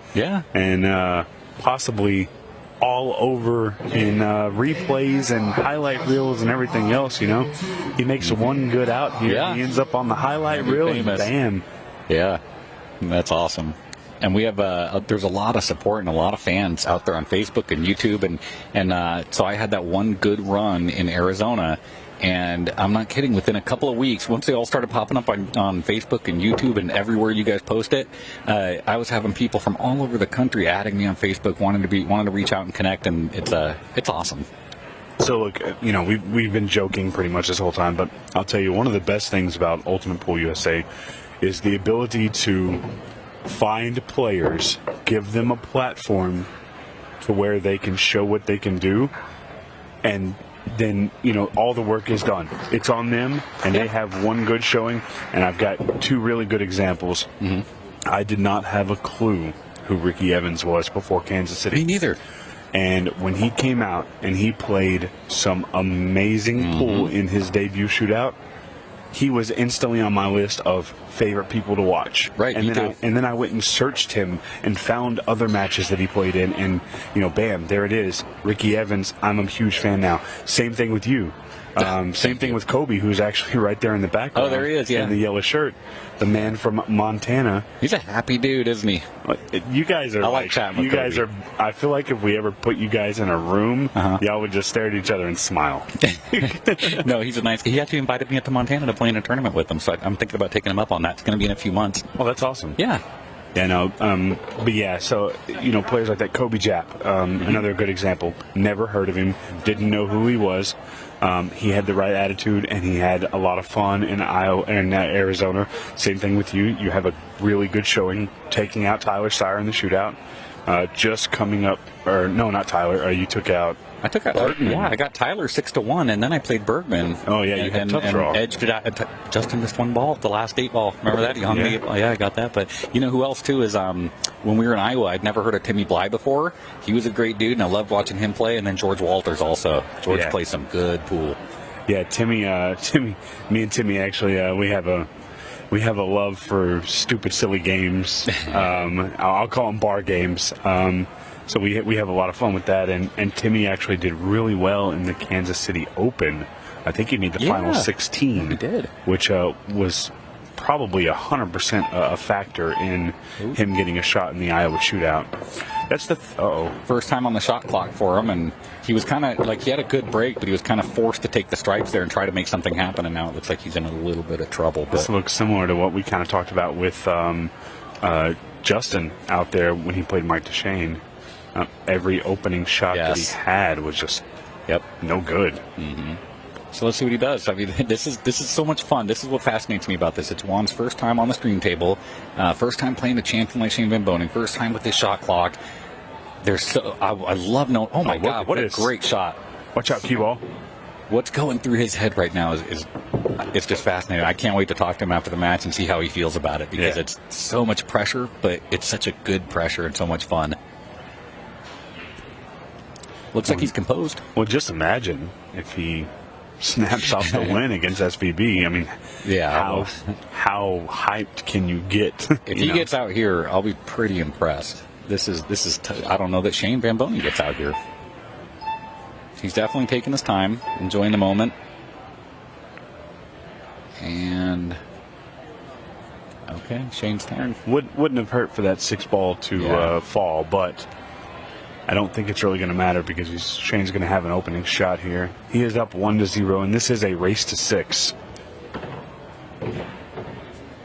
A: and possibly all over in replays and highlight reels and everything else. You know, he makes one good out here. He ends up on the highlight reel, and bam.
F: Yeah, that's awesome. And we have there's a lot of support and a lot of fans out there on Facebook and YouTube, and so I had that one good run in Arizona. And I'm not kidding, within a couple of weeks, once they all started popping up on Facebook and YouTube and everywhere you guys post it, I was having people from all over the country adding me on Facebook, wanting to reach out and connect, and it's awesome.
A: So look, you know, we've been joking pretty much this whole time, but I'll tell you, one of the best things about Ultimate Pool USA is the ability to find players, give them a platform to where they can show what they can do, and then, you know, all the work is done. It's on them, and they have one good showing, and I've got two really good examples. I did not have a clue who Ricky Evans was before Kansas City.
F: Me neither.
A: And when he came out and he played some amazing pool in his debut shootout, he was instantly on my list of favorite people to watch.
F: Right,
A: and
F: me
A: then
F: too.
A: and then I went and searched him and found other matches that he played in, and bam, there it is. Ricky Evans, I'm a huge fan now. Same thing with you. Same thing with Kobe, who's actually right there in the background.
F: Oh, there he is, yeah.
A: In the yellow shirt. The man from Montana.
F: He's a happy dude, isn't he?
A: You guys are
F: I like chatting with
A: you guys
F: Kobe.
A: are. I feel like if we ever put you guys in a room, y'all would just stare at each other and smile.
F: No, he's a nice. He actually invited me up to Montana to play in a tournament with him, so I'm thinking about taking him up on that. It's going to be in a few months.
A: Oh, that's awesome.
F: Yeah.
A: Yeah, no, but yeah, so, players like that, Kobe Japp, another good example. Never heard of him, didn't know who he was. He had the right attitude, and he had a lot of fun in Iowa and Arizona. Same thing with you. You have a really good showing, taking out Tyler Sire in the shootout. Just coming up, or no, not Tyler. You took out.
F: I took out.
A: Bergman.
F: Yeah, I got Tyler 6-1, and then I played Bergman.
A: Oh yeah, you had tough draw.
F: And edged it out. Justin missed one ball, the last 8 ball. Remember that? He hung the 8 ball. Yeah, I got that. But you know who else too is when we were in Iowa, I'd never heard of Timmy Bly before. He was a great dude, and I loved watching him play. And then George Walters also. George plays some good pool.
A: Yeah, Timmy. Me and Timmy actually we have a love for stupid, silly games. I'll call them bar games. So we have a lot of fun with that, and Timmy actually did really well in the Kansas City Open. I think he made the final 16.
F: He did,
A: which was probably 100% a factor in him getting a shot in the Iowa shootout. That's the
F: first time on the shot clock for him, and he was kind of like he had a good break, but he was kind of forced to take the stripes there and try to make something happen. And now it looks like he's in a little bit of trouble.
A: This looks similar to what we kind of talked about with Justin out there when he played Mike Dechaine. Every opening shot that he had was just no good.
F: Mm-hmm. So let's see what he does. I mean, this is so much fun. This is what fascinates me about this. It's Juan's first time on the stream table, first time playing a champion like Shane Van Boening, first time with this shot clock. I love knowing. Oh my God, what a great shot!
A: Watch out, cue ball.
F: What's going through his head right now is it's just fascinating. I can't wait to talk to him after the match and see how he feels about it, because it's so much pressure, but it's such a good pressure and so much fun. Looks like he's composed.
A: Well, just imagine if he snaps off the win against SVB. I mean, how hyped can you get?
F: If he gets out here, I'll be pretty impressed. I don't know that Shane Van Boening gets out here. He's definitely taking his time, enjoying the moment. And okay, Shane's turn.
A: Wouldn't have hurt for that 6 ball to fall, but I don't think it's really going to matter because Shane's going to have an opening shot here. He is up 1-0, and this is a race to 6.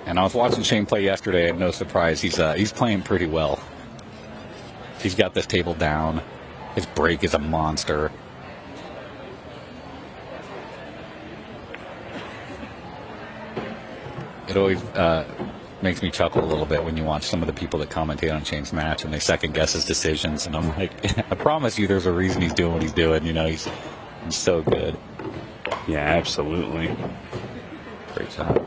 F: And I was watching Shane play yesterday, and no surprise, he's playing pretty well. He's got this table down. His break is a monster. It always makes me chuckle a little bit when you watch some of the people that commentate on Shane's match and they second guess his decisions. And I'm like, I promise you there's a reason he's doing what he's doing. He's so good.
A: Yeah, absolutely.
F: Great shot.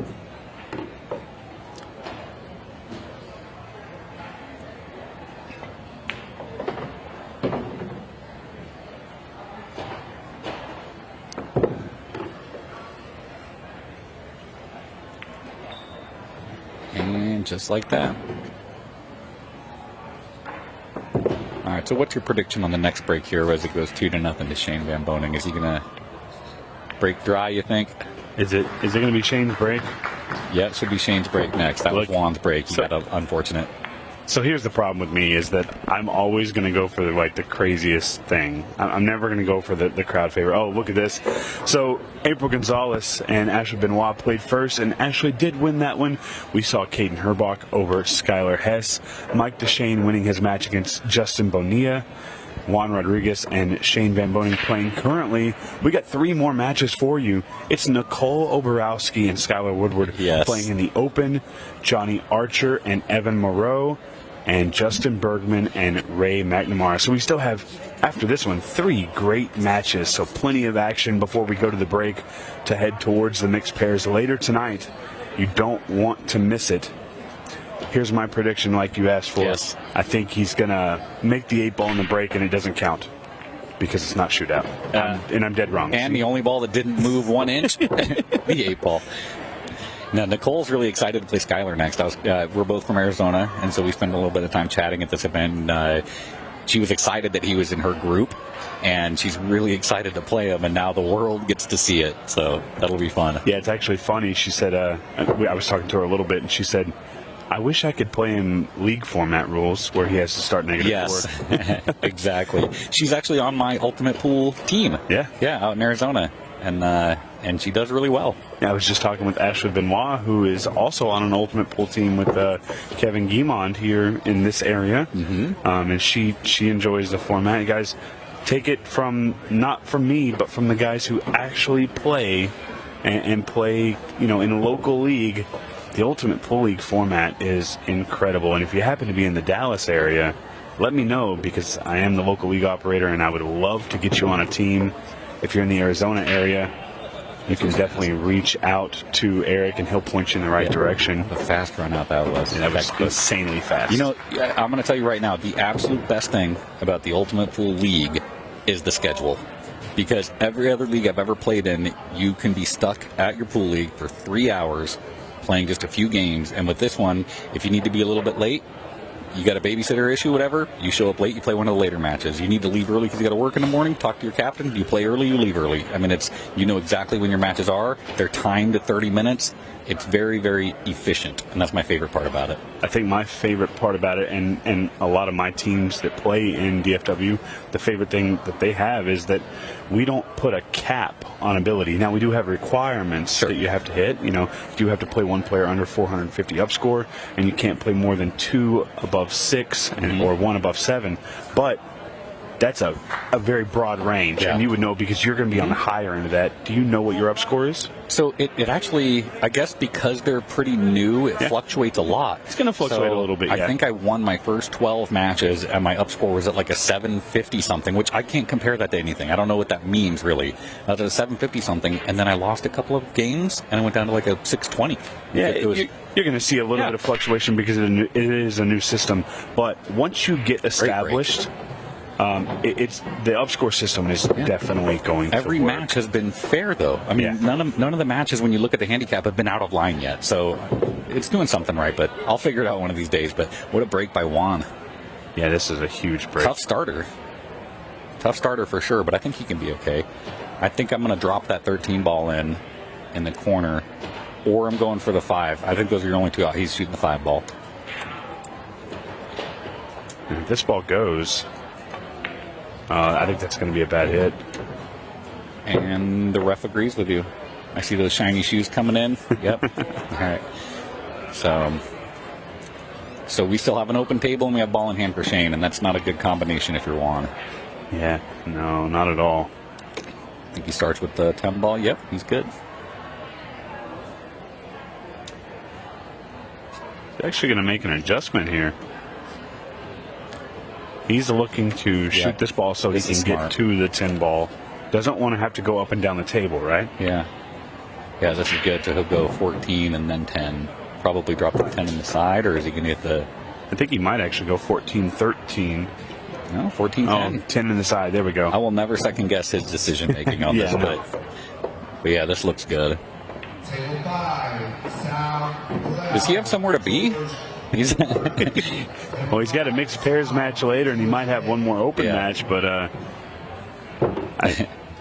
F: And just like that. All right, so what's your prediction on the next break here as it goes 2-0 to Shane Van Boening? Is he going to break dry, you think?
A: Is it going to be Shane's break?
F: Yeah, it should be Shane's break next. That was Juan's break. He got unfortunate.
A: So here's the problem with me is that I'm always going to go for the craziest thing. I'm never going to go for the crowd favorite. Oh, look at this. So April Gonzales and Ashley Benoit played first, and Ashley did win that one. We saw Kaden Herrbach over Skylar Hess. Mike Dechaine winning his match against Justin Bonilla. Juan Rodriguez and Shane Van Boening playing currently. We got 3 more matches for you. It's Nicole Obarowski and Skylar Woodward playing in the Open. Johnny Archer and Evan Moreau. And Justin Bergman and Ray McNamara. So we still have, after this one, 3 great matches. So plenty of action before we go to the break to head towards the mixed pairs later tonight. You don't want to miss it. Here's my prediction like you asked for.
F: Yes.
A: I think he's going to make the 8 ball in the break and it doesn't count because it's not shootout. And I'm dead wrong.
F: And the only ball that didn't move 1 inch, the 8 ball. Now, Nicole's really excited to play Skylar next. We're both from Arizona, and so we spent a little bit of time chatting at this event. She was excited that he was in her group, and she's really excited to play him, and now the world gets to see it, so that'll be fun.
A: Yeah, it's actually funny. She said, I was talking to her a little bit, and she said, I wish I could play in league format rules where he has to start -4.
F: Yes, exactly. She's actually on my Ultimate Pool team.
A: Yeah.
F: Yeah, out in Arizona, and she does really well.
A: I was just talking with Ashley Benoit, who is also on an Ultimate Pool team with Kevin Guimond here in this area. Mm-hmm. And she enjoys the format. You guys, take it from, not from me, but from the guys who actually play and play, in a local league. The Ultimate Pool League format is incredible. And if you happen to be in the Dallas area, let me know, because I am the local league operator and I would love to get you on a team. If you're in the Arizona area, you can definitely reach out to Eric and he'll point you in the right direction.
F: The fast run out that was.
A: Yeah, that was insanely fast.
F: I'm going to tell you right now, the absolute best thing about the Ultimate Pool League is the schedule. Because every other league I've ever played in, you can be stuck at your pool league for 3 hours playing just a few games. And with this one, if you need to be a little bit late, you got a babysitter issue, whatever, you show up late, you play one of the later matches. You need to leave early because you got to work in the morning, talk to your captain. You play early, you leave early. I mean, you know exactly when your matches are. They're timed at 30 minutes. It's very, very efficient, and that's my favorite part about it.
A: I think my favorite part about it, and a lot of my teams that play in DFW, the favorite thing that they have is that we don't put a cap on ability. Now, we do have requirements that you have to hit. You do have to play one player under 450 up score, and you can't play more than 2 above 6 or 1 above 7. But that's a very broad range, and you would know because you're going to be on the higher end of that. Do you know what your up score is?
F: So it actually, I guess because they're pretty new, it fluctuates a lot.
A: It's going to fluctuate a little bit,
F: I think I won my first 12 matches, and my up score was at like a 750-something, which I can't compare that to anything. I don't know what that means, really. I was at a 750-something, and then I lost a couple of games, and I went down to like a 620.
A: Yeah, you're going to see a little bit of fluctuation because it is a new system. But once you get established... it's the upscore system is definitely going to
F: Every
A: work.
F: match has been fair, though. I mean, none of the matches, when you look at the handicap, have been out of line yet. So it's doing something right, but I'll figure it out one of these days. But what a break by Juan.
A: Yeah, this is a huge break.
F: Tough starter for sure, but I think he can be okay. I think I'm going to drop that 13 ball in the corner, or I'm going for the 5. I think those are your only two out. He's shooting the 5 ball.
A: And if this ball goes... I think that's going to be a bad hit.
F: And the ref agrees with you. I see those shiny shoes coming in. Yep. All right. So we still have an open table and we have ball in hand for Shane, and that's not a good combination if you're Juan.
A: Yeah. No, not at all.
F: I think he starts with the 10 ball. Yep, he's good.
A: He's actually going to make an adjustment here. He's looking to shoot this ball so he can get to the 10 ball. Doesn't want to have to go up and down the table, right?
F: Yeah. Yeah, this is good. So he'll go 14 and then 10. Probably drop the 10 in the side, or is he going to get the...
A: I think he might actually go 14-13.
F: No, 14-10.
A: Oh, 10 in the side. There we go.
F: I will never second guess his decision making on this, but yeah, this looks good. Does he have somewhere to be?
A: Well, he's got a mixed pairs match later, and he might have one more open match, but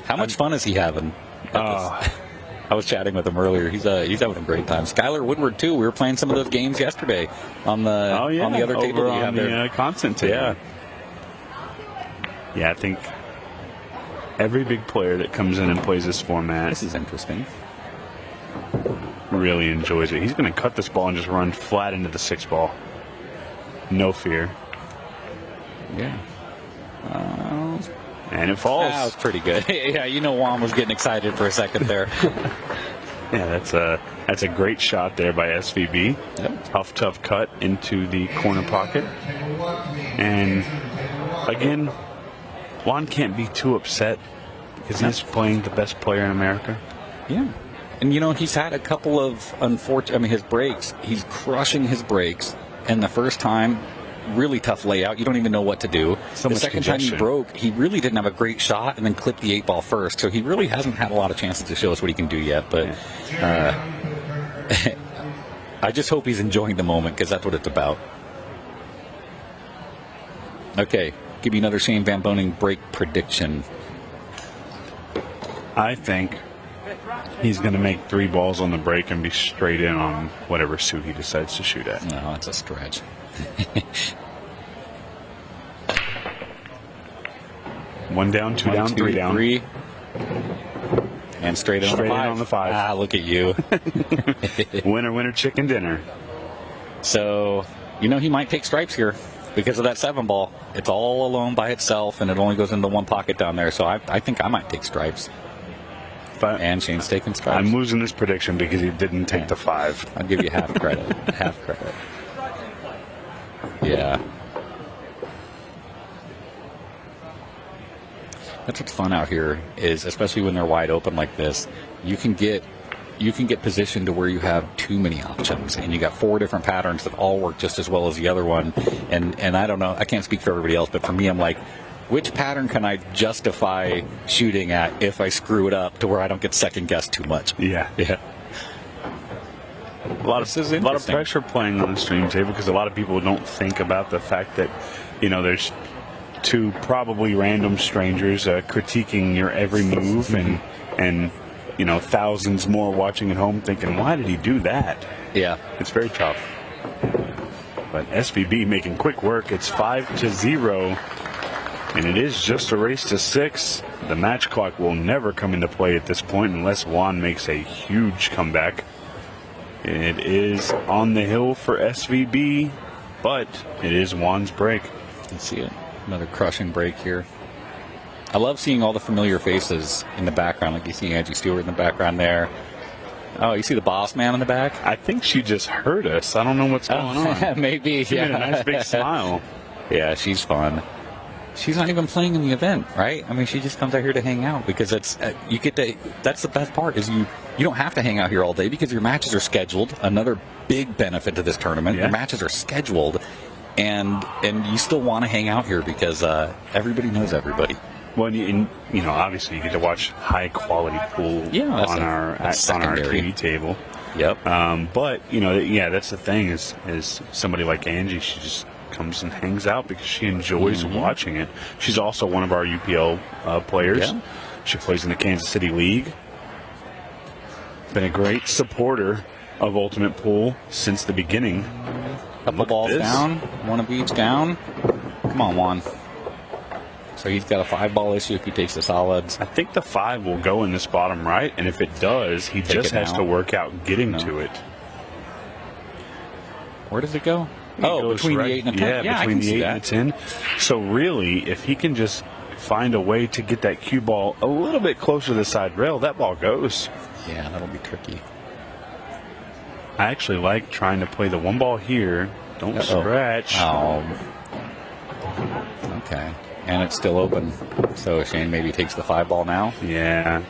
F: how much fun is he having? I was chatting with him earlier. He's having a great time. Skylar, Woodward too. We were playing some of those games yesterday on the other table that you have there.
A: The constant table. Yeah, I think every big player that comes in and plays this format,
F: this is interesting,
A: really enjoys it. He's going to cut this ball and just run flat into the 6 ball. No fear.
F: Yeah.
A: And it falls.
F: That was pretty good. Yeah, Juan was getting excited for a second there.
A: Yeah, that's a great shot there by SVB.
F: Yep.
A: Tough cut into the corner pocket. And again, Juan can't be too upset because he's playing the best player in America.
F: Yeah. And, he's had a couple of his breaks. He's crushing his breaks. And the first time, really tough layout. You don't even know what to do. The second time he broke, he really didn't have a great shot and then clipped the 8 ball first. So he really hasn't had a lot of chances to show us what he can do yet. But I just hope he's enjoying the moment because that's what it's about. Okay, give me another Shane Van Boening break prediction.
A: I think he's going to make 3 balls on the break and be straight in on whatever suit he decides to shoot at.
F: No, that's a stretch.
A: One down, two down, three down.
F: 3. And straight in
A: on the 5.
F: Ah, look at you.
A: Winner, winner, chicken dinner.
F: So, he might take stripes here because of that 7 ball. It's all alone by itself, and it only goes into one pocket down there. So I think I might take stripes. And Shane's taking stripes.
A: I'm losing this prediction because he didn't take the 5.
F: I'll give you half credit. Half credit. Yeah. That's what's fun out here is, especially when they're wide open like this, you can get positioned to where you have too many options, and you got 4 different patterns that all work just as well as the other one. And I don't know, I can't speak for everybody else, but for me, I'm like, which pattern can I justify shooting at if I screw it up to where I don't get second guessed too much?
A: Yeah. A lot of pressure playing on the stream table because a lot of people don't think about the fact that there's 2 probably random strangers critiquing your every move, and thousands more watching at home thinking, why did he do that?
F: Yeah,
A: it's very tough. But SVB making quick work. It's 5-0. And it is just a race to 6. The match clock will never come into play at this point unless Juan makes a huge comeback. It is on the hill for SVB, but it is Juan's break.
F: Let's see it. Another crushing break here. I love seeing all the familiar faces in the background. Like you see Angie Stewart in the background there. Oh, you see the boss man in the back?
A: I think she just heard us. I don't know what's going on.
F: Maybe.
A: She made a nice big smile.
F: Yeah, she's fun. She's not even playing in the event, right? I mean, she just comes out here to hang out because that's the best part is you don't have to hang out here all day because your matches are scheduled. Another big benefit to this tournament, your matches are scheduled, and you still want to hang out here because everybody knows everybody.
A: Well, and obviously you get to watch high quality pool on our TV table.
F: Yep.
A: But that's the thing is somebody like Angie, she just comes and hangs out because she enjoys watching it. She's also one of our UPL players. Yeah. She plays in the Kansas City League. Been a great supporter of Ultimate Pool since the beginning.
F: Couple balls down, one of each down. Come on, Juan. So he's got a 5-ball issue if he takes the solids.
A: I think the 5 will go in this bottom right, and if it does, he just has to work out getting to it.
F: Where does it go? Between the 8 and the 10.
A: Yeah, between the 8 and the 10. So really, if he can just find a way to get that cue ball a little bit closer to the side rail, that ball goes.
F: Yeah, that'll be tricky.
A: I actually like trying to play the 1 ball here. Don't scratch.
F: Oh. Okay. And it's still open. So Shane maybe takes the 5 ball now.
A: Yeah.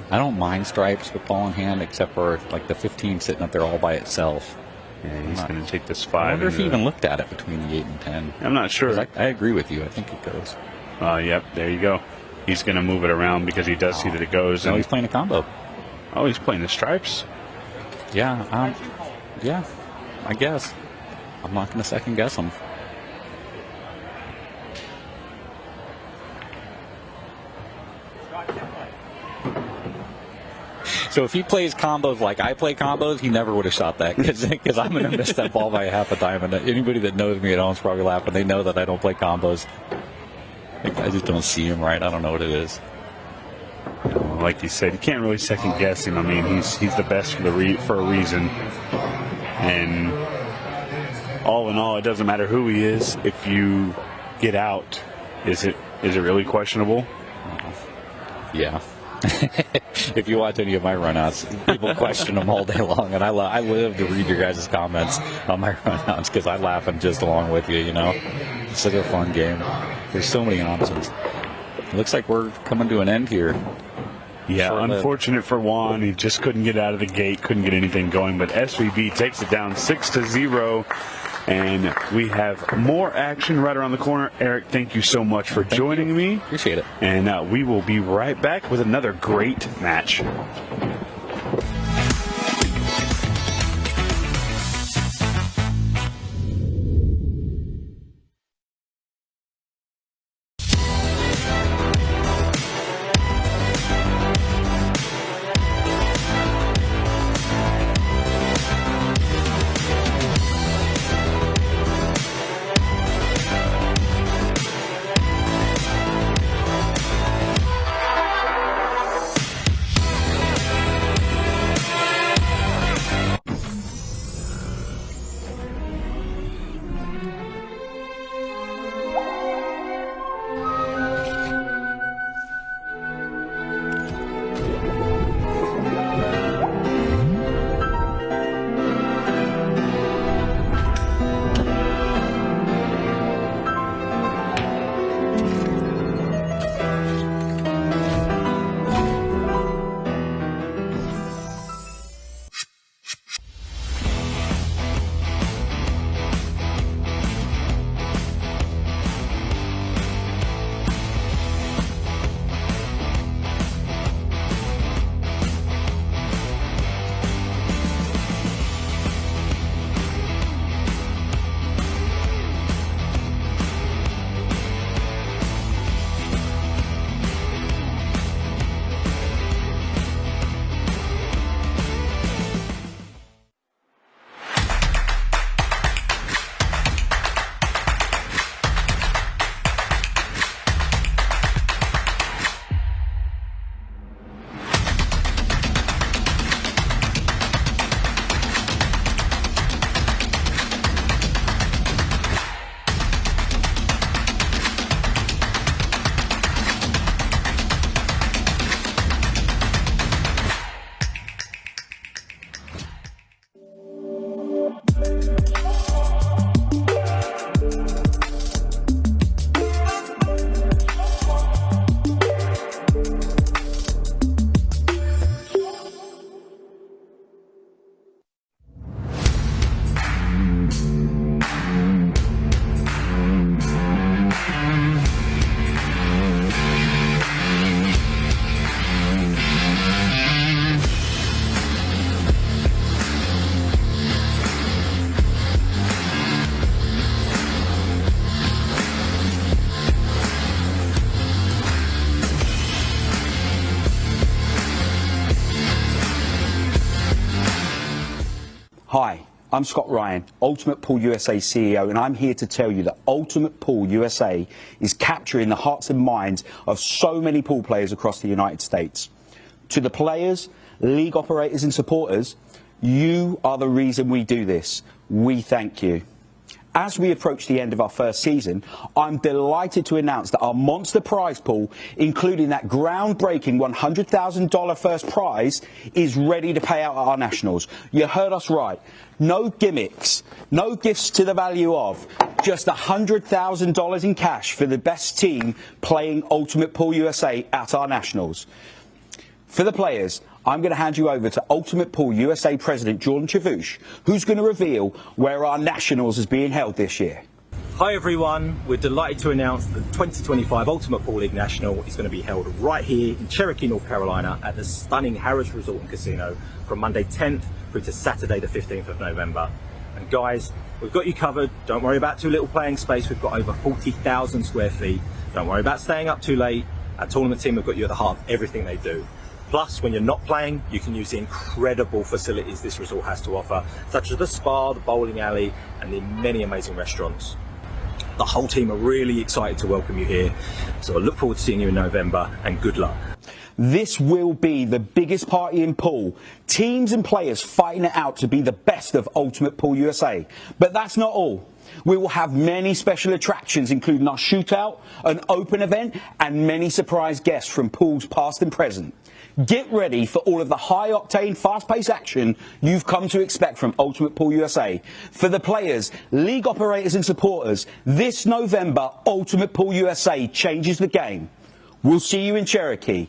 F: I don't mind stripes with ball in hand except for like the 15 sitting up there all by itself.
A: Yeah, he's going to take this 5.
F: I wonder if he even looked at it between the 8 and 10.
A: I'm not sure.
F: I agree with you. I think it goes.
A: Yep, there you go. He's going to move it around because he does see that it goes.
F: No, he's playing a combo.
A: Oh, he's playing the stripes?
F: Yeah, yeah, I guess. I'm not going to second guess him. So if he plays combos like I play combos, he never would have shot that because I'm going to miss that ball by half a time. And anybody that knows me at home is probably laughing. They know that I don't play combos. I just don't see him right. I don't know what it is.
A: Like you said, you can't really second guess him. I mean, he's the best for a reason. And all in all, it doesn't matter who he is. If you get out, is it really questionable?
F: Yeah. If you watch any of my runouts, people question them all day long, and I live to read your guys' comments on my runouts because I laugh and just along with you. It's such a fun game. There's so many options. It looks like we're coming to an end here.
A: Yeah, unfortunate for Juan. He just couldn't get out of the gate, couldn't get anything going. But SVB takes it down 6-0. And we have more action right around the corner. Eric, thank you so much for joining me.
F: Appreciate it.
A: And we will be right back with another great match.
G: Hi, I'm Scott Ryan, Ultimate Pool USA CEO, and I'm here to tell you that Ultimate Pool USA is capturing the hearts and minds of so many pool players across the United States. To the players, league operators and supporters, you are the reason we do this. We thank you. As we approach the end of our first season, I'm delighted to announce that our monster prize pool, including that groundbreaking $100,000 first prize, is ready to pay out at our nationals. You heard us right. No gimmicks, no gifts to the value of, just $100,000 in cash for the best team playing Ultimate Pool USA at our nationals. For the players, I'm going to hand you over to Ultimate Pool USA President Jordan Chavouche, who's going to reveal where our nationals is being held this year.
H: Hi everyone, we're delighted to announce that the 2025 Ultimate Pool League National is going to be held right here in Cherokee, North Carolina at the stunning Harris Resort and Casino from Monday 10th through to Saturday the 15th of November. And guys, we've got you covered. Don't worry about too little playing space. We've got over 40,000 square feet. Don't worry about staying up too late. Our tournament team have got you at the heart of everything they do. Plus, when you're not playing, you can use the incredible facilities this resort has to offer, such as the spa, the bowling alley, and the many amazing restaurants. The whole team are really excited to welcome you here, so I look forward to seeing you in November, and good luck.
G: This will be the biggest party in pool. Teams and players fighting it out to be the best of Ultimate Pool USA. But that's not all. We will have many special attractions, including our shootout, an open event, and many surprise guests from pools past and present. Get ready for all of the high-octane, fast-paced action you've come to expect from Ultimate Pool USA. For the players, league operators and supporters, this November, Ultimate Pool USA changes the game. We'll see you in Cherokee.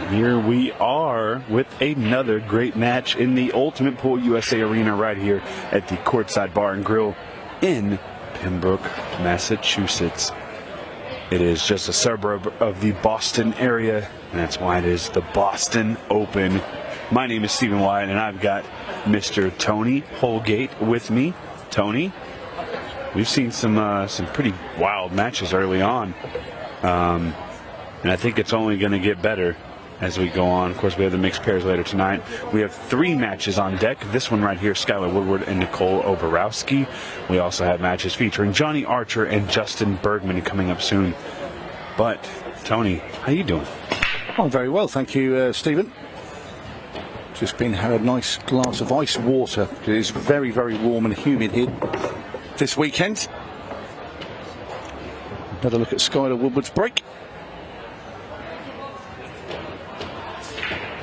A: Here we are with another great match in the Ultimate Pool USA Arena right here at the Courtside Bar and Grill in Pembroke, Massachusetts. It is just a suburb of the Boston area, and that's why it is the Boston Open. My name is Stephen Wyatt, and I've got Mr. Tony Holgate with me. Tony, we've seen some pretty wild matches early on, and I think it's only going to get better as we go on. Of course, we have the mixed pairs later tonight. We have 3 matches on deck. This one right here, Skylar Woodward and Nicole Obarowski. We also have matches featuring Johnny Archer and Justin Bergman coming up soon. But, Tony, how you doing?
B: I'm very well, thank you, Stephen. Just been had a nice glass of ice water. It is very, very warm and humid here this weekend. Another look at Skylar Woodward's break.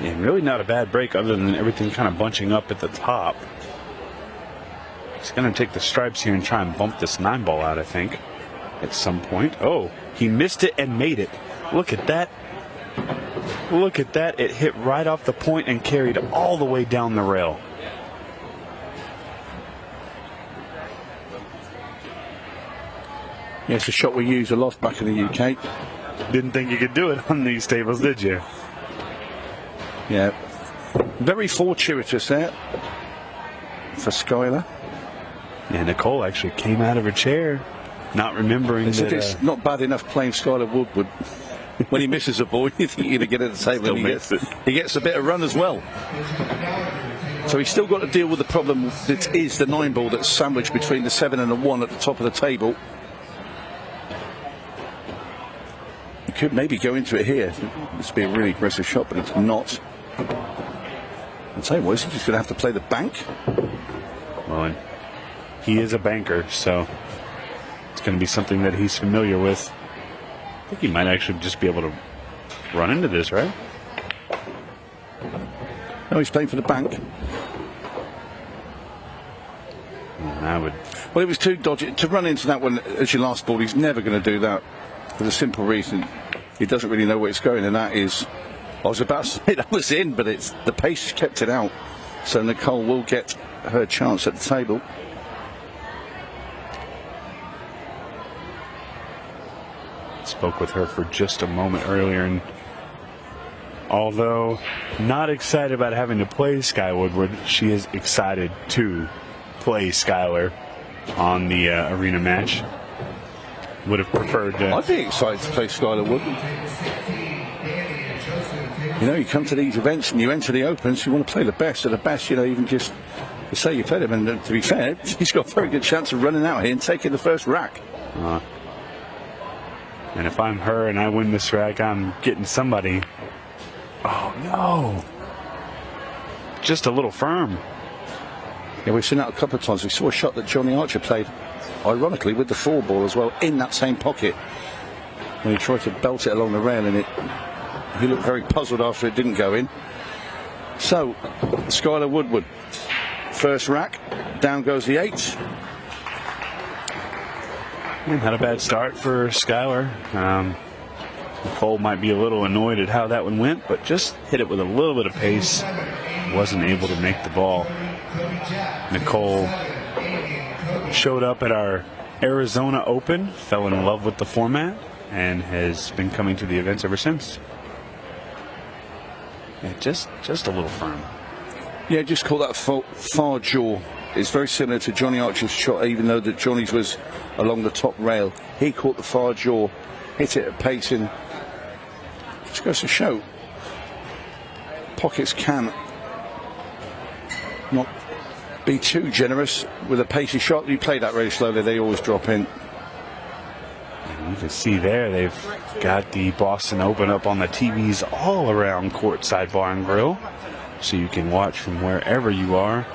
A: Yeah, really not a bad break other than everything kind of bunching up at the top. He's going to take the stripes here and try and bump this 9-ball out, I think, at some point. Oh, he missed it and made it. Look at that. Look at that. It hit right off the point and carried all the way down the rail.
B: Yeah, it's a shot we use a lot back in the UK.
A: Didn't think you could do it on these tables, did you?
B: Yeah. Very fortuitous there for Skylar.
A: Yeah, Nicole actually came out of her chair, not remembering that.
B: It's not bad enough playing Skylar Woodward. When he misses a ball, you think you're going to get at the table, and he gets a bit of run as well. So he's still got to deal with the problem that is the 9-ball that's sandwiched between the 7 and the 1 at the top of the table. He could maybe go into it here. This would be a really aggressive shot, but it's not. I'll tell you what, he's just going to have to play the bank.
A: Well, and he is a banker, so it's going to be something that he's familiar with. I think he might actually just be able to run into this, right?
B: No, he's playing for the bank.
A: I would.
B: Well, it was too dodgy to run into that one as your last ball. He's never going to do that for the simple reason he doesn't really know where it's going, and that is, I was about to say that was in, but it's the pace kept it out. So Nicole will get her chance at the table.
A: Spoke with her for just a moment earlier, and although not excited about having to play Sky Woodward, she is excited to play Skyler on the arena match. Would have preferred to.
B: I'd be excited to play Skylar Woodward. You know, you come to these events and you enter the Opens, you want to play the best of the best, you know, even just to say you played him. And to be fair, he's got a very good chance of running out here and taking the first rack.
A: And if I'm her and I win this rack, I'm getting somebody. Oh, no. Just a little firm.
B: Yeah, we've seen that a couple of times. We saw a shot that Johnny Archer played, ironically, with the 4-ball as well, in that same pocket. When he tried to belt it along the rail, and he looked very puzzled after it didn't go in. So, Skylar Woodward, first rack, down goes the 8.
A: Not a bad start for Skylar. Nicole might be a little annoyed at how that one went, but just hit it with a little bit of pace. Wasn't able to make the ball. Nicole showed up at our Arizona Open, fell in love with the format, and has been coming to the events ever since. Yeah, just a little firm.
B: Yeah, just call that far jaw. It's very similar to Johnny Archer's shot, even though that Johnny's was along the top rail. He caught the far jaw, hit it at pace, and just goes to show pockets can not be too generous with a pacey shot. You play that really slowly, they always drop in.
A: You can see there they've got the Boston Open up on the TVs all around courtside bar and grill, so you can watch from wherever you are.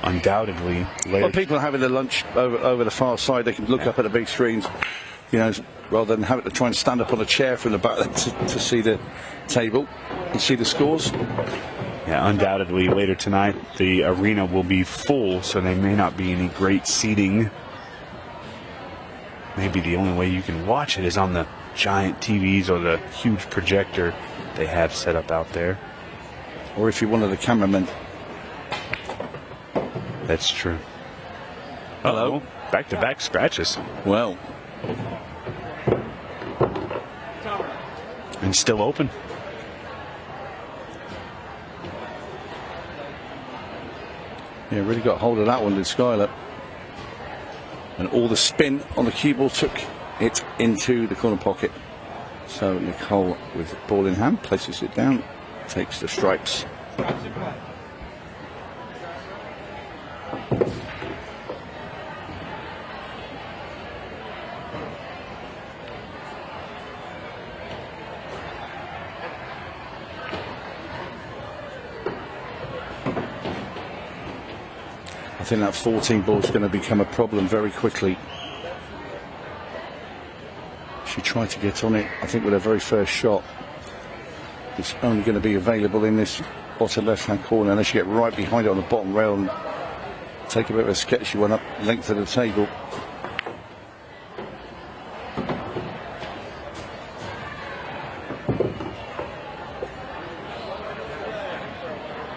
A: Undoubtedly later.
B: Well, people are having their lunch over the far side. They can look up at the big screens, you know, rather than having to try and stand up on a chair from the back to see the table and see the scores.
A: Yeah, undoubtedly later tonight the arena will be full, so there may not be any great seating. Maybe the only way you can watch it is on the giant TVs or the huge projector they have set up out there.
B: Or if you're one of the cameramen.
A: That's true. Hello. Back-to-back scratches.
B: Well.
A: And still open.
B: Yeah, really got hold of that one, did Skylar. And all the spin on the cue ball took it into the corner pocket. So Nicole, with ball in hand, places it down, takes the stripes. I think that 14 ball is going to become a problem very quickly. She tried to get on it, I think, with her very first shot. It's only going to be available in this bottom left-hand corner unless you get right behind it on the bottom rail and take a bit of a sketchy one up length of the table.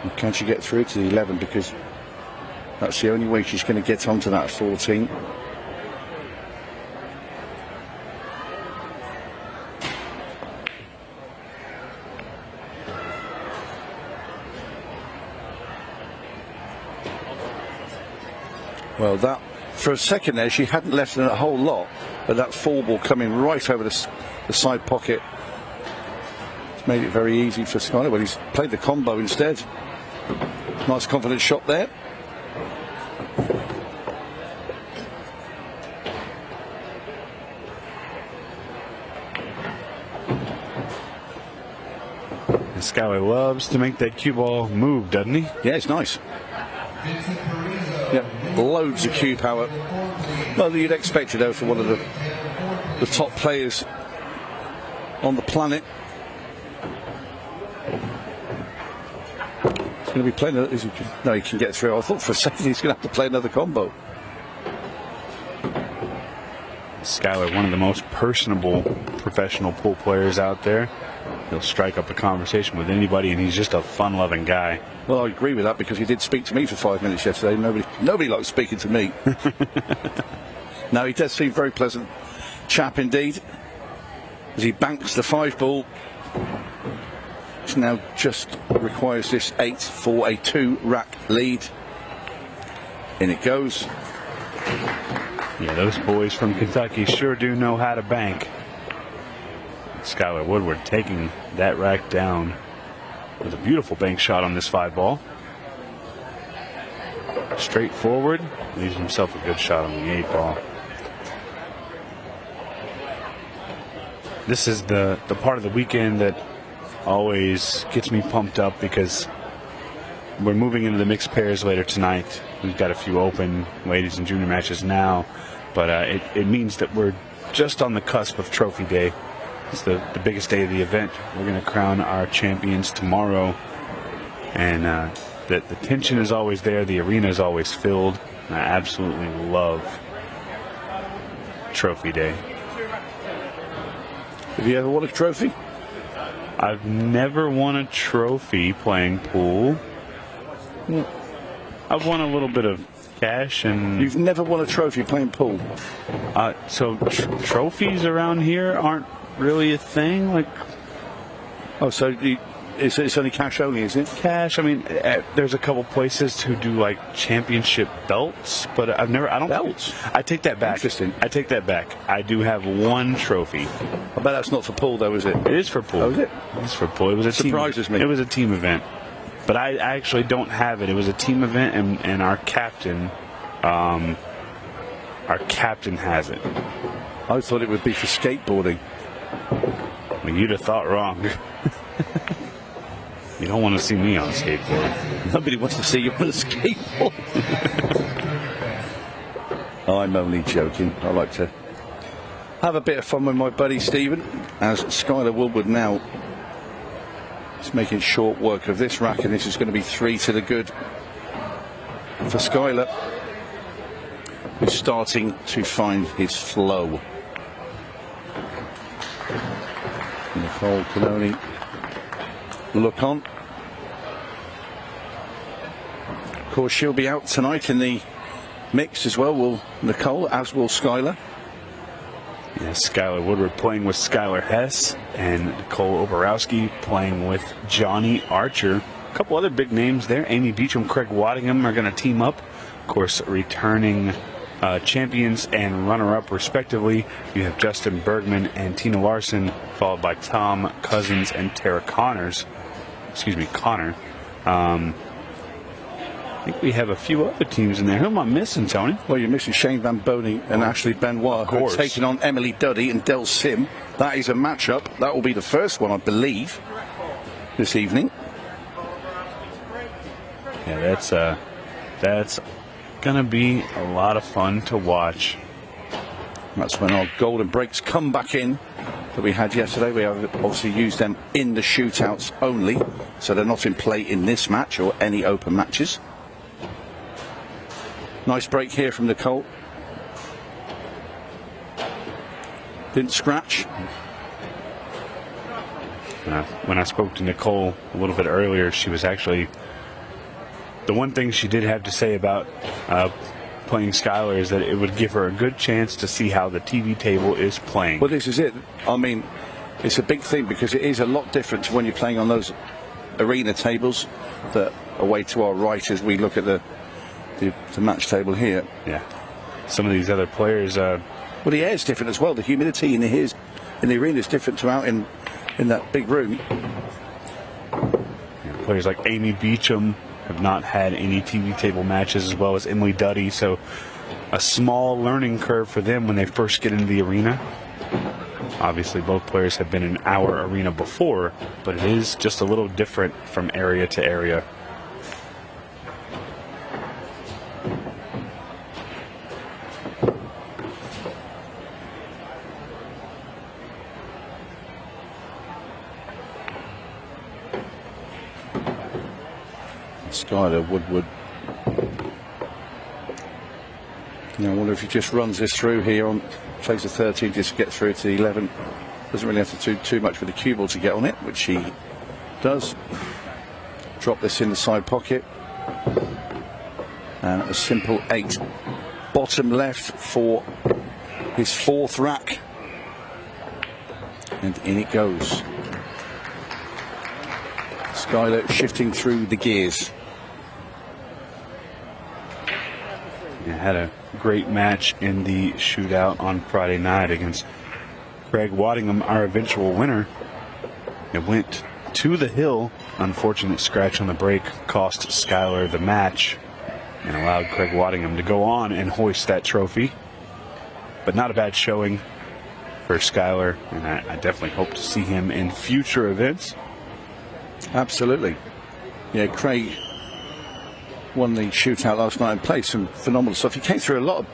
B: And can she get through to the 11, because that's the only way she's going to get onto that 14. Well, that, for a second there, she hadn't left in a whole lot, but that fall ball coming right over the side pocket, it's made it very easy for Skylar. Well, he's played the combo instead. Nice confident shot there.
A: Skylar loves to make that cue ball move, doesn't he?
B: Yeah, it's nice. Yeah, loads of cue power. Well, you'd expect it, though, for one of the top players on the planet. He's going to be playing. No, he can get through. I thought for a second he's going to have to play another combo.
A: Skylar, one of the most personable professional pool players out there. He'll strike up a conversation with anybody, and he's just a fun-loving guy.
B: Well, I agree with that, because he did speak to me for 5 minutes yesterday. Nobody likes speaking to me. No, he does seem very pleasant chap indeed. As he banks the 5 ball, which now just requires this 8 for a 2-rack lead. In it goes.
A: Yeah, those boys from Kentucky sure do know how to bank. Skylar Woodward taking that rack down with a beautiful bank shot on this 5 ball. Straight forward, leaves himself a good shot on the 8 ball. This is the part of the weekend that always gets me pumped up, because we're moving into the mixed pairs later tonight. We've got a few open ladies and junior matches now, but it means that we're just on the cusp of Trophy Day. It's the biggest day of the event. We're going to crown our champions tomorrow, and the tension is always there. The arena is always filled. I absolutely love Trophy Day.
B: Have you ever won a trophy?
A: I've never won a trophy playing pool. I've won a little bit of cash. And
B: you've never won a trophy playing pool?
A: So trophies around here aren't really a thing. Like,
B: oh, so it's only cash only, is it?
A: Cash. I mean, there's a couple places who do like championship belts, but I don't.
B: Belts?
A: I take that back.
B: Interesting.
A: I take that back. I do have one trophy.
B: I bet that's not for pool, though, is it?
A: It is for pool.
B: Oh, is it?
A: It's for pool. It was a
B: surprises me.
A: It was a team event, but I actually don't have it. It was a team event, and our captain has it.
B: I thought it would be for skateboarding.
A: Well, you'd have thought wrong. You don't want to see me on a skateboard.
B: Nobody wants to see you on a skateboard. I'm only joking. I like to have a bit of fun with my buddy Stephen, as Skylar Woodward now is making short work of this rack, and this is going to be 3 to the good for Skylar, who's starting to find his flow. Nicole can only look on. Of course, she'll be out tonight in the mix as well, will Nicole, as will Skylar.
A: Yeah, Skylar Woodward playing with Skylar Hess, and Nicole Obarowski playing with Johnny Archer. A couple other big names there. Amy Beecham, Craig Waddingham are going to team up. Of course, returning champions and runner-up respectively. You have Justin Bergman and Tina Larson, followed by Tom Cousins and Tara Connor. I think we have a few other teams in there. Who am I missing, Tony?
B: Well, you're missing Shane Van Boening and Ashley Benoit, who are taking on Emily Duddy and Del Sim. That is a matchup. That will be the first one, I believe, this evening.
A: Yeah, that's going to be a lot of fun to watch.
B: That's when our golden breaks come back in that we had yesterday. We have obviously used them in the shootouts only, so they're not in play in this match or any open matches. Nice break here from Nicole. Didn't scratch.
A: When I spoke to Nicole a little bit earlier, she was actually... The one thing she did have to say about playing Skylar is that it would give her a good chance to see how the TV table is playing.
B: Well, this is it. I mean, it's a big thing because it is a lot different to when you're playing on those arena tables that are way to our right as we look at the match table here.
A: Yeah. Some of these other players...
B: well, the air's different as well. The humidity in the arena is different to out in that big room.
A: Yeah, players like Amy Beecham have not had any TV table matches, as well as Emily Duddy, so a small learning curve for them when they first get into the arena. Obviously, both players have been in our arena before, but it is just a little different from area to area.
B: Skylar, Woodward. Now, I wonder if he just runs this through here on plays the 13, just get through to the 11. Doesn't really have to do too much with the cue ball to get on it, which he does. Drop this in the side pocket. And a simple 8. Bottom left for his fourth rack. And in it goes. Skylar shifting through the gears.
A: Had a great match in the shootout on Friday night against Craig Waddingham, our eventual winner. It went to the hill. Unfortunate scratch on the break cost Skylar the match and allowed Craig Waddingham to go on and hoist that trophy. But not a bad showing for Skylar, and I definitely hope to see him in future events.
B: Absolutely. Yeah, Craig won the shootout last night and played some phenomenal stuff. He came through a lot of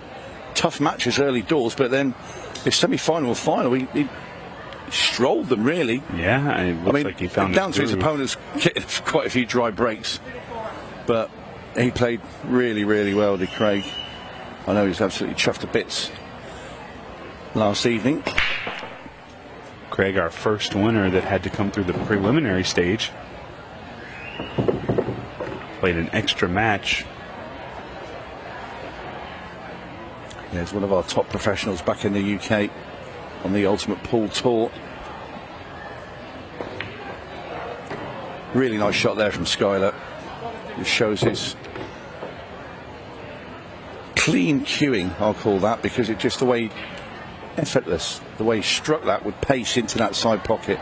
B: tough matches early doors, but then his semi-final final, he strolled them really.
A: Yeah, it looks like he found
B: down to his opponents getting quite a few dry breaks, but he played really, really well, did Craig. I know he's absolutely chuffed to bits last evening.
A: Craig, our first winner that had to come through the preliminary stage. Played an extra match.
B: Yeah, he's one of our top professionals back in the UK on the Ultimate Pool Tour. Really nice shot there from Skylar. It shows his clean cueing, I'll call that, because it just the way effortless, the way he struck that with pace into that side pocket.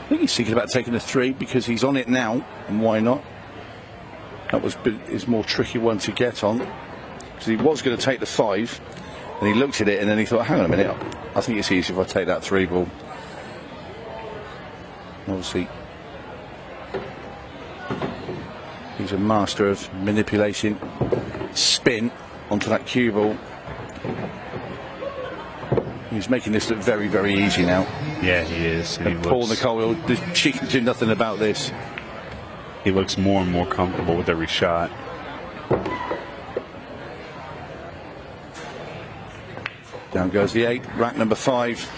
B: I think he's thinking about taking the 3 because he's on it now, and why not? That was his more tricky one to get on, because he was going to take the 5, and he looked at it and then he thought, hang on a minute, I think it's easy if I take that 3 ball. Obviously, he's a master of manipulating spin onto that cue ball. He's making this look very, very easy now.
A: Yeah, he is.
B: And Paul Nicole, she can do nothing about this.
A: He looks more and more comfortable with every shot.
B: Down goes the 8, rack number 5.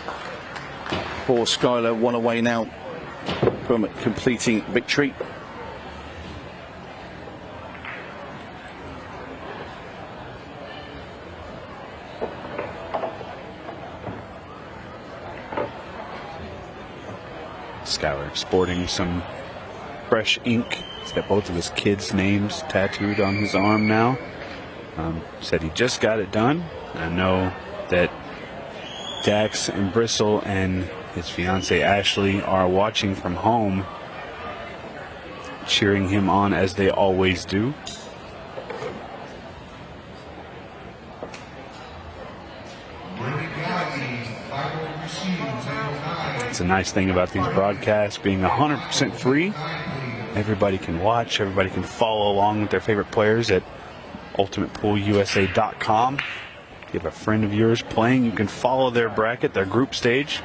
B: Poor Skylar, 1 away now from completing victory.
A: Skylar sporting some fresh ink. He's got both of his kids' names tattooed on his arm now. Said he just got it done. I know that Dax and Bristle and his fiancee Ashley are watching from home, cheering him on as they always do. It's a nice thing about these broadcasts being 100% free. Everybody can watch, everybody can follow along with their favorite players at ultimatepoolusa.com. If you have a friend of yours playing, you can follow their bracket, their group stage.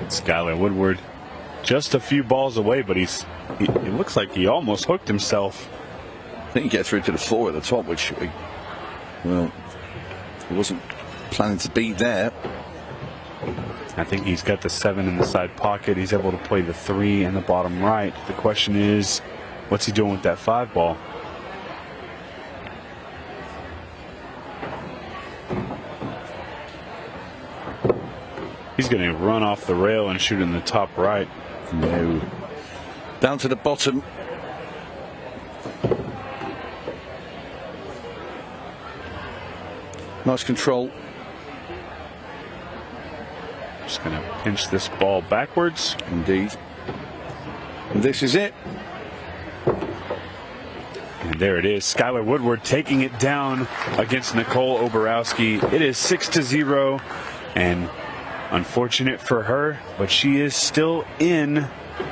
A: Skylar Woodward just a few balls away, but it looks like he almost hooked himself.
B: I think he gets through to the 4 at the top, which, well, he wasn't planning to be there.
A: I think he's got the 7 in the side pocket. He's able to play the 3 in the bottom right. The question is, what's he doing with that 5 ball? He's going to run off the rail and shoot in the top right.
B: No. Down to the bottom. Nice control.
A: Just going to pinch this ball backwards.
B: Indeed. And this is it.
A: And there it is. Skylar Woodward taking it down against Nicole Obarowski. It is 6-0. And unfortunate for her, but she is still in.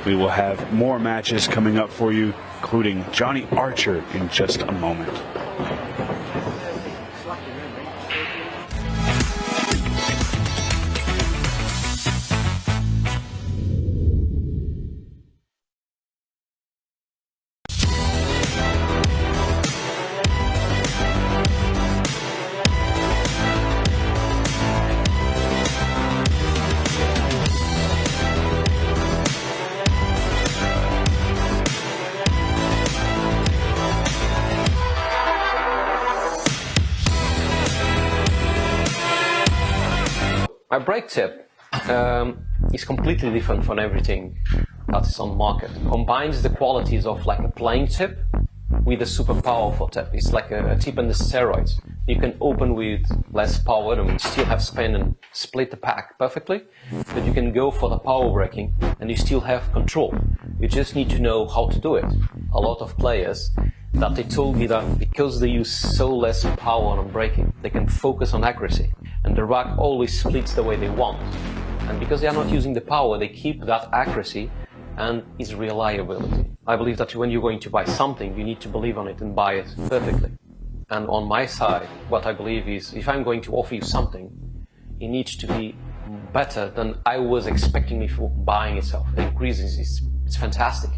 A: We will have more matches coming up for you, including Johnny Archer in just a moment.
D: My brake tip is completely different from everything that is on the market. Combines the qualities of like a playing tip with a super powerful tip. It's like a tip on the steroids. You can open with less power and still have spin and split the pack perfectly, but you can go for the power braking and you still have control. You just need to know how to do it. A lot of players that they told me that because they use so less power on braking, they can focus on accuracy and the rack always splits the way they want. And because they are not using the power, they keep that accuracy and its reliability. I believe that when you're going to buy something, you need to believe on it and buy it perfectly. And on my side, what I believe is if I'm going to offer you something, it needs to be better than I was expecting before buying itself. The increases, it's fantastic.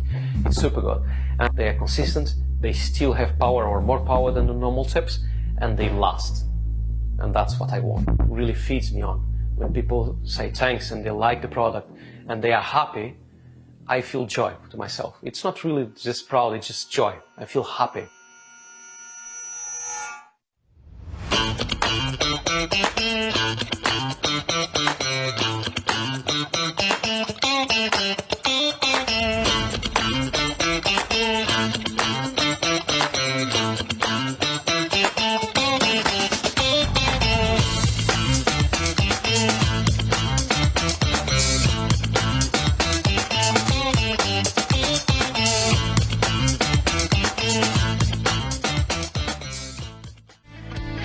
D: It's super good. And they are consistent. They still have power or more power than the normal tips, and they last. And that's what I want. It really feeds me on. When people say thanks and they like the product and they are happy, I feel joy to myself. It's not really just proud, it's just joy. I feel happy.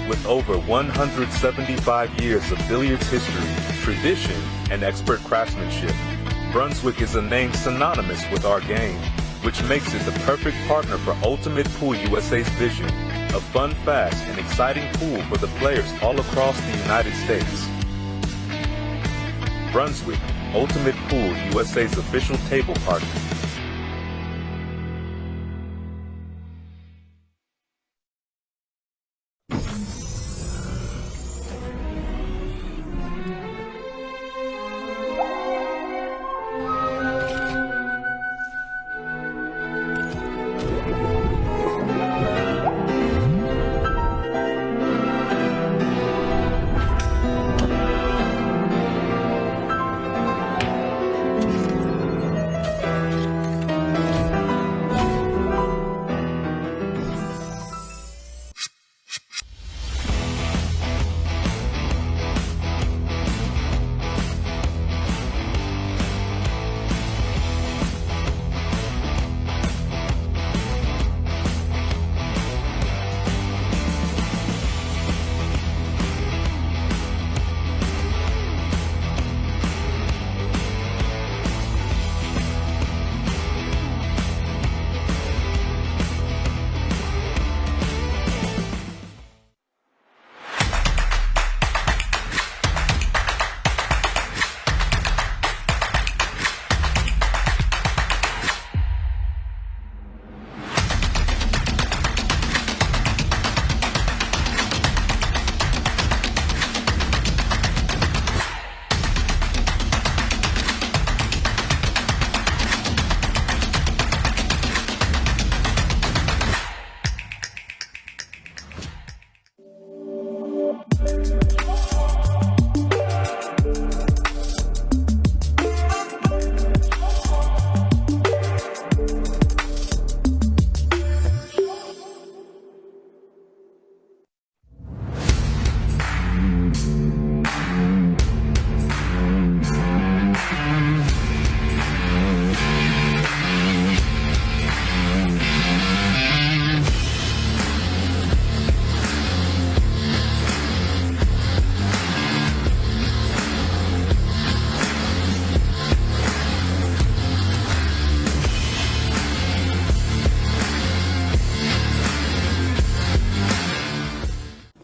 E: With over 175 years of billiards history, tradition, and expert craftsmanship, Brunswick is a name synonymous with our game, which makes it the perfect partner for Ultimate Pool USA's vision, a fun, fast, and exciting pool for the players all across the United States. Brunswick, Ultimate Pool USA's official table partner.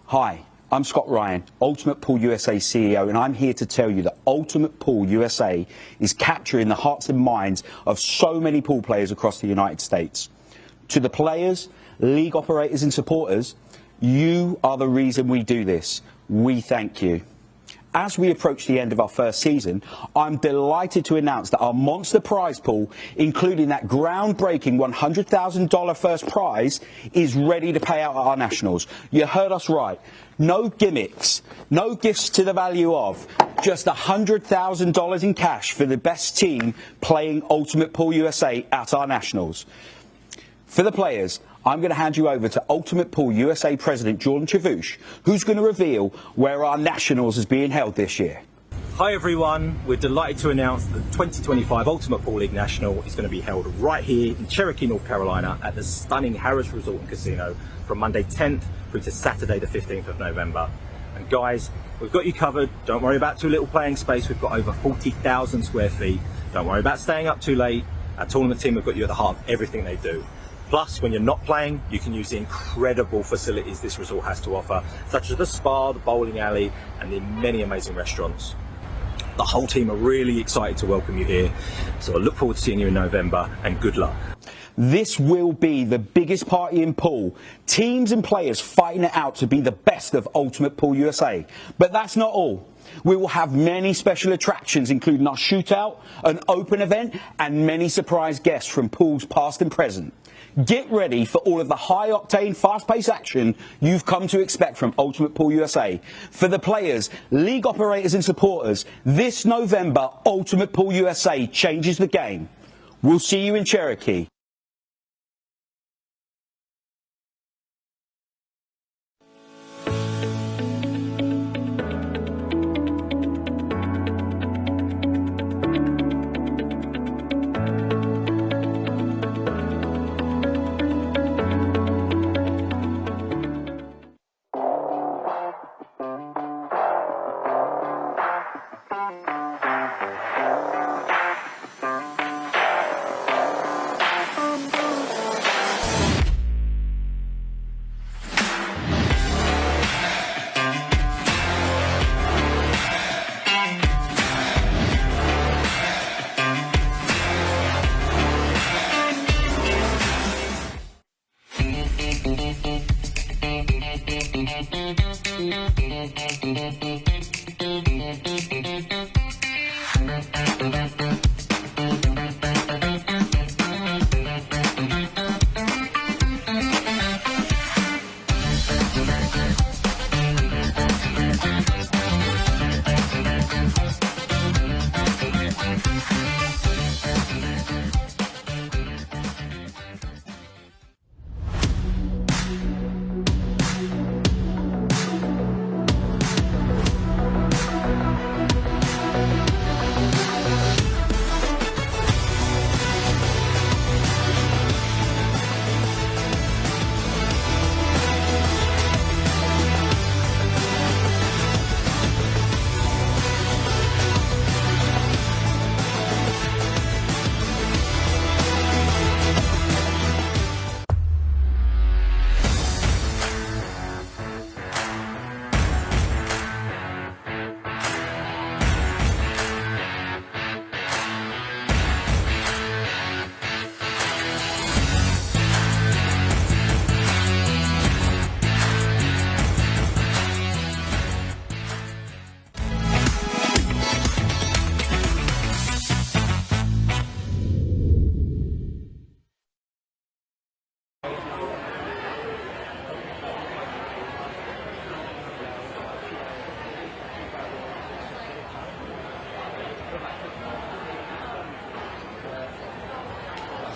G: Hi, I'm Scott Ryan, Ultimate Pool USA CEO, and I'm here to tell you that Ultimate Pool USA is capturing the hearts and minds of so many pool players across the United States. To the players, league operators and supporters, you are the reason we do this. We thank you. As we approach the end of our first season, I'm delighted to announce that our monster prize pool, including that groundbreaking $100,000 first prize, is ready to pay out at our nationals. You heard us right. No gimmicks, no gifts to the value of, just $100,000 in cash for the best team playing Ultimate Pool USA at our nationals. For the players, I'm going to hand you over to Ultimate Pool USA President Jordan Chavouche, who's going to reveal where our nationals is being held this year.
H: Hi everyone, we're delighted to announce that the 2025 Ultimate Pool League National is going to be held right here in Cherokee, North Carolina at the stunning Harris Resort and Casino from Monday 10th through to Saturday the 15th of November. And guys, we've got you covered. Don't worry about too little playing space. We've got over 40,000 square feet. Don't worry about staying up too late. Our tournament team have got you at the heart of everything they do. Plus, when you're not playing, you can use the incredible facilities this resort has to offer, such as the spa, the bowling alley, and the many amazing restaurants. The whole team are really excited to welcome you here, so I look forward to seeing you in November, and good luck.
G: This will be the biggest party in pool. Teams and players fighting it out to be the best of Ultimate Pool USA. But that's not all. We will have many special attractions, including our shootout, an open event, and many surprise guests from pools past and present. Get ready for all of the high-octane, fast-paced action you've come to expect from Ultimate Pool USA. For the players, league operators and supporters, this November, Ultimate Pool USA changes the game. We'll see you in Cherokee.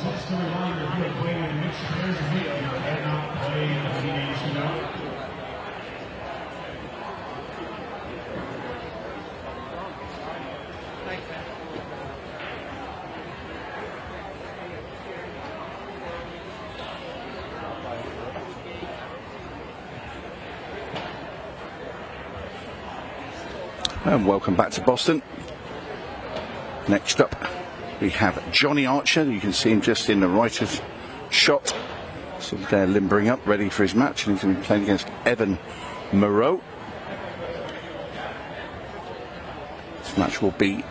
J: Just a reminder, if you're playing in mixed pairs of video, you cannot play the teenage shootout.
B: And welcome back to Boston. Next up, we have Johnny Archer. You can see him just in the right of shot. So they're limbering up, ready for his match. And he's going to be playing against Evan Moreau. This match will be,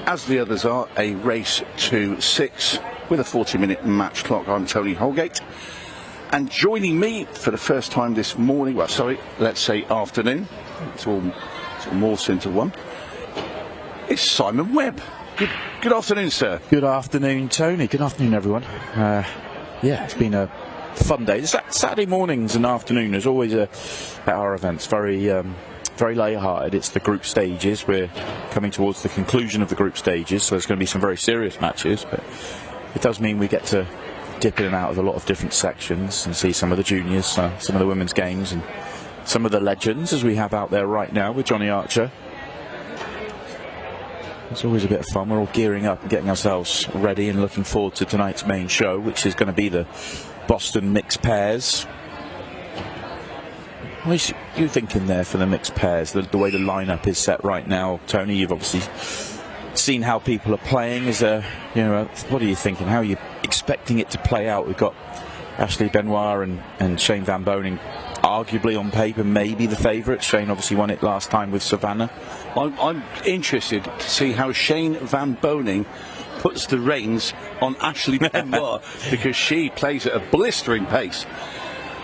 B: as the others are, a race to 6 with a 40-minute match clock. I'm Tony Holgate. And joining me for the first time this morning, well, sorry, let's say afternoon. It's all morphs into one. It's Simon Webb. Good afternoon, sir.
K: Good afternoon, Tony. Good afternoon, everyone. Yeah, it's been a fun day. Saturday mornings and afternoon is always at our events very light-hearted. It's the group stages. We're coming towards the conclusion of the group stages, so there's going to be some very serious matches, but it does mean we get to dip in and out of a lot of different sections and see some of the juniors, some of the women's games, and some of the legends as we have out there right now with Johnny Archer. It's always a bit of fun. We're all gearing up and getting ourselves ready and looking forward to tonight's main show, which is going to be the Boston mixed pairs. What are you thinking there for the mixed pairs, the way the lineup is set right now? Tony, you've obviously seen how people are playing. Is there, what are you thinking? How are you expecting it to play out? We've got Ashley Benoit and Shane Van Boening arguably on paper maybe the favourites. Shane obviously won it last time with Savannah.
B: I'm interested to see how Shane Van Boening puts the reins on Ashley Benoit because she plays at a blistering pace.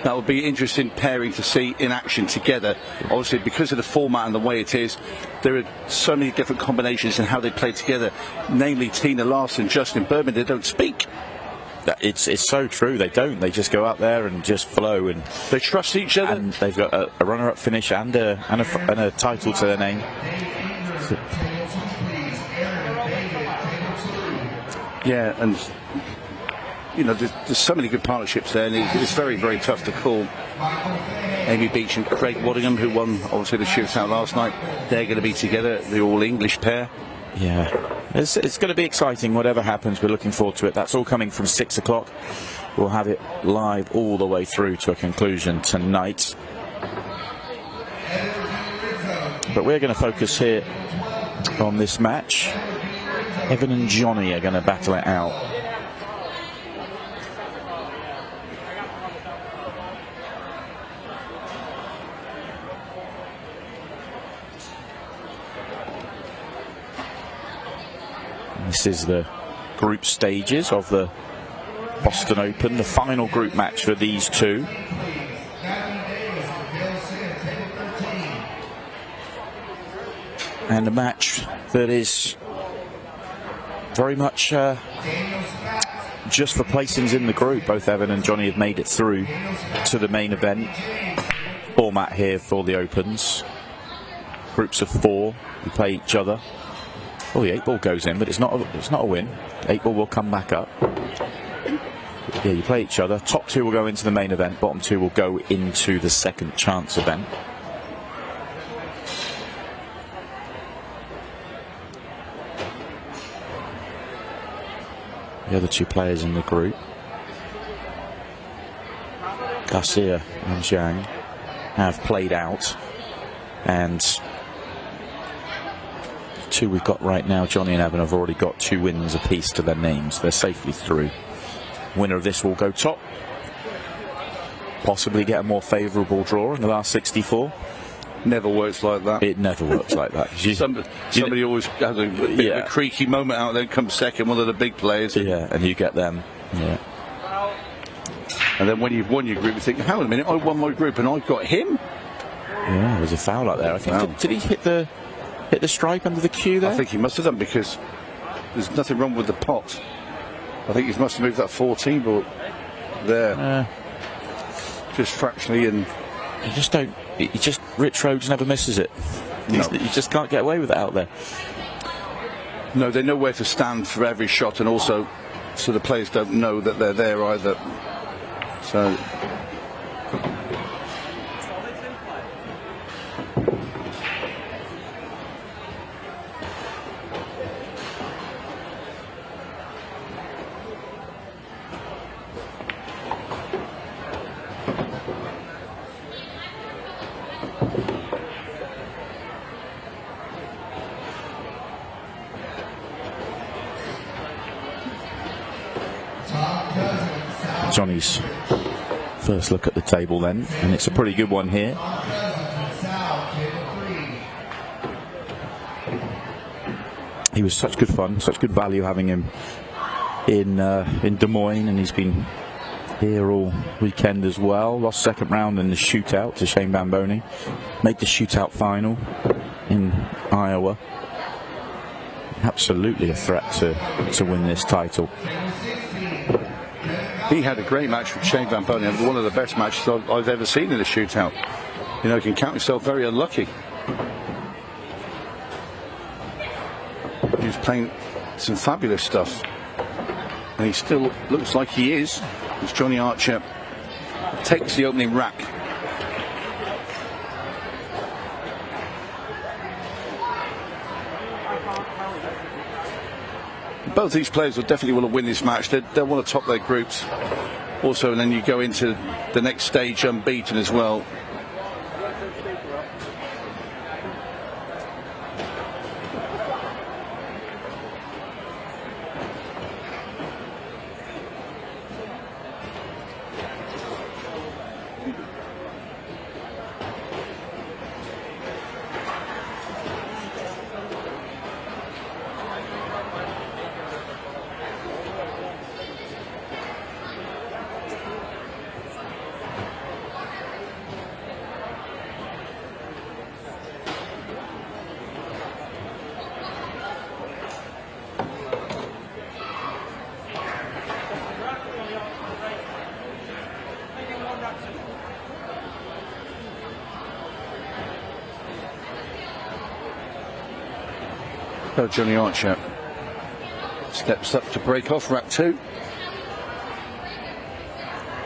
B: That would be an interesting pairing to see in action together. Obviously, because of the format and the way it is, there are so many different combinations in how they play together. Namely, Tina Larson, Justin Bergman, they don't speak.
K: It's so true. They don't. They just go out there and just flow, and
B: they trust each other.
K: And they've got a runner-up finish and a title to their name.
B: Yeah, and you know, there's so many good partnerships there, and it's very, very tough to call. Amy Beach and Craig Waddingham, who won obviously the shootout last night, they're going to be together, the all-English pair.
K: Yeah, it's going to be exciting, whatever happens. We're looking forward to it. That's all coming from 6 o'clock. We'll have it live all the way through to a conclusion tonight. But we're going to focus here on this match. Evan and Johnny are going to battle it out. This is the group stages of the Boston Open, the final group match for these two. And a match that is very much just for placings in the group. Both Evan and Johnny have made it through to the main event. Format here for the Opens. Groups of 4 who play each other. Oh, the 8-ball goes in, but it's not a win. 8-ball will come back up. Yeah, you play each other. Top 2 will go into the main event. Bottom 2 will go into the second chance event. The other 2 players in the group, Garcia and Zhang, have played out, and 2 we've got right now, Johnny and Evan, have already got 2 wins apiece to their names. They're safely through. Winner of this will go top. Possibly get a more favourable draw in the last 64.
B: Never works like that.
K: It never works like that.
B: Somebody always has a bit of a creaky moment out there, comes second, one of the big players.
K: Yeah, and you get them. Yeah.
B: And then when you've won your group, you think, hang on a minute, I won my group and I got him?
K: Yeah, there was a foul out there. I think.
B: Wow.
K: Did he hit the stripe under the cue there?
B: I think he must have done, because there's nothing wrong with the pot. I think he must have moved that 14 ball there. Just fractionally, and Rich Rhodes never misses it. No. You just can't get away with it out there. No, they know where to stand for every shot, and also so the players don't know that they're there either. So
K: Johnny's first look at the table then, and it's a pretty good one here. He was such good fun, such good value having him in Des Moines, and he's been here all weekend as well. Lost second round in the shootout to Shane Van Boening. Made the shootout final in Iowa. Absolutely a threat to win this title.
B: he had a great match with Shane Van Boening, one of the best matches I've ever seen in a shootout. You know, you can count yourself very unlucky. He was playing some fabulous stuff, and he still looks like he is, as Johnny Archer takes the opening rack. Both these players will definitely want to win this match. They'll want to top their groups also, and then you go into the next stage unbeaten as well. So Johnny Archer steps up to break off rack 2.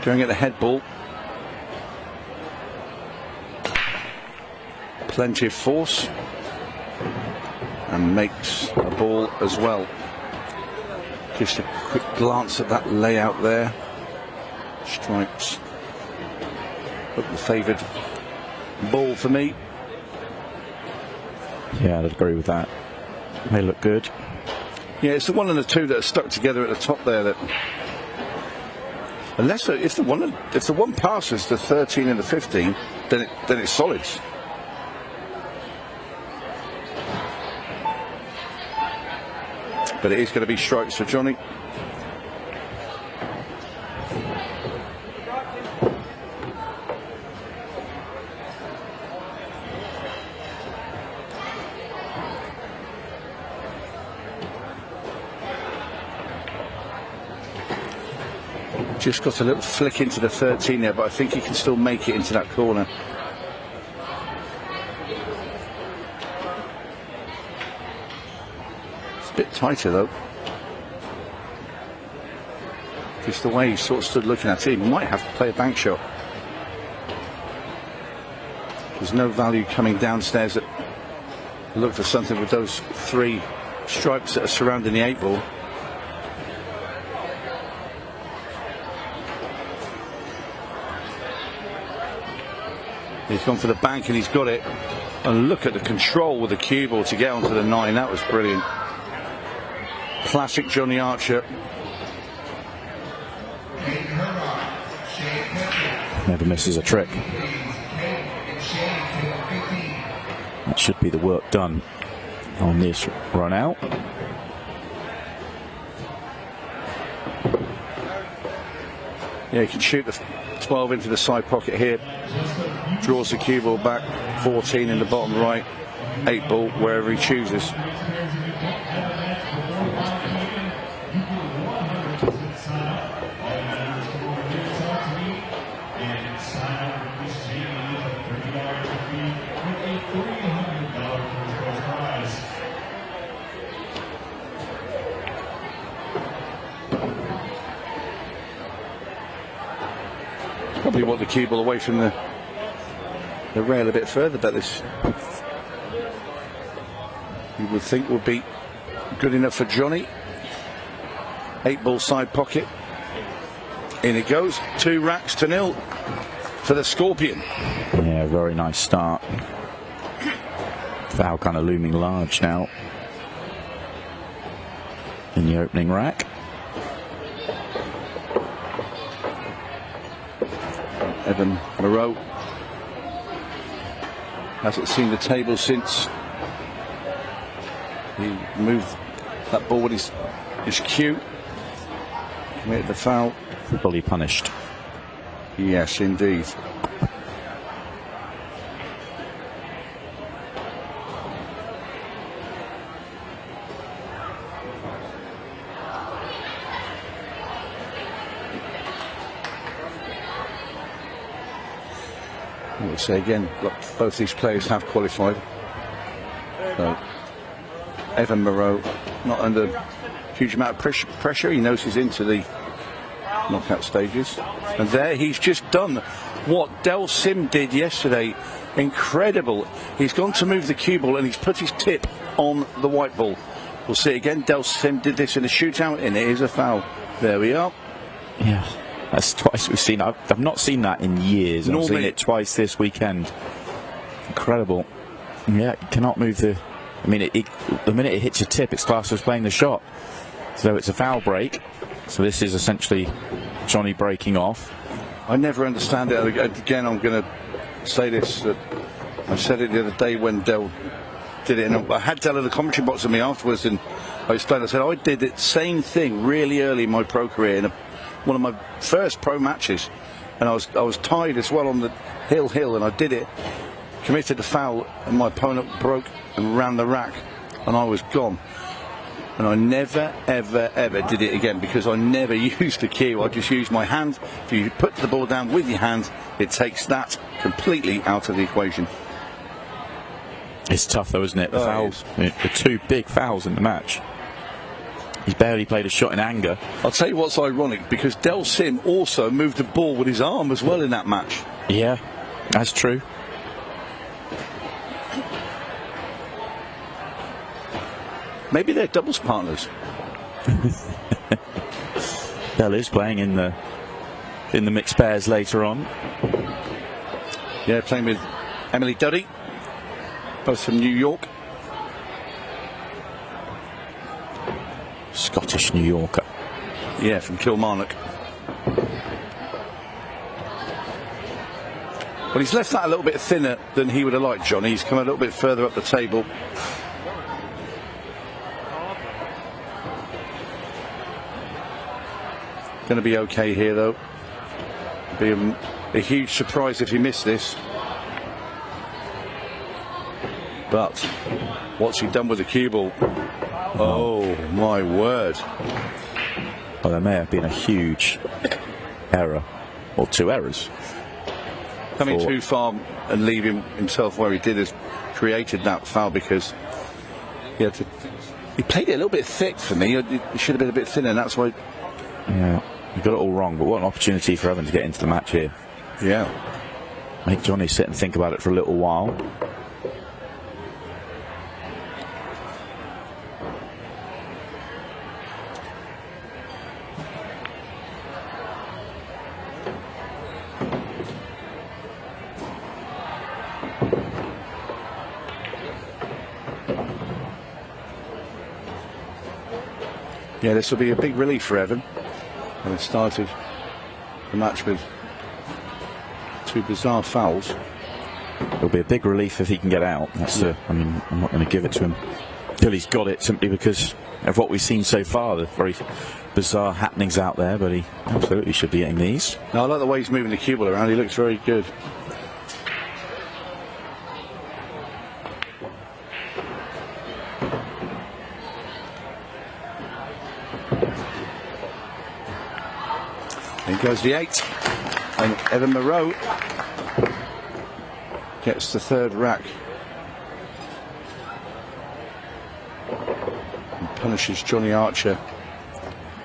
B: Going at the head ball. Plenty of force. And makes a ball as well. Just a quick glance at that layout there. Stripes. Look, the favoured ball for me.
K: Yeah, I'd agree with that. They look good.
B: Yeah, it's the 1 and the 2 that are stuck together at the top there. That unless if the one passes the 13 and the 15, then it's solids. But it is going to be strikes for Johnny. Just got a little flick into the 13 there, but I think he can still make it into that corner. It's a bit tighter though. Just the way he sort of stood looking at it, he might have to play a bank shot. There's no value coming downstairs at look for something with those 3 stripes that are surrounding the 8 ball. He's gone for the bank and he's got it. And look at the control with the cue ball to get onto the 9. That was brilliant. Classic Johnny Archer.
K: Never misses a trick. That should be the work done on this run out.
B: Yeah, he can shoot the 12 into the side pocket here. Draws the cue ball back. 14 in the bottom right. 8 ball wherever he chooses. Probably want the cue ball away from the rail a bit further, but this you would think would be good enough for Johnny. 8 ball side pocket. In it goes. 2 racks to 0 for the Scorpion.
K: Yeah, very nice start. Foul kind of looming large now in the opening rack.
B: Evan Moreau hasn't seen the table since he moved that ball with his cue. Committed the foul.
K: Fully punished.
B: Yes, indeed. I would say again, look, both these players have qualified. So Evan Moreau not under huge amount of pressure. He knows he's into the knockout stages. And there he's just done what Del Sim did yesterday. Incredible. He's gone to move the cue ball and he's put his tip on the white ball. We'll see again. Del Sim did this in a shootout and it is a foul. There we are.
K: Yeah. That's twice we've seen. I've not seen that in years. I've seen it twice this weekend. Incredible. Yeah, you cannot move the. I mean, the minute it hits your tip, it's classed as playing the shot. So it's a foul break. So this is essentially Johnny breaking off.
B: I never understand it. Again, I'm going to say this. I said it the other day when Del did it. And I had Del in the commentary box with me afterwards, and I explained. I said I did the same thing really early in my pro career in one of my first pro matches, and I was tied as well on the hill, and I did it, committed a foul, and my opponent broke and ran the rack, and I was gone. And I never, ever did it again because I never used the cue. I just used my hand. If you put the ball down with your hand, it takes that completely out of the equation.
K: It's tough though, isn't it? The
B: Oh,
K: fouls, the two big fouls in the match. He's barely played a shot in anger.
B: I'll tell you what's ironic, because Del Sim also moved the ball with his arm as well in that match.
K: Yeah, that's true.
B: Maybe they're doubles partners.
K: Del is playing in the mixed pairs later on.
B: Yeah, playing with Emily Duddy, both from New York.
K: Scottish New Yorker.
B: Yeah, from Kilmarnock. Well, he's left that a little bit thinner than he would have liked, Johnny. He's come a little bit further up the table. Going to be okay here, though. Be a huge surprise if he missed this. But what's he done with the cue ball? Oh, my word.
K: Well, there may have been a huge error, or two errors.
B: Coming too far and leaving himself where he did has created that foul, because he played it a little bit thick for me. It should have been a bit thinner, and that's why.
K: Yeah, you got it all wrong, but what an opportunity for Evan to get into the match here.
B: Yeah.
K: Make Johnny sit and think about it for a little while.
B: Yeah, this will be a big relief for Evan. And it started the match with two bizarre fouls.
K: It'll be a big relief if he can get out. That's I mean, I'm not going to give it to him till he's got it, simply because of what we've seen so far. The very bizarre happenings out there, but he absolutely should be getting these.
B: Now, I like the way he's moving the cue ball around. He looks very good. In goes the 8, and Evan Moreau gets the third rack and punishes Johnny Archer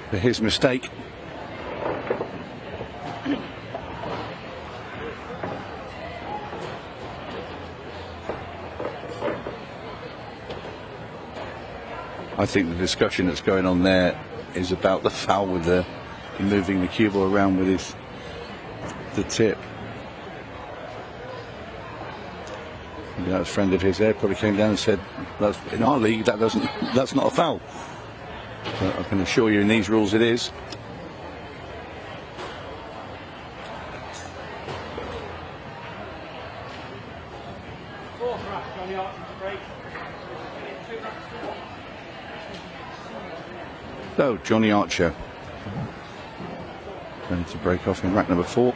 B: for his mistake. I think the discussion that's going on there is about the foul with the moving the cue ball around with the tip. Maybe that was a friend of his there, probably came down and said, "That's in our league, that's not a foul." But I can assure you, in these rules, it is. So Johnny Archer ready to break off in rack number 4.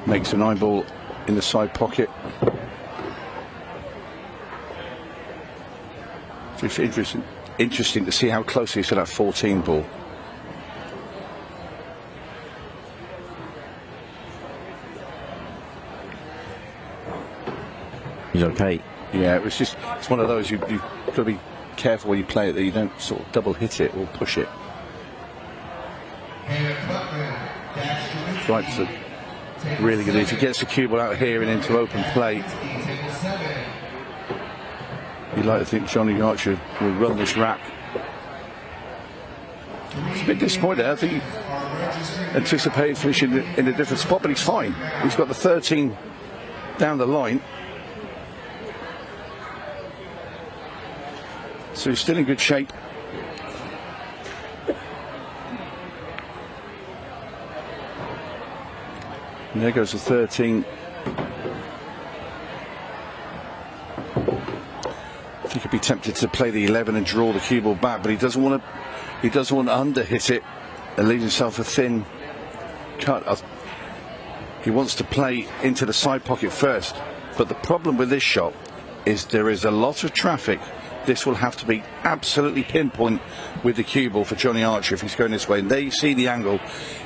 B: Makes an eyeball in the side pocket. It's interesting to see how close he is to that 14 ball.
K: He's okay.
B: Yeah, it's one of those you've got to be careful when you play it, that you don't sort of double hit it or push it. Right, so really good. If he gets the cue ball out here and into open play, you'd like to think Johnny Archer will run this rack. It's a bit disappointed. I think he anticipated finishing in a different spot, but he's fine. He's got the 13 down the line. So he's still in good shape. And there goes the 13. He could be tempted to play the 11 and draw the cue ball back, but he doesn't want to under hit it and leave himself a thin cut. He wants to play into the side pocket first. But the problem with this shot is there is a lot of traffic. This will have to be absolutely pinpoint with the cue ball for Johnny Archer if he's going this way. And there you see the angle.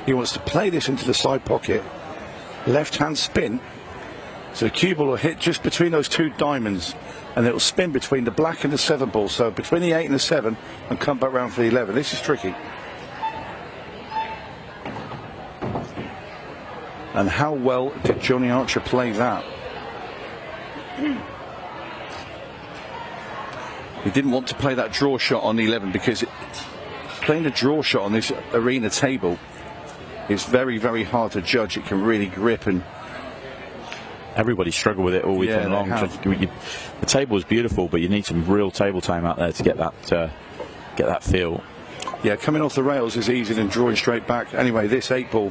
B: He wants to play this into the side pocket. Left-hand spin. So the cue ball will hit just between those two diamonds. And it will spin between the black and the 7 ball. So between the 8 and the 7 and come back round for the 11. This is tricky. And how well did Johnny Archer play that? He didn't want to play that draw shot on the 11 because playing a draw shot on this arena table is very, very hard to judge. It can really grip, and
K: everybody struggled with it all weekend long. The table is beautiful, but you need some real table time out there to get that feel.
B: Yeah, coming off the rails is easier than drawing straight back. Anyway, this 8 ball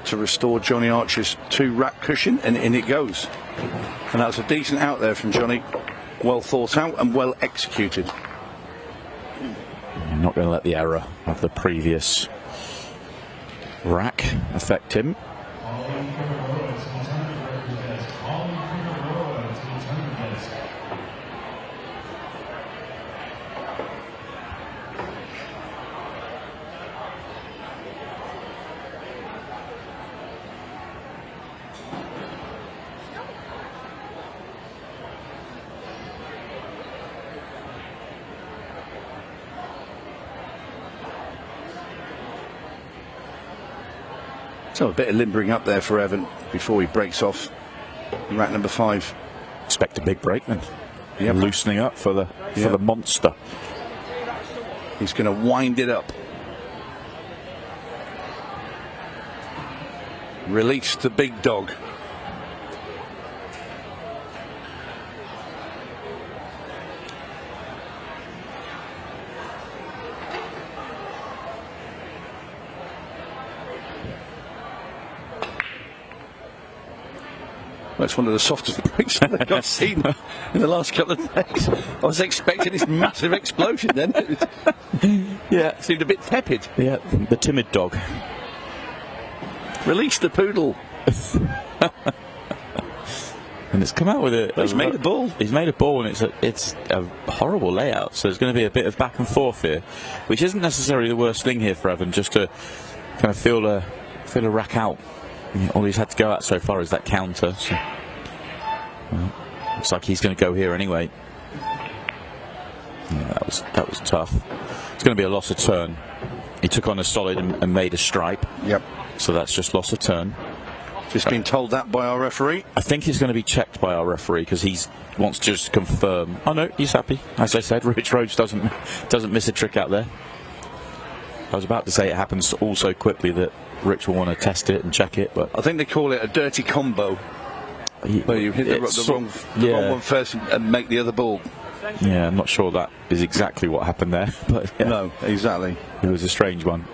B: to restore Johnny Archer's 2-rack cushion, and in it goes. And that's a decent out there from Johnny. Well thought out and well executed.
K: I'm not going to let the error of the previous rack affect him.
B: So a bit of limbering up there for Evan before he breaks off rack number 5.
K: Expect a big break then.
B: Yep.
K: Loosening up for the monster.
B: He's going to wind it up. Release the big dog. That's one of the softest breaks I've seen in the last couple of days. I was expecting this massive explosion then. Yeah, it seemed a bit tepid.
K: Yeah, the timid dog.
B: Release the poodle.
K: And it's come out with a...
B: He's made a ball.
K: He's made a ball, and it's a horrible layout. So there's going to be a bit of back and forth here, which isn't necessarily the worst thing here for Evan, just to kind of feel a rack out. All he's had to go at so far is that counter. So, well, looks like he's going to go here anyway. Yeah, that was tough. It's going to be a loss of turn. He took on a solid and made a stripe.
B: Yep.
K: So that's just loss of turn.
B: Just been told that by our referee.
K: I think he's going to be checked by our referee because he wants to just confirm. Oh no, he's happy. As I said, Rich Rhodes doesn't miss a trick out there. I was about to say it happens all so quickly that Rich will want to test it and check it, but
B: I think they call it a dirty combo, where you hit the wrong one first and make the other ball.
K: Yeah, I'm not sure that is exactly what happened there, but yeah,
B: no, exactly.
K: It was a strange one.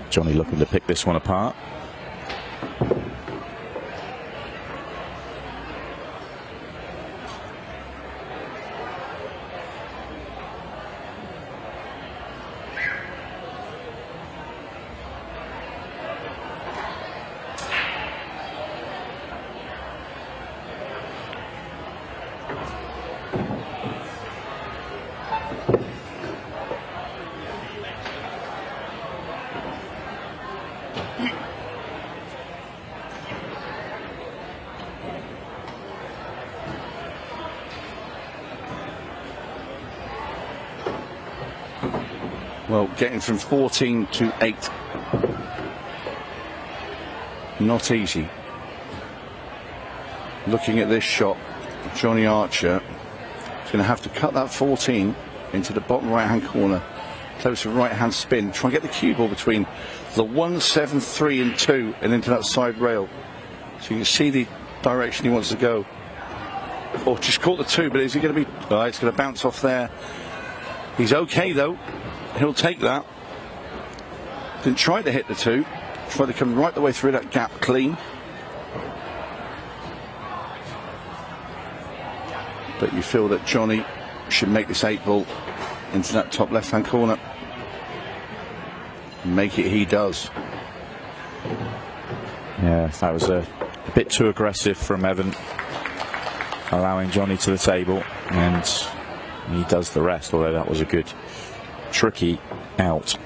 K: Johnny looking to pick this one apart.
B: Well, getting from 14 to 8. Not easy. Looking at this shot, Johnny Archer is going to have to cut that 14 into the bottom right-hand corner. Close to right-hand spin. Try and get the cue ball between the 1, 7, 3 and 2 and into that side rail. So you can see the direction he wants to go. Oh, just caught the 2, but is he going to be... Oh, it's going to bounce off there. He's okay, though. He'll take that. Didn't try to hit the 2. Tried to come right the way through that gap clean. But you feel that Johnny should make this 8 ball into that top left-hand corner. Make it, he does.
K: Yeah, that was a bit too aggressive from Evan, allowing Johnny to the table, and he does the rest, although that was a good tricky out.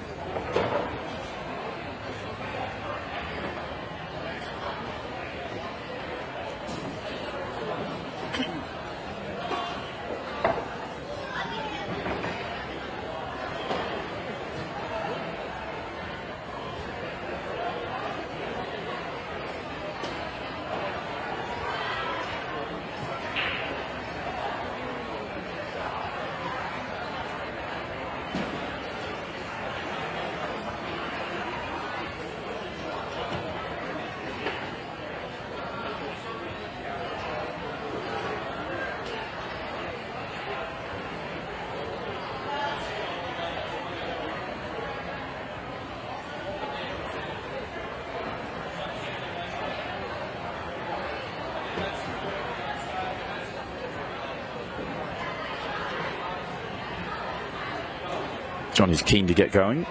K: Johnny's keen to get going.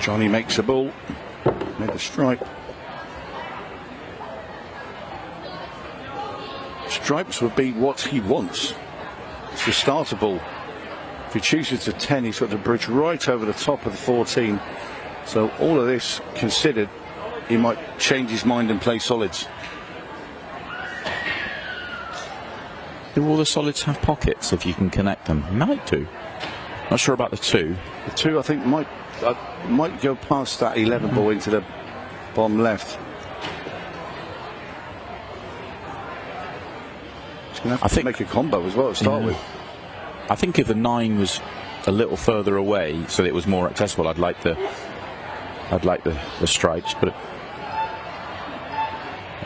B: Johnny makes a ball. Made the stripe. Stripes would be what he wants. It's the starter ball. If he chooses to 10, he's got to bridge right over the top of the 14. So all of this considered, he might change his mind and play solids.
K: Do all the solids have pockets if you can connect them? Might do. Not sure about the 2.
B: The 2, I think, might go past that 11 ball into the bottom left. He's going to have to make a combo as well to start with.
K: I think if the 9 was a little further away, so that it was more accessible, I'd like the stripes, but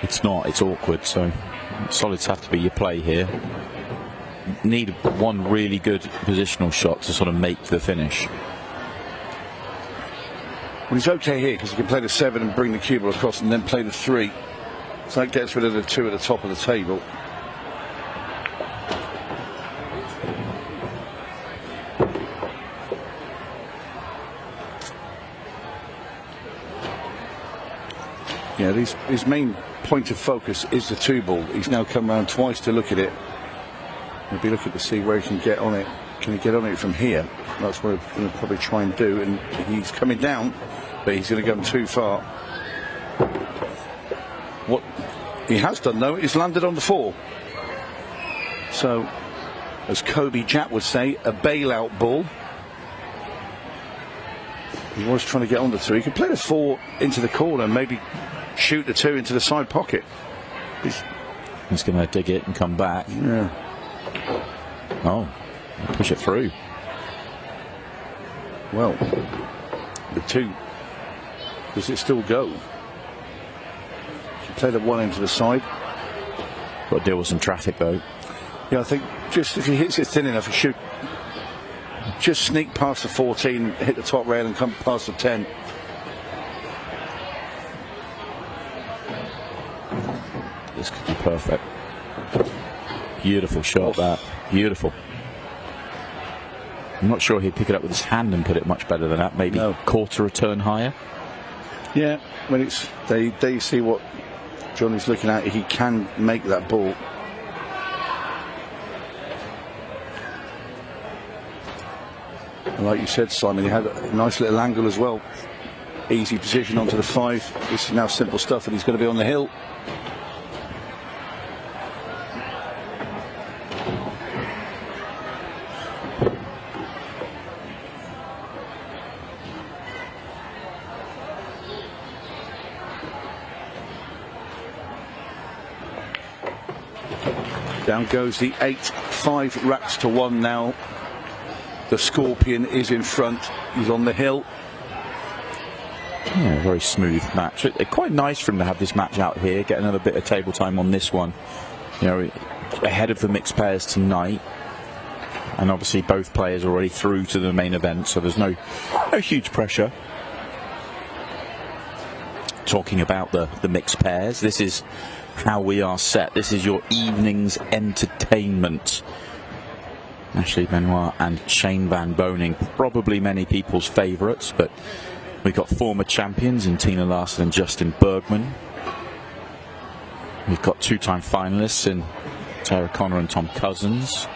K: it's not. It's awkward. So solids have to be your play here. Need one really good positional shot to sort of make the finish.
B: Well, he's okay here because he can play the 7 and bring the cue ball across and then play the 3. So that gets rid of the 2 at the top of the table. Yeah, his main point of focus is the 2 ball. He's now come around twice to look at it. He'll be looking to see where he can get on it. Can he get on it from here? That's what he's going to probably try and do. And he's coming down, but he's going to go too far. What he has done, though, is landed on the 4. So, as Kobe Jack would say, a bailout ball. He was trying to get on the 2. He could play the 4 into the corner, maybe shoot the 2 into the side pocket.
K: He's going to dig it and come back.
B: Yeah.
K: Oh, push it through.
B: Well, the 2, does it still go? He play the one into the side.
K: Got to deal with some traffic though.
B: Yeah, I think just if he hits it thin enough, he should just sneak past the 14, hit the top rail and come past the 10.
K: This could be perfect. Beautiful shot, that. Beautiful. I'm not sure he'd pick it up with his hand and put it much better than that. Maybe quarter a turn higher.
B: Yeah, when it's they see what Johnny's looking at, he can make that ball. And like you said, Simon, he had a nice little angle as well. Easy position onto the 5. This is now simple stuff, and he's going to be on the hill. Down goes the 8, 5 racks to 1 now. The Scorpion is in front. He's on the hill.
K: Yeah, very smooth match. Quite nice for him to have this match out here. Get another bit of table time on this one. You know, ahead of the mixed pairs tonight. And obviously both players already through to the main event, so there's no huge pressure. Talking about the mixed pairs, this is how we are set. This is your evening's entertainment. Ashley Benoit and Shane Van Boening, probably many people's favourites, but we've got former champions in Tina Larson and Justin Bergman. We've got 2-time finalists in Tara Connor and Tom Cousins.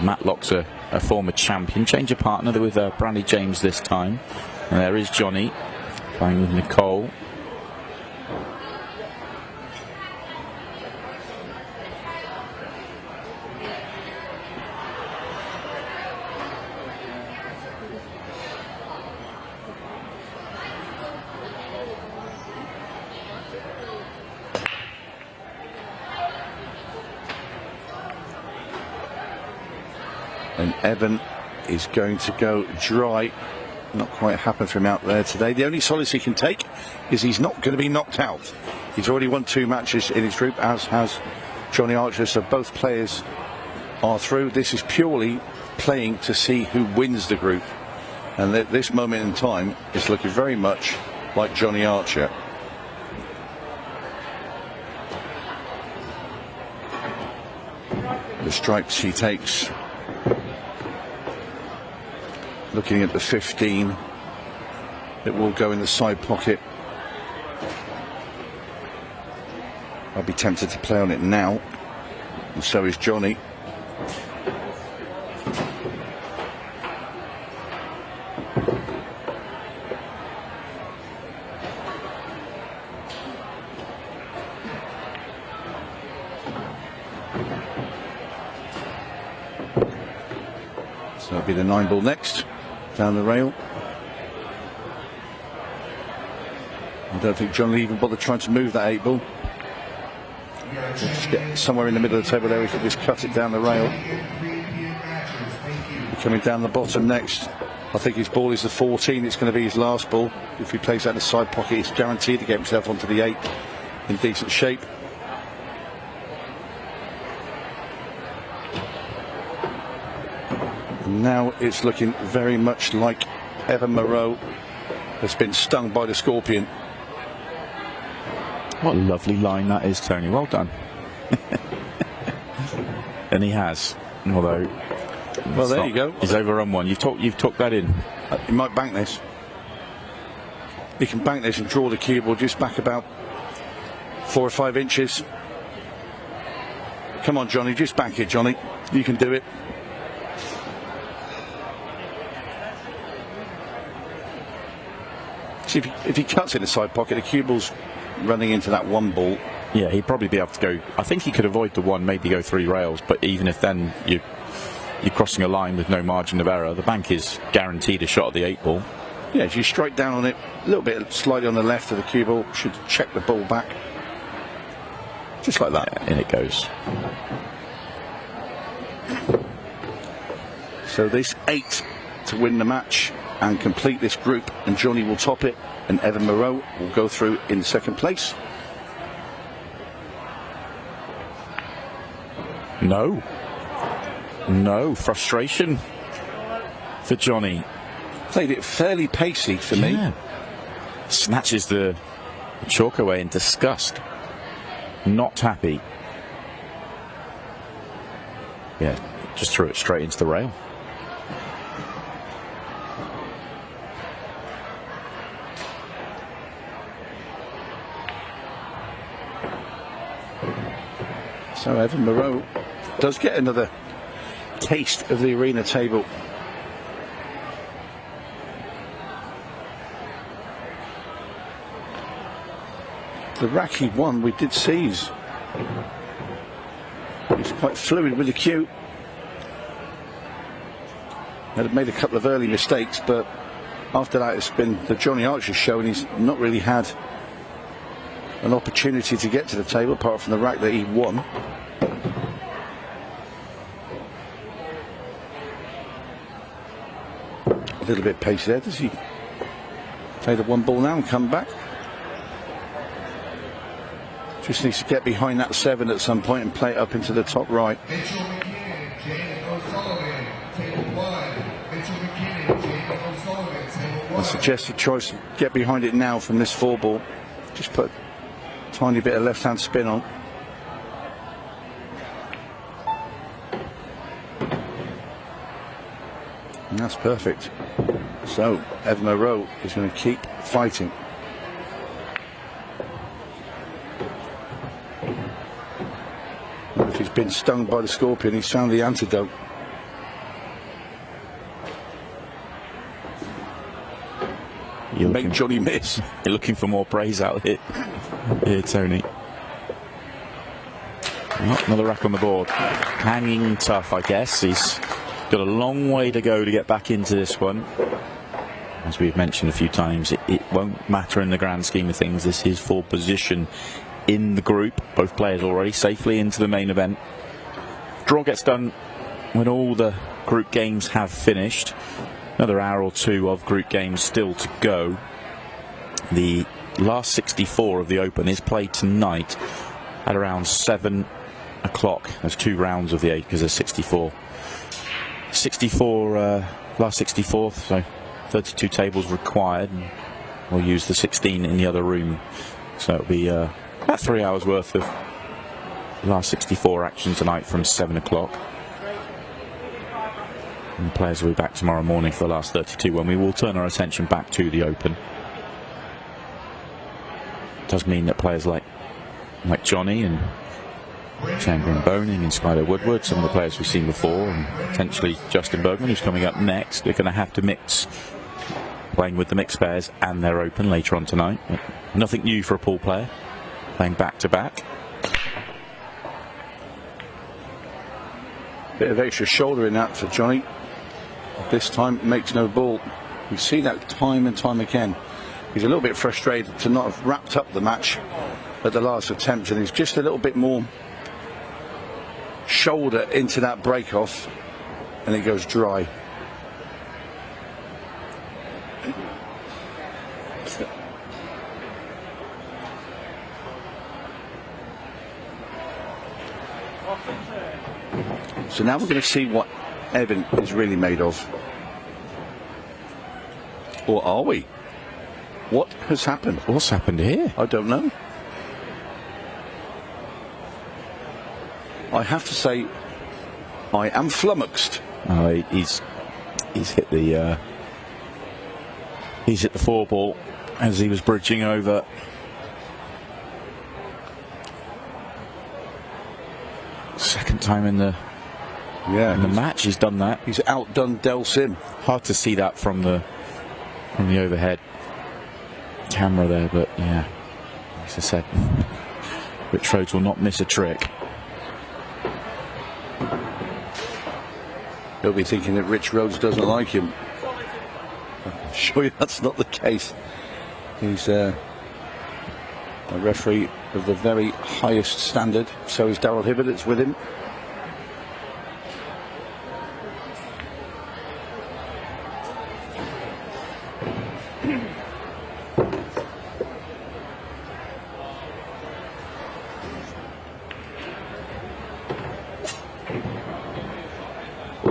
K: Matlock's a former champion. Change of partner with Brandy James this time. And there is Johnny playing with Nicole.
B: And Evan is going to go dry. Not quite happened for him out there today. The only solace he can take is he's not going to be knocked out. He's already won 2 matches in his group, as has Johnny Archer, so both players are through. This is purely playing to see who wins the group. And at this moment in time, it's looking very much like Johnny Archer. The stripes he takes. Looking at the 15, it will go in the side pocket. I'll be tempted to play on it now, and so is Johnny. So it'll be the 9 ball next. Down the rail. I don't think John will even bother trying to move that 8 ball. Just get somewhere in the middle of the table there. We can just cut it down the rail. Coming down the bottom next. I think his ball is the 14. It's going to be his last ball. If he plays that in the side pocket, he's guaranteed to get himself onto the 8 in decent shape. Now it's looking very much like Evan Moreau has been stung by the Scorpion.
K: What a lovely line that is, Tony. Well done. And he has, although.
B: Well, there you go.
K: He's overrun one. You've took that in.
B: He might bank this. He can bank this and draw the cue ball just back about 4 or 5 inches. Come on, Johnny, just bank it, Johnny. You can do it. See, if he cuts in the side pocket, the cue ball's running into that 1 ball.
K: Yeah, he'd probably be able to go. I think he could avoid the 1, maybe go 3 rails. But even if then you're crossing a line with no margin of error, the bank is guaranteed a shot at the 8 ball.
B: Yeah, if you strike down on it a little bit slightly on the left of the cue ball, should check the ball back. Just like that.
K: Yeah, in it goes.
B: So this 8 to win the match and complete this group, and Johnny will top it, and Evan Moreau will go through in 2nd place.
K: No frustration for Johnny.
B: Played it fairly pacey for me.
K: Snatches the chalk away in disgust. Not happy. Yeah, just threw it straight into the rail.
B: So Evan Moreau does get another taste of the arena table. The rack he won, we did seize. He's quite fluid with the cue. Had made a couple of early mistakes, but after that it's been the Johnny Archer show, and he's not really had an opportunity to get to the table apart from the rack that he won. A little bit pacey there. Does he play the one ball now and come back? Just needs to get behind that 7 at some point and play it up into the top right.
C: Mitchell McKinnon, James O'Sullivan, table 1. Mitchell McKinnon, James O'Sullivan, table 1.
B: A suggested choice, get behind it now from this 4 ball. Just put a tiny bit of left-hand spin on. And that's perfect. So Evan Moreau is going to keep fighting. If he's been stung by the scorpion, he's found the antidote. Make Johnny miss.
K: You're looking for more praise out here, Tony. Oh, another rack on the board. Hanging tough, I guess. He's got a long way to go to get back into this one. As we've mentioned a few times, it won't matter in the grand scheme of things. This is for position in the group. Both players already safely into the main event. Draw gets done when all the group games have finished. Another hour or two of group games still to go. The last 64 of the Open is played tonight at around 7 o'clock. There's 2 rounds of the 8 because there's 64. 64, last 64, so 32 tables required. And we'll use the 16 in the other room. So it'll be about 3 hours worth of last 64 action tonight from 7 o'clock. And the players will be back tomorrow morning for the last 32 when we will turn our attention back to the Open. It does mean that players like Johnny and Champion Boening and Skylar Woodward, some of the players we've seen before, and potentially Justin Bergman, who's coming up next, they're going to have to mix playing with the mixed pairs and their Open later on tonight. But nothing new for a pool player, playing back to back.
B: Bit of extra shoulder in that for Johnny. This time makes no ball. We see that time and time again. He's a little bit frustrated to not have wrapped up the match at the last attempt, and he's just a little bit more shoulder into that break off and it goes dry. So now we're going to see what Evan is really made of. Or are we? What has happened?
K: What's happened here?
B: I don't know. I have to say, I am flummoxed.
K: He's hit the 4 ball as he was bridging over. Second time in the match he's done that.
B: He's outdone Del Sim.
K: Hard to see that from the overhead camera there, but yeah, as I said, Rich Rhodes will not miss a trick.
B: He'll be thinking that Rich Rhodes doesn't like him. I'm sure that's not the case. He's a referee of the very highest standard. So is Daryl Hibbert. It's with him.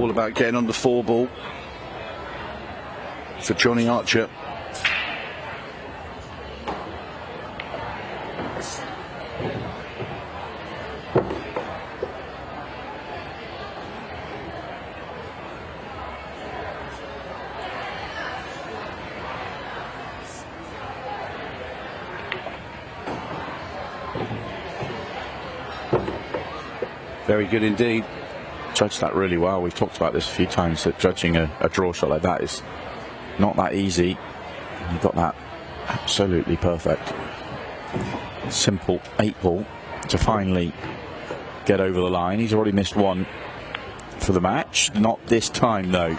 B: all about getting on the 4 ball for Johnny Archer. Very good indeed.
K: Judged that really well. We've talked about this a few times, that judging a draw shot like that is not that easy. And he got that absolutely perfect. Simple 8 ball to finally get over the line. He's already missed one for the match. Not this time though.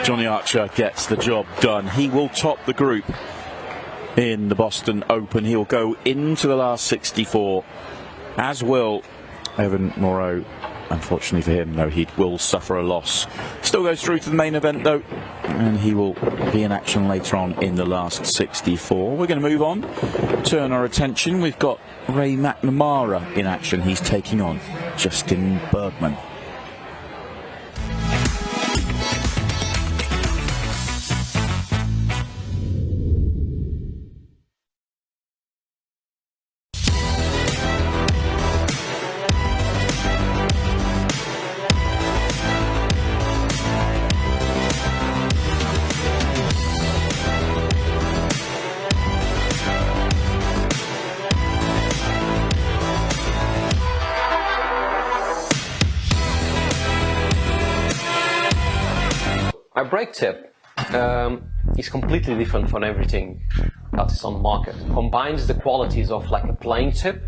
K: Johnny Archer gets the job done. He will top the group in the Boston Open. He'll go into the last 64, as will Evan Moreau. Unfortunately for him, though, he will suffer a loss. Still goes through to the main event, though, and he will be in action later on in the last 64. We're going to move on, turn our attention. We've got Ray McNamara in action. He's taking on Justin Bergman.
D: My brake tip is completely different from everything that is on the market. Combines the qualities of like a plain tip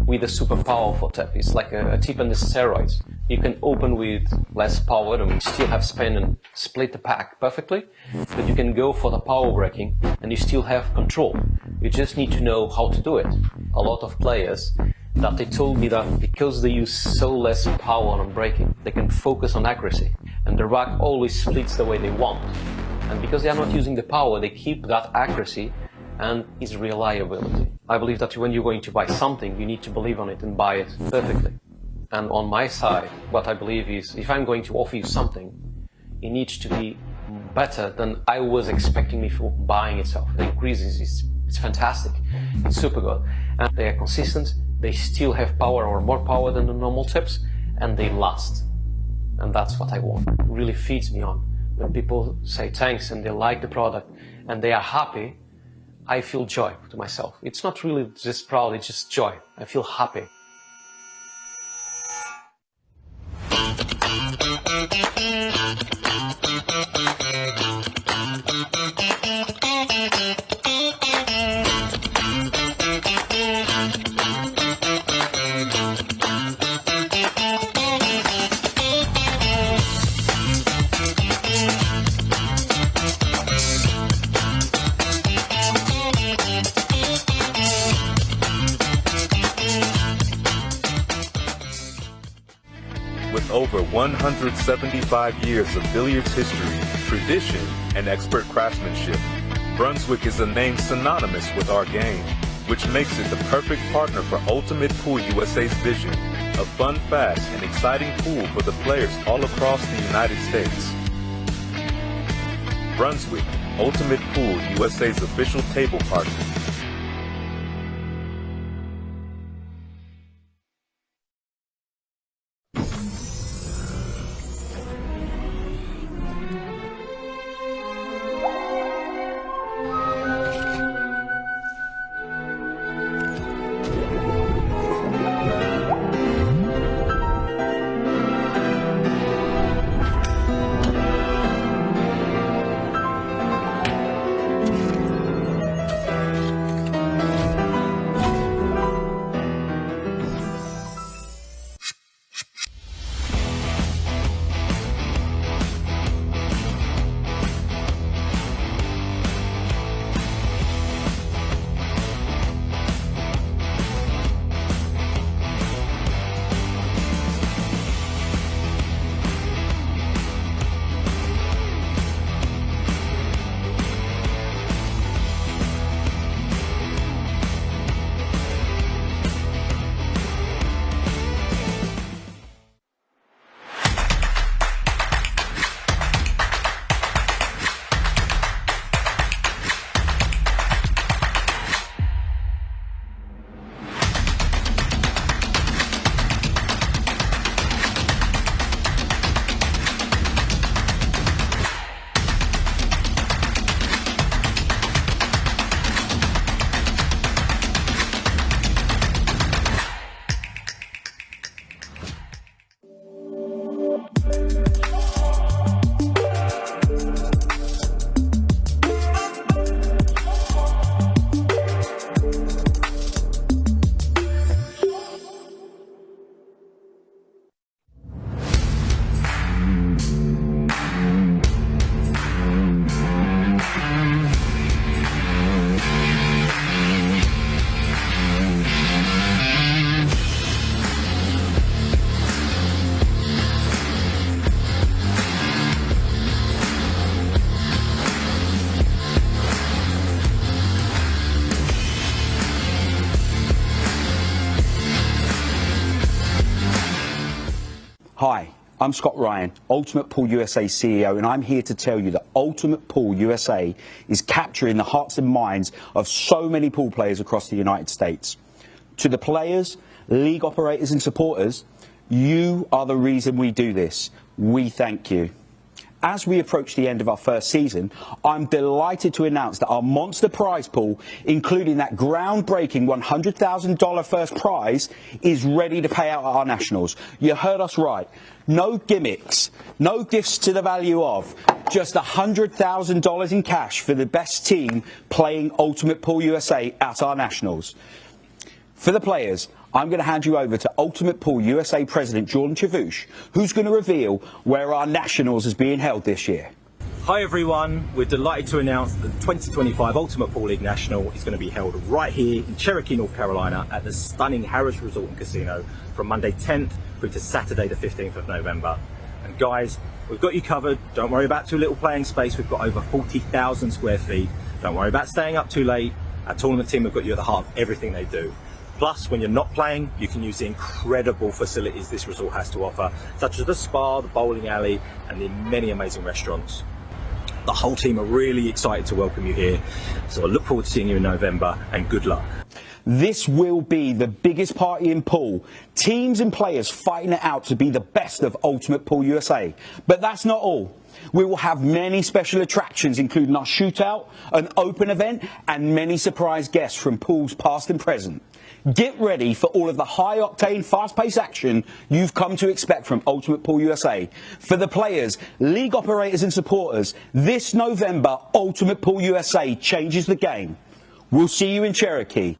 D: with a super powerful tip. It's like a tip on the steroids. You can open with less power and still have spin and split the pack perfectly, but you can go for the power braking and you still have control. You just need to know how to do it. A lot of players that they told me that because they use so less power on braking, they can focus on accuracy, and the rack always splits the way they want. And because they are not using the power, they keep that accuracy and its reliability. I believe that when you're going to buy something, you need to believe on it and buy it perfectly. And on my side, what I believe is, if I'm going to offer you something, it needs to be better than I was expecting before buying itself. The increases it's fantastic, it's super good, and they are consistent. They still have power or more power than the normal tips, and they last. And that's what I want. It really feeds me on. When people say thanks and they like the product and they are happy, I feel joy to myself. It's not really just proud, it's just joy. I feel happy.
E: With over 175 years of billiards history, tradition, and expert craftsmanship, Brunswick is a name synonymous with our game, which makes it the perfect partner for Ultimate Pool USA's vision, a fun, fast, and exciting pool for the players all across the United States. Brunswick, Ultimate Pool USA's official table partner.
G: Hi, I'm Scott Ryan, Ultimate Pool USA CEO, and I'm here to tell you that Ultimate Pool USA is capturing the hearts and minds of so many pool players across the United States. To the players, league operators and supporters, you are the reason we do this. We thank you. As we approach the end of our first season, I'm delighted to announce that our monster prize pool, including that groundbreaking $100,000 first prize, is ready to pay out at our nationals. You heard us right. No gimmicks, no gifts to the value of, just $100,000 in cash for the best team playing Ultimate Pool USA at our nationals. For the players, I'm going to hand you over to Ultimate Pool USA President Jordan Chavouche, who's going to reveal where our nationals is being held this year.
H: Hi everyone, we're delighted to announce that the 2025 Ultimate Pool League National is going to be held right here in Cherokee, North Carolina at the stunning Harris Resort and Casino from Monday 10th through to Saturday the 15th of November. And guys, we've got you covered. Don't worry about too little playing space. We've got over 40,000 square feet. Don't worry about staying up too late. Our tournament team have got you at the heart of everything they do. Plus, when you're not playing, you can use the incredible facilities this resort has to offer, such as the spa, the bowling alley, and the many amazing restaurants. The whole team are really excited to welcome you here, so I look forward to seeing you in November, and good luck.
G: This will be the biggest party in pool. Teams and players fighting it out to be the best of Ultimate Pool USA. But that's not all. We will have many special attractions, including our shootout, an open event, and many surprise guests from pools past and present. Get ready for all of the high-octane, fast-paced action you've come to expect from Ultimate Pool USA. For the players, league operators and supporters, this November, Ultimate Pool USA changes the game. We'll see you in Cherokee.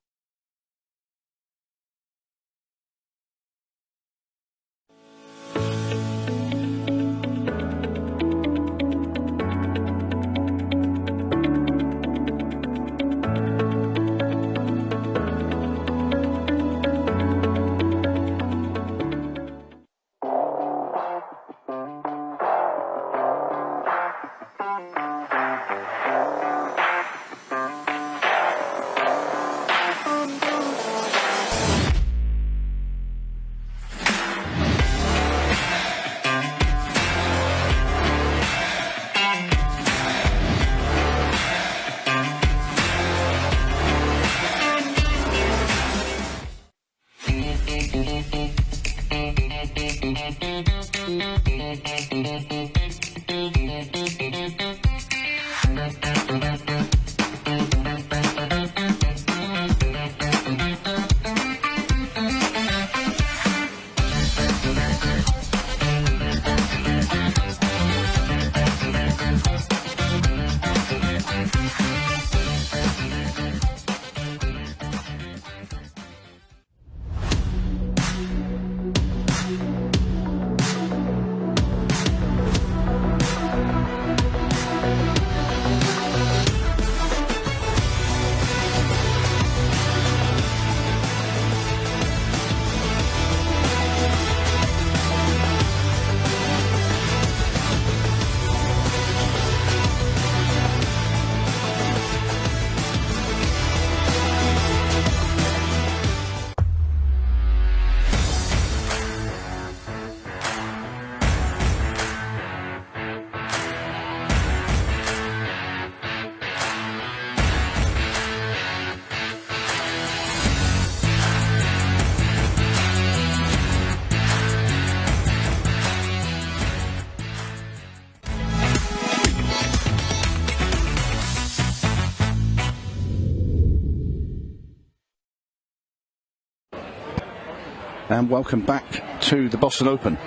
B: And welcome back to the Boston Open.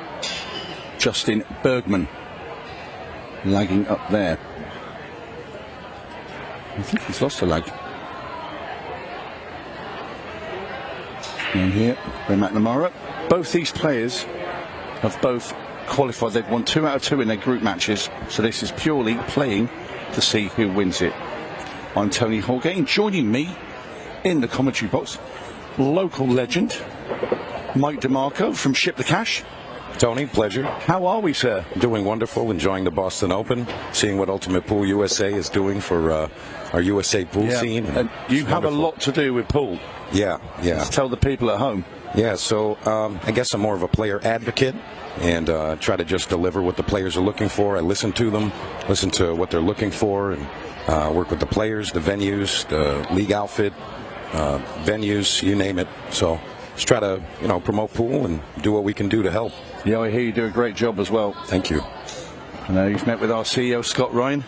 B: Justin Bergman lagging up there. I think he's lost a leg. And here, McNamara. Both these players have both qualified. They've won 2 out of 2 in their group matches. So this is purely playing to see who wins it. I'm Tony Holgate. Joining me in the commentary box, local legend Mike DeMarco from Ship the Cash.
L: Tony, pleasure.
B: How are we, sir?
L: Doing wonderful, enjoying the Boston Open, seeing what Ultimate Pool USA is doing for our USA pool scene.
B: And you have a lot to do with pool.
L: Yeah.
B: Let's tell the people at home.
L: Yeah, so I guess I'm more of a player advocate and try to just deliver what the players are looking for. I listen to them, listen to what they're looking for, and work with the players, the venues, the league outfit, venues, you name it. So just try to, promote pool and do what we can do to help.
B: Yeah, I hear you do a great job as well.
L: Thank you.
B: I know you've met with our CEO, Scott Ryan.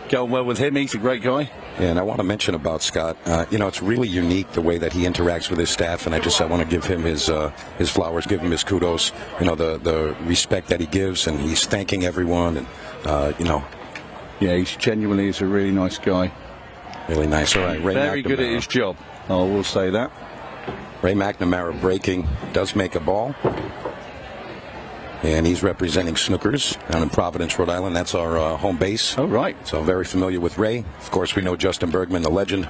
B: Get on well with him. He's a great guy.
L: Yeah, and I want to mention about Scott, it's really unique the way that he interacts with his staff, and I want to give him his flowers, give him his kudos, the respect that he gives, and he's thanking everyone, and,
B: Yeah, he's genuinely is a really nice guy.
L: Really nice. All right, Ray
B: Very
L: McNamara.
B: good at his job. I will say that.
L: Ray McNamara breaking, does make a ball. And he's representing Snookers down in Providence, Rhode Island. That's our home base.
B: Oh, right.
L: So very familiar with Ray. Of course, we know Justin Bergman, the legend.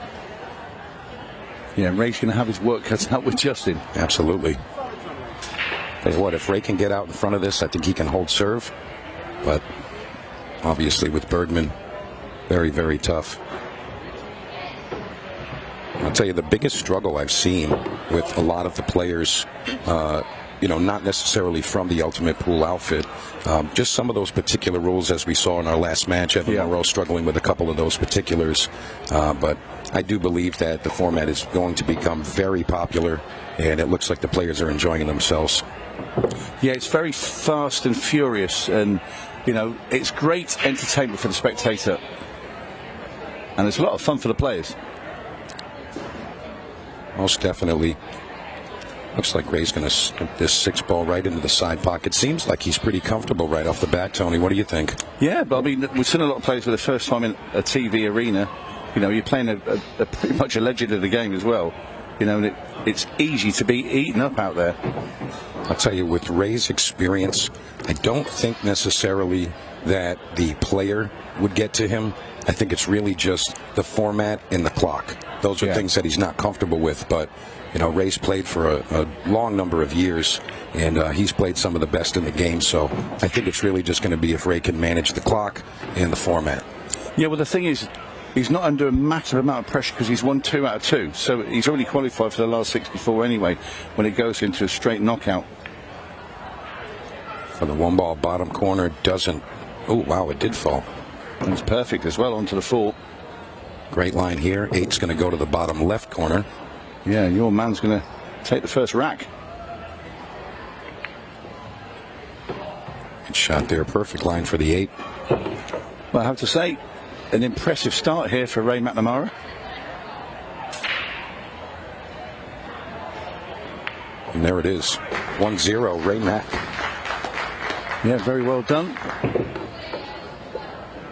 B: Yeah, Ray's going to have his work cut out with Justin.
L: Absolutely. Tell you what, if Ray can get out in front of this, I think he can hold serve. But obviously with Bergman, very, very tough. I'll tell you, the biggest struggle I've seen with a lot of the players, not necessarily from the Ultimate Pool outfit, just some of those particular rules as we saw in our last match. Evan Moreau struggling with a couple of those particulars. But I do believe that the format is going to become very popular, and it looks like the players are enjoying themselves.
B: Yeah, it's very fast and furious, and, it's great entertainment for the spectator. And it's a lot of fun for the players.
L: Most definitely. Looks like Ray's going to slip this 6-ball right into the side pocket. Seems like he's pretty comfortable right off the bat, Tony. What do you think?
B: Yeah, but we've seen a lot of players for the first time in a TV arena. You're playing a pretty much a legend of the game as well. And it's easy to be eaten up out there.
L: I'll tell you, with Ray's experience, I don't think necessarily that the player would get to him. I think it's really just the format and the clock. Those are things that he's not comfortable with, but Ray's played for a long number of years, and he's played some of the best in the game, so I think it's really just going to be if Ray can manage the clock and the format.
B: Yeah, well, the thing is, he's not under a massive amount of pressure because he's won 2 out of 2, so he's already qualified for the last 64 anyway when it goes into a straight knockout.
L: For the 1-ball bottom corner, doesn't... Oh, wow, it did fall.
B: And it's perfect as well onto the 4.
L: Great line here. 8's going to go to the bottom left corner.
B: Yeah, your man's going to take the first rack.
L: Good shot there. Perfect line for the 8.
B: Well, I have to say, an impressive start here for Ray McNamara.
L: And there it is. 1-0, Ray Mac.
B: Yeah, very well done.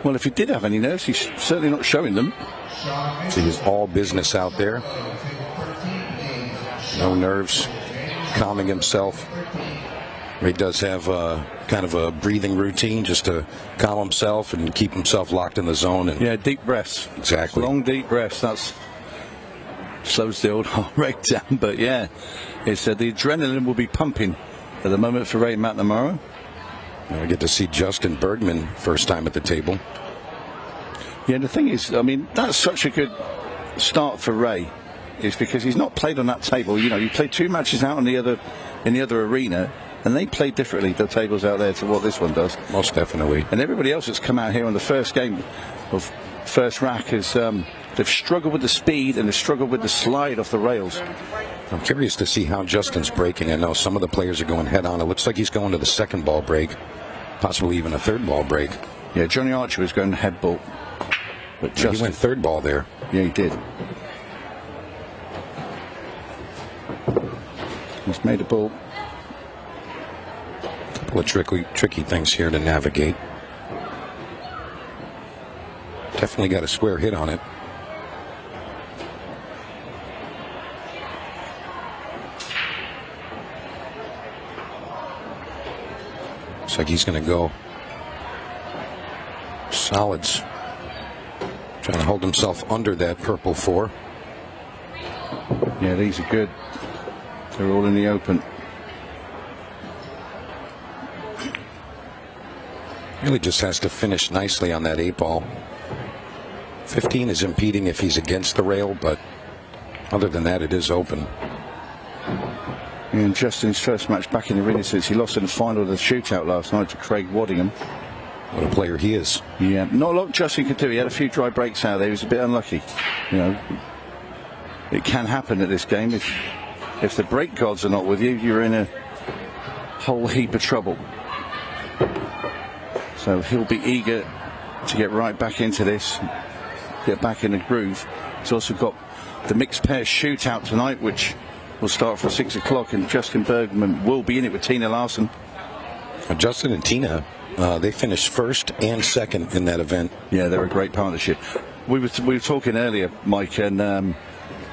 B: Well, if he did have any nerves, he's certainly not showing them.
L: See, he's all business out there. No nerves. Calming himself. Ray does have kind of a breathing routine just to calm himself and keep himself locked in the zone. And
B: yeah, deep breaths.
L: Exactly.
B: Long, deep breaths. That's slows the old heart rate down. But yeah, it's the adrenaline will be pumping at the moment for Ray McNamara.
L: Now we get to see Justin Bergman first time at the table.
B: Yeah, the thing is, I mean, that's such a good start for Ray, is because he's not played on that table. You play 2 matches out in the other arena, and they play differently, the tables out there, to what this one does.
L: Most definitely.
B: And everybody else that's come out here on the first game of first rack is they've struggled with the speed and they've struggled with the slide off the rails.
L: I'm curious to see how Justin's breaking. I know some of the players are going head on. It looks like he's going to the 2nd ball break, possibly even a 3rd ball break.
B: Yeah, Johnny Archer was going head ball. But
L: Justin, he went 3rd ball there.
B: Yeah, he did. He's made a ball.
L: A couple of tricky things here to navigate. Definitely got a square hit on it. Looks like he's going to go solids. Trying to hold himself under that purple 4.
B: Yeah, these are good. They're all in the open.
L: Really just has to finish nicely on that 8-ball. 15 is impeding if he's against the rail, but other than that, it is open.
B: in Justin's first match back in the arena since he lost in the final of the shootout last night to Craig Waddingham.
L: What a player he is.
B: Yeah, not a lot Justin could do. He had a few dry breaks out there. He was a bit unlucky. You know, it can happen at this game. If the break gods are not with you, you're in a whole heap of trouble. So he'll be eager to get right back into this, get back in the groove. He's also got the mixed pair shootout tonight, which will start from 6 o'clock, and Justin Bergman will be in it with Tina Larson.
L: Justin and Tina, they finished first and second in that event.
B: Yeah, they're a great partnership. We were talking earlier, Mike, and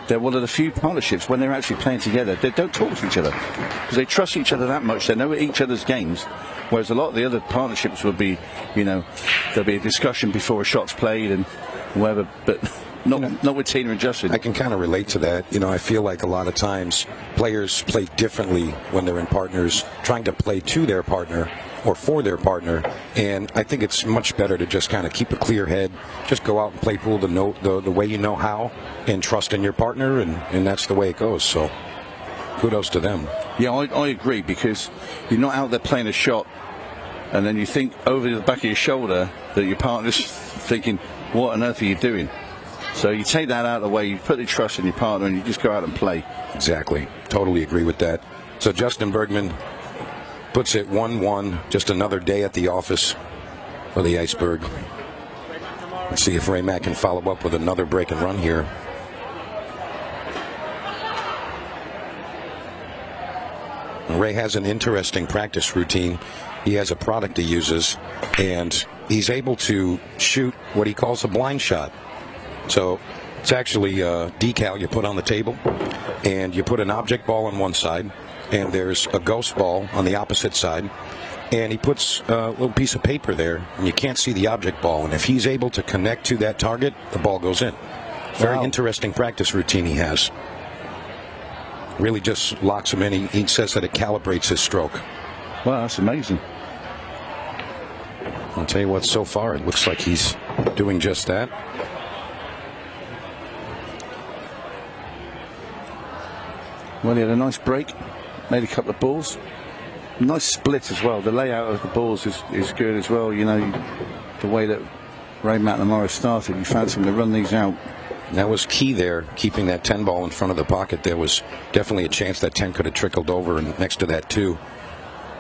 B: they're one of the few partnerships when they're actually playing together. They don't talk to each other because they trust each other that much. They know each other's games, whereas a lot of the other partnerships would be, you know, there'll be a discussion before a shot's played and whatever, but not with Tina and Justin.
L: I can kind of relate to that. You know, I feel like a lot of times players play differently when they're in partners, trying to play to their partner or for their partner, and I think it's much better to just kind of keep a clear head, just go out and play pool the way you know how, and trust in your partner, and that's the way it goes. So kudos to them.
B: Yeah, I agree, because you're not out there playing a shot and then you think over the back of your shoulder that your partner's thinking, what on earth are you doing? So you take that out of the way, you put the trust in your partner, and you just go out and play.
L: Exactly. Totally agree with that. So Justin Bergman puts it 1-1. Just another day at the office for the Iceberg. Let's see if Ray Mack can follow up with another break and run here. Ray has an interesting practice routine. He has a product he uses, and he's able to shoot what he calls a blind shot. So it's actually a decal you put on the table, and you put an object ball on one side, and there's a ghost ball on the opposite side, and he puts a little piece of paper there, and you can't see the object ball, and if he's able to connect to that target, the ball goes in. Very interesting practice routine he has. Really just locks him in. He says that it calibrates his stroke.
B: Wow, that's amazing.
L: I'll tell you what, so far it looks like he's doing just that.
B: Well, he had a nice break, made a couple of balls. Nice split as well. The layout of the balls is good as well. You know, the way that Ray McNamara started, you fancy him to run these out.
L: That was key there, keeping that 10 ball in front of the pocket. There was definitely a chance that 10 could have trickled over, and next to that too.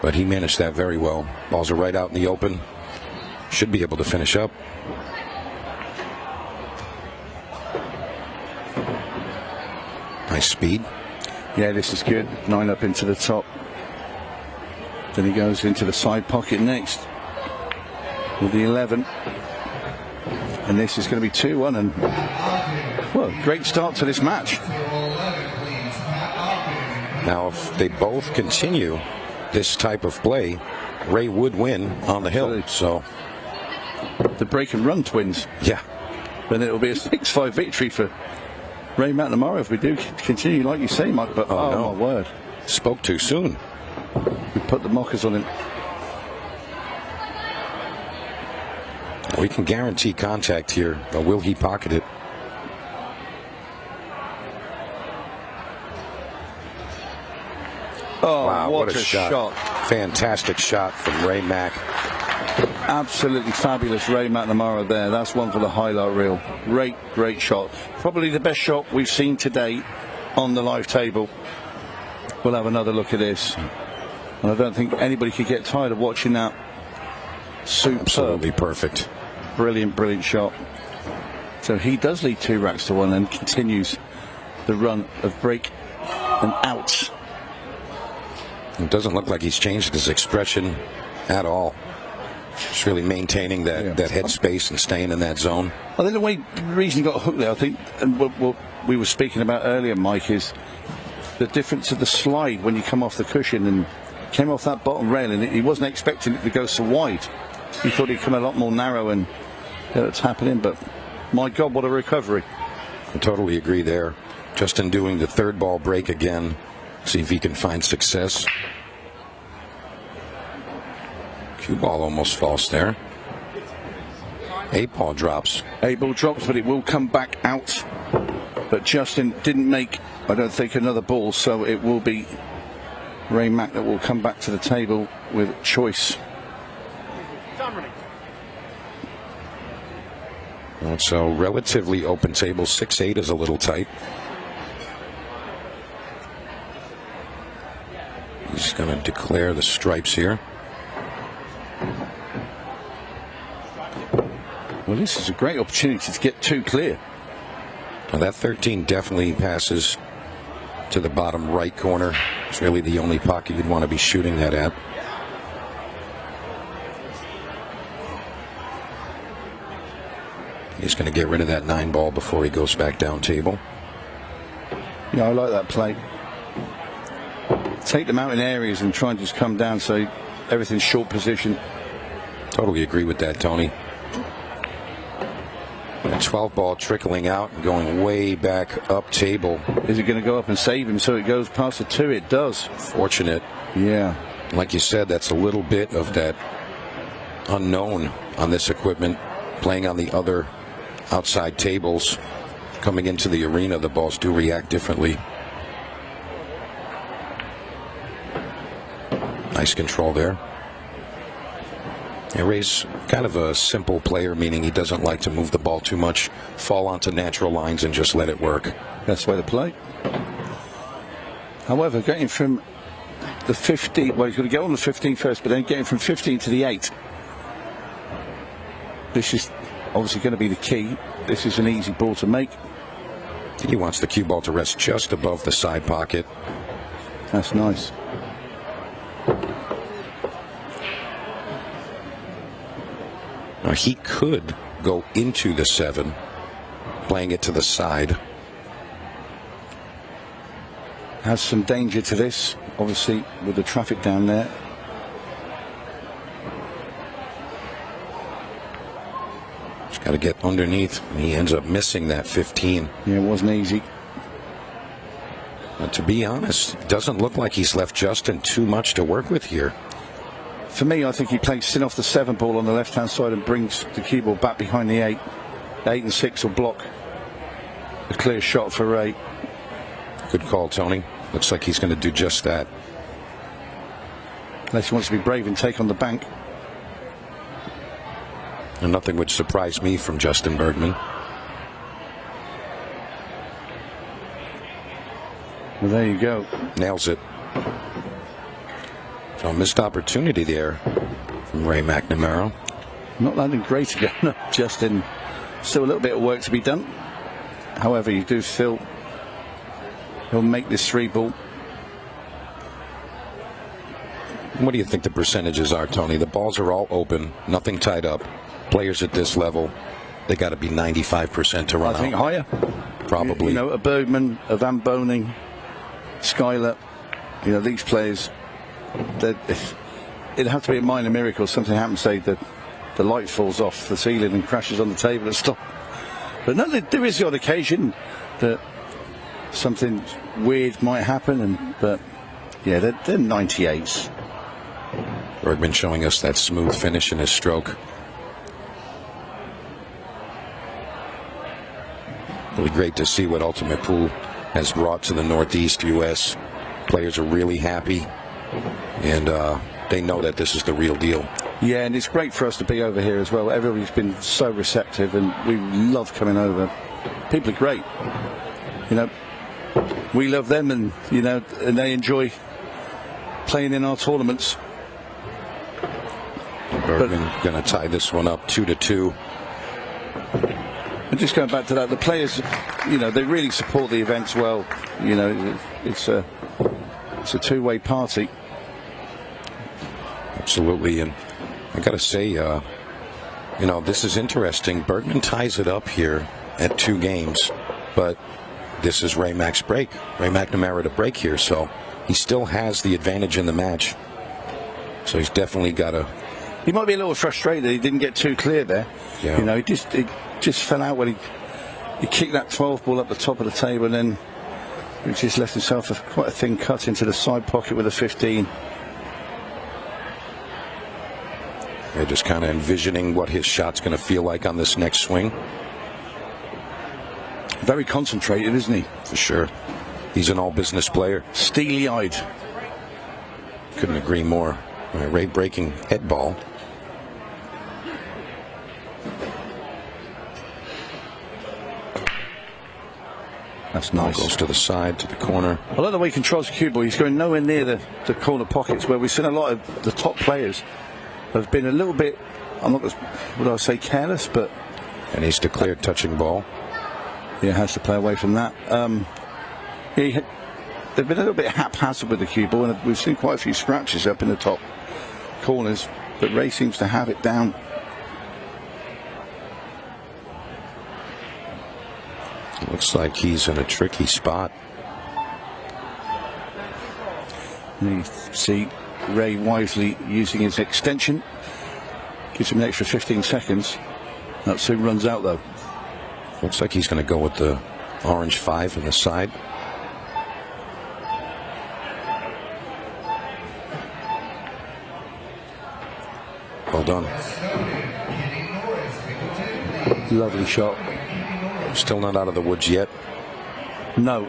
L: But he managed that very well. Balls are right out in the open. Should be able to finish up. Nice speed.
B: Yeah, this is good. 9 up into the top. Then he goes into the side pocket next with the 11. And this is going to be 2-1. And, well, great start to this match.
L: Now, if they both continue this type of play, Ray would win on the hill. So
B: the break and run twins.
L: Yeah.
B: Then it'll be a 6-5 victory for Ray McNamara if we do continue, like you say, Mike. But oh no. My word,
L: spoke too soon.
B: We put the mockers on him.
L: We can guarantee contact here, but will he pocket it?
B: Oh,
L: wow, what a
B: shot.
L: Fantastic shot from Ray Mack.
B: Absolutely fabulous Ray McNamara there. That's one for the highlight reel. Great shot. Probably the best shot we've seen today on the live table. We'll have another look at this. And I don't think anybody could get tired of watching that. Superb.
L: Absolutely perfect.
B: Brilliant shot. So he does lead 2 racks to 1 and continues the run of break and outs.
L: It doesn't look like he's changed his expression at all. Just really maintaining that headspace and staying in that zone.
B: I think the reason he got hooked there, I think, and what we were speaking about earlier, Mike, is the difference of the slide when you come off the cushion and came off that bottom rail, and he wasn't expecting it to go so wide. He thought he'd come a lot more narrow and tap it in, but my God, what a recovery.
L: I totally agree there. Justin doing the 3rd ball break again. See if he can find success. Cue ball almost falls there. 8 ball drops.
B: 8 ball drops, but it will come back out. But Justin didn't make, I don't think, another ball, so it will be Ray Mack that will come back to the table with choice.
L: So relatively open table. 6-8 is a little tight. He's going to declare the stripes here.
B: Well, this is a great opportunity to get 2 clear.
L: Well, that 13 definitely passes to the bottom right corner. It's really the only pocket you'd want to be shooting that at. He's going to get rid of that 9 ball before he goes back down table.
B: Yeah, I like that play. Take them out in areas and try and just come down so everything's short position.
L: Totally agree with that, Tony. A 12 ball trickling out and going way back up table.
B: Is it going to go up and save him so it goes past the 2? It does.
L: Fortunate.
B: Yeah.
L: Like you said, that's a little bit of that unknown on this equipment. Playing on the other outside tables, coming into the arena, the balls do react differently. Nice control there. Ray's kind of a simple player, meaning he doesn't like to move the ball too much, fall onto natural lines and just let it work.
B: That's the way to play. However, getting from the 15, well, he's going to get on the 15 first, but then getting from 15 to the 8. This is obviously going to be the key. This is an easy ball to make.
L: He wants the cue ball to rest just above the side pocket.
B: That's nice.
L: Now he could go into the 7, playing it to the side.
B: Has some danger to this, obviously, with the traffic down there.
L: Just got to get underneath, and he ends up missing that 15.
B: Yeah, it wasn't easy.
L: But to be honest, it doesn't look like he's left Justin too much to work with here.
B: For me, I think he plays sin off the 7 ball on the left-hand side and brings the cue ball back behind the 8. 8 and 6 will block a clear shot for Ray.
L: Good call, Tony. Looks like he's going to do just that.
B: Unless he wants to be brave and take on the bank.
L: And nothing would surprise me from Justin Bergman.
B: Well, there you go.
L: Nails it. So a missed opportunity there from Ray McNamara.
B: Not landing great again, Justin. Still a little bit of work to be done. However, you do feel he'll make this 3 ball.
L: What do you think the percentages are, Tony? The balls are all open, nothing tied up. Players at this level, they got to be 95% to run out.
B: I think higher.
L: Probably.
B: You know, a Bergman, a Van Boening, Skylar, you know, these players, it'd have to be a minor miracle. Something happens, say that the light falls off the ceiling and crashes on the table and stop. But no, there is the odd occasion that something weird might happen, but yeah, they're 98s.
L: Bergman showing us that smooth finish in his stroke. Really great to see what Ultimate Pool has brought to the Northeast U.S. Players are really happy, and they know that this is the real deal.
B: Yeah, and it's great for us to be over here as well. Everybody's been so receptive, and we love coming over. People are great. You know, we love them, and you know, and they enjoy playing in our tournaments.
L: Bergman going to tie this one up 2-2.
B: And just going back to that, the players, you know, they really support the events well. You know, it's a two-way party.
L: Absolutely, and I got to say, you know, this is interesting. Bergman ties it up here at 2 games, but this is Ray Mac's break. Ray McNamara to break here, so he still has the advantage in the match. So he's definitely got to.
B: He might be a little frustrated he didn't get too clear there.
L: Yeah.
B: You know, it just fell out when he kicked that 12 ball up the top of the table, and then he just left himself quite a thin cut into the side pocket with a 15.
L: They're just kind of envisioning what his shot's going to feel like on this next swing.
B: Very concentrated, isn't he?
L: For sure. He's an all-business player.
B: Steely-eyed.
L: Couldn't agree more. Ray breaking head ball.
B: That's nice.
L: Goes to the side, to the corner.
B: I like the way he controls the cue ball. He's going nowhere near the corner pockets, where we've seen a lot of the top players have been a little bit, I'm not, would I say, careless, but...
L: And he's declared touching ball.
B: Yeah, has to play away from that. They've been a little bit haphazard with the cue ball, and we've seen quite a few scratches up in the top corners, but Ray seems to have it down.
L: Looks like he's in a tricky spot.
B: And you see Ray wisely using his extension. Gives him an extra 15 seconds. That soon runs out, though.
L: Looks like he's going to go with the orange 5 in the side. Well done.
B: Lovely shot.
L: Still not out of the woods yet.
B: No.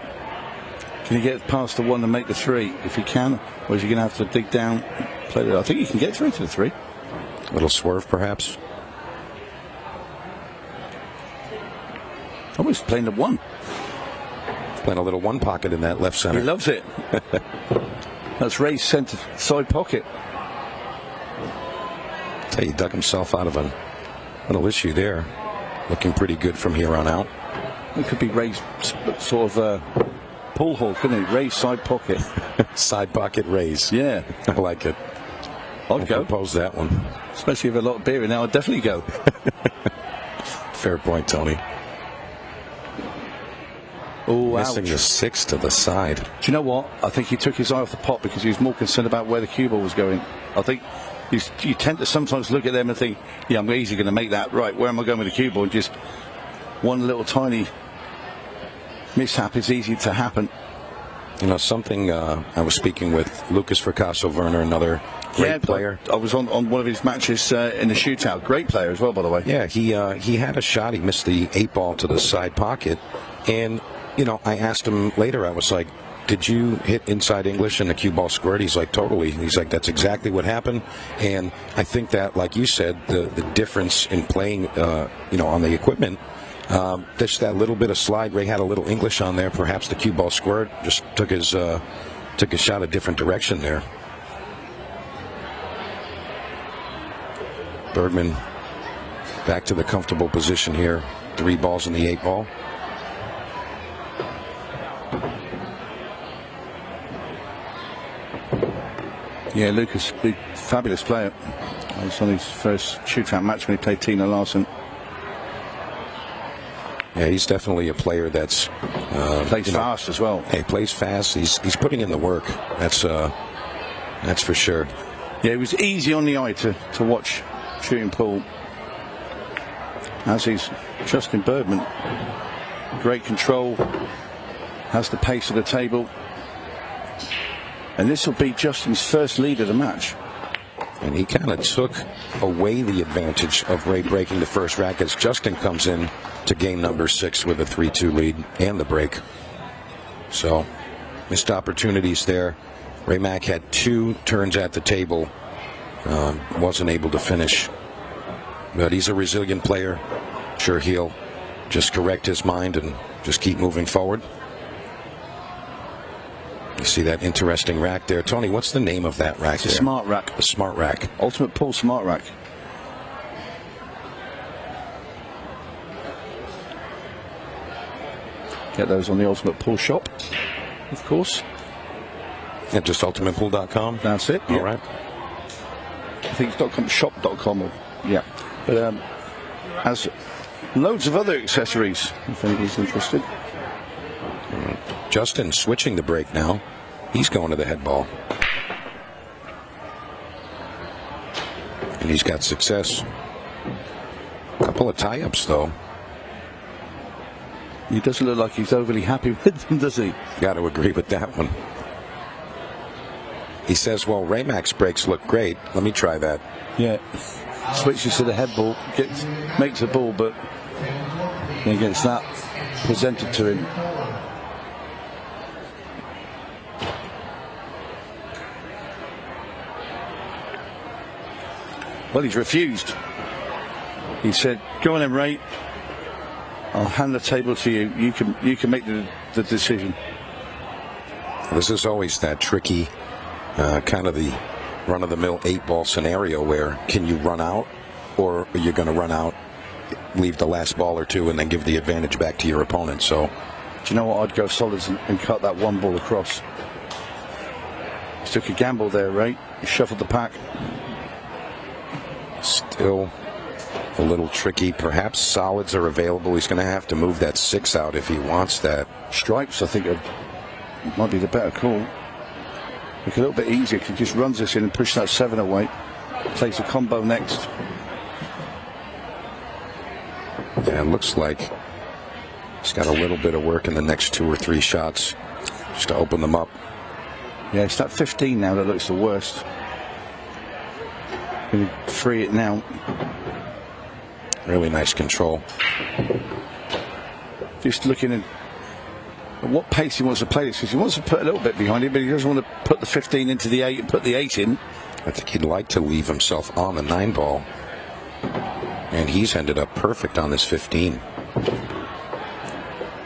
B: Can he get past the 1 and make the 3? If he can, or is he going to have to dig down? Play it? I think he can get through to the 3.
L: A little swerve, perhaps.
B: Oh, he's playing the 1.
L: Playing a little 1 pocket in that left center.
B: He loves it. That's Ray's center side pocket.
L: Tell you, he dug himself out of a little issue there. Looking pretty good from here on out.
B: It could be Ray's sort of pull hole, couldn't it? Ray's side pocket.
L: Side pocket Rays.
B: Yeah.
L: I like it.
B: I'd go.
L: Propose that one.
B: Especially with a lot of beer in now, I'd definitely go.
L: Fair point, Tony.
B: Oh,
L: missing the 6 to the side.
B: Do you know what? I think he took his eye off the pot because he was more concerned about where the cue ball was going. I think you tend to sometimes look at them and think, yeah, I'm easily going to make that. Right, where am I going with the cue ball? And just one little tiny mishap is easy to happen.
L: You know, something I was speaking with Lucas Fracasso-Werner, another great player.
B: I was on one of his matches in the shootout. Great player as well, by the way.
L: Yeah, he had a shot. He missed the 8 ball to the side pocket. And, you know, I asked him later, I was like, did you hit inside English and the cue ball squared? He's like, totally. He's like, that's exactly what happened. And I think that, like you said, the difference in playing, on the equipment, just that little bit of slide. Ray had a little English on there. Perhaps the cue ball squared. Just took his shot a different direction there. Bergman back to the comfortable position here. 3 balls in the 8 ball.
B: Yeah, Lucas, big, fabulous player. It was on his first shootout match when he played Tina Larson.
L: Yeah, he's definitely a player that's
B: plays fast as well.
L: Hey, plays fast. He's putting in the work. That's for sure.
B: Yeah, it was easy on the eye to watch shooting pool. As he's Justin Bergman, great control, has the pace of the table. And this will be Justin's first lead of the match.
L: And he kind of took away the advantage of Ray breaking the first rack as Justin comes in to game number 6 with a 3-2 lead and the break. So, missed opportunities there. Ray Mack had 2 turns at the table. Wasn't able to finish. But he's a resilient player. Sure, he'll just correct his mind and just keep moving forward. You see that interesting rack there. Tony, what's the name of that rack?
B: It's a smart rack.
L: The smart rack.
B: Ultimate Pool Smart Rack. Get those on the Ultimate Pool shop, of course.
L: Yeah, just ultimatepool.com.
B: That's it.
L: All
B: yeah.
L: right.
B: I think it's shop.com. Or, yeah. But has loads of other accessories if anybody's interested.
L: Justin switching the break now. He's going to the head ball. And he's got success. A couple of tie-ups, though.
B: He doesn't look like he's overly happy with them, does he?
L: Got to agree with that one. He says, well, Ray Mack's breaks look great. Let me try that.
B: Yeah. Switches to the head ball, makes a ball, but then gets that presented to him. Well, he's refused. He said, "Go on then, Ray. I'll hand the table to you. You can make the decision."
L: This is always that tricky, kind of the run-of-the-mill 8-ball scenario where can you run out, or are you going to run out, leave the last ball or two, and then give the advantage back to your opponent? So,
B: do you know what? I'd go solids and cut that one ball across. He took a gamble there, Ray. He shuffled the pack.
L: Still a little tricky. Perhaps solids are available. He's going to have to move that 6 out if he wants that.
B: Stripes, I think, might be the better call. Look a little bit easier because he just runs this in and pushes that 7 away. Plays a combo next.
L: Yeah, it looks like he's got a little bit of work in the next 2 or 3 shots just to open them up.
B: Yeah, it's that 15 now that looks the worst. Going to free it now.
L: Really nice control.
B: Just looking at what pace he wants to play this, because he wants to put a little bit behind it, but he doesn't want to put the 15 into the 8 and put the 8 in.
L: I think he'd like to leave himself on the 9 ball. And he's ended up perfect on this 15.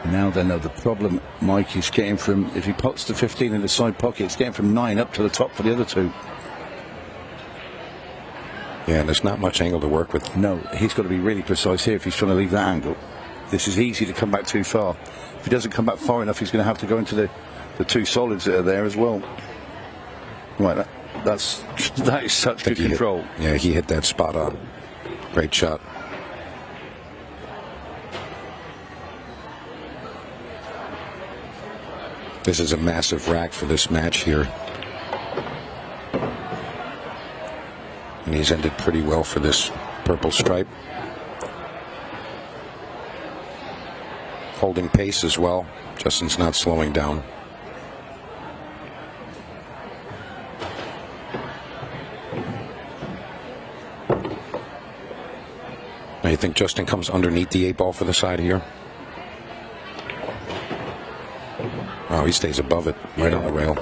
B: Now then, the problem, Mike, is getting from, if he puts the 15 in the side pocket, it's getting from 9 up to the top for the other 2.
L: Yeah, there's not much angle to work with.
B: No, he's got to be really precise here if he's trying to leave that angle. This is easy to come back too far. If he doesn't come back far enough, he's going to have to go into the 2 solids that are there as well. Right, that is such good control.
L: He hit that spot on. Great shot. This is a massive rack for this match here. And he's ended pretty well for this purple stripe. Holding pace as well. Justin's not slowing down. Now you think Justin comes underneath the 8 ball for the side here? Oh, he stays above it, right on the rail.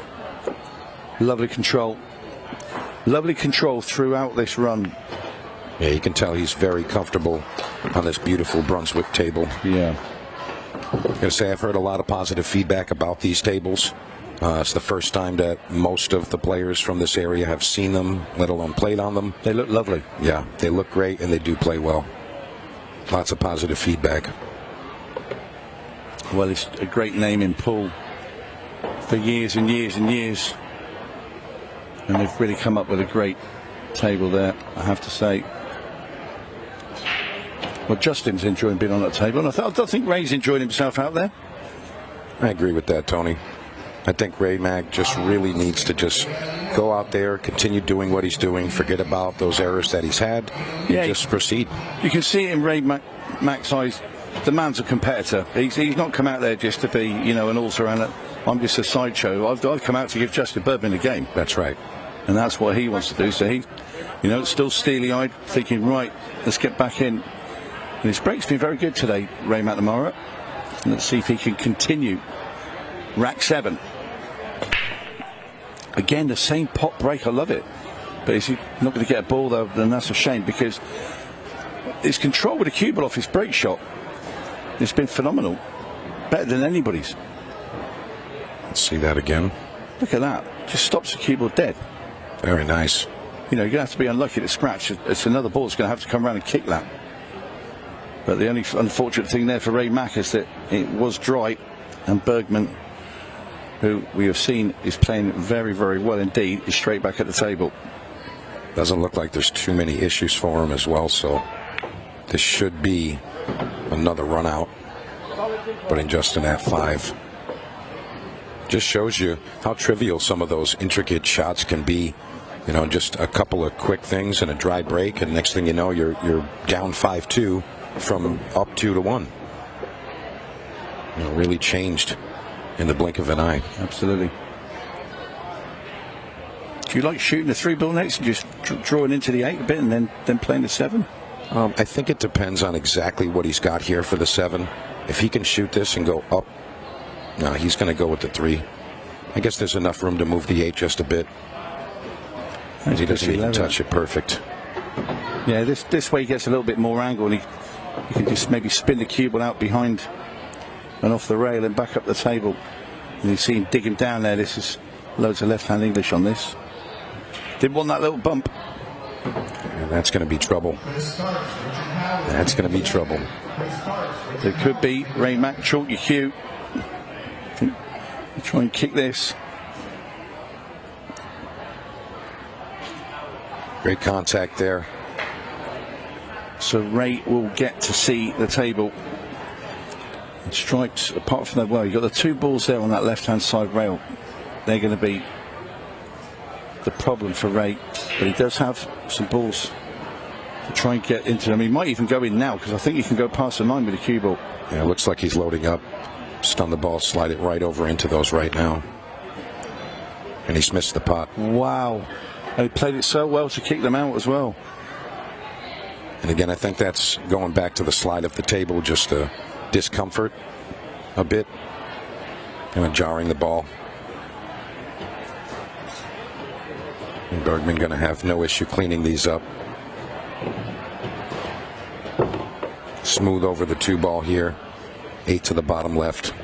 B: Lovely control. Lovely control throughout this run.
L: Yeah, you can tell he's very comfortable on this beautiful Brunswick table.
B: Yeah.
L: I'm going to say I've heard a lot of positive feedback about these tables. It's the first time that most of the players from this area have seen them, let alone played on them.
B: They look lovely.
L: Yeah, they look great and they do play well. Lots of positive feedback.
B: Well, it's a great name in pool for years and years and years. And they've really come up with a great table there, I have to say. Well, Justin's enjoying being on that table, and I don't think Ray's enjoying himself out there.
L: I agree with that, Tony. I think Ray Mack just really needs to just go out there, continue doing what he's doing, forget about those errors that he's had, and just proceed.
B: You can see it in Ray Mack's eyes. The man's a competitor. He's not come out there just to be, an all-around. I'm just a sideshow. I've come out to give Justin Bergman a game.
L: That's right.
B: And that's what he wants to do. So he, still steely-eyed, thinking, right, let's get back in. And his break's been very good today, Ray McNamara. And let's see if he can continue. Rack 7. Again, the same pop break. I love it. But is he not going to get a ball, though? Then that's a shame, because his control with the cue ball off his break shot, it's been phenomenal. Better than anybody's.
L: Let's see that again.
B: Look at that. Just stops the cue ball dead.
L: Very nice.
B: You're going to have to be unlucky to scratch. It's another ball that's going to have to come around and kick that. But the only unfortunate thing there for Ray Mack is that it was dry, and Bergman, who we have seen is playing very, very well indeed, is straight back at the table.
L: Doesn't look like there's too many issues for him as well, so this should be another run out, putting Justin at 5. Just shows you how trivial some of those intricate shots can be. Just a couple of quick things and a dry break, and next thing you know, you're down 5-2 from up 2-1. Really changed in the blink of an eye.
B: Absolutely. Do you like shooting the 3 ball next and just drawing into the 8 a bit and then playing the 7?
L: I think it depends on exactly what he's got here for the 7. If he can shoot this and go up, no, he's going to go with the 3. I guess there's enough room to move the 8 just a bit. He doesn't even touch it. Perfect.
B: Yeah, this way he gets a little bit more angle, and he can just maybe spin the cue ball out behind and off the rail and back up the table. And you see him digging down there. This is loads of left-hand English on this. Didn't want that little bump.
L: And that's going to be trouble. That's going to be trouble.
B: It could be. Ray Mack, chalk your cue. Try and kick this.
L: Great contact there.
B: So Ray will get to see the table. And stripes, apart from that, well, you've got the two balls there on that left-hand side rail. They're going to be the problem for Ray. But he does have some balls to try and get into them. He might even go in now, because I think he can go past the line with the cue ball.
L: Yeah, it looks like he's loading up. Stun the ball, slide it right over into those right now. And he's missed the pot.
B: Wow. And he played it so well to kick them out as well.
L: And again, I think that's going back to the slide of the table, just a discomfort a bit. Kind of jarring the ball. And Bergman going to have no issue cleaning these up. Smooth over the 2 ball here. 8 to the bottom left.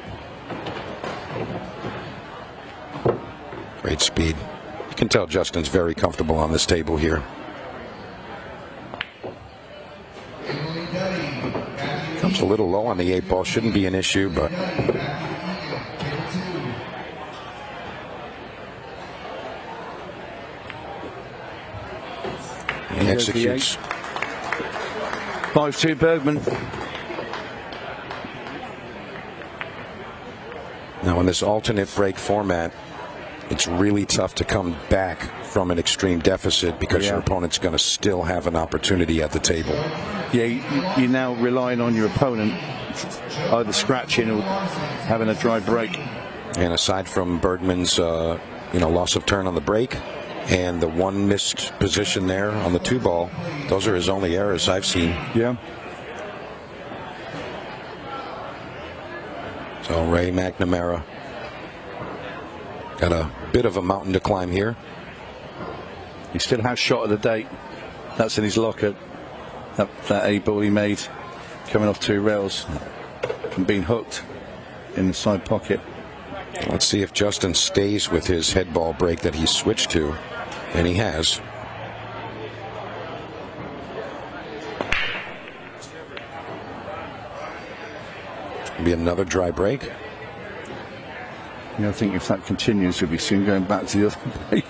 L: Great speed. You can tell Justin's very comfortable on this table here. Comes a little low on the 8 ball. Shouldn't be an issue, but he executes.
B: 5-2 Bergman.
L: Now in this alternate break format, it's really tough to come back from an extreme deficit, because your opponent's going to still have an opportunity at the table.
B: Yeah, you're now relying on your opponent either scratching or having a dry break.
L: And aside from Bergman's loss of turn on the break and the one missed position there on the 2 ball, those are his only errors I've seen.
B: Yeah.
L: So Ray McNamara got a bit of a mountain to climb here.
B: He still has shot of the day. That's in his locker. That 8 ball he made coming off 2 rails from being hooked in the side pocket.
L: Let's see if Justin stays with his head ball break that he switched to. And he has. Be another dry break.
B: I think if that continues, we'll be soon going back to the other break.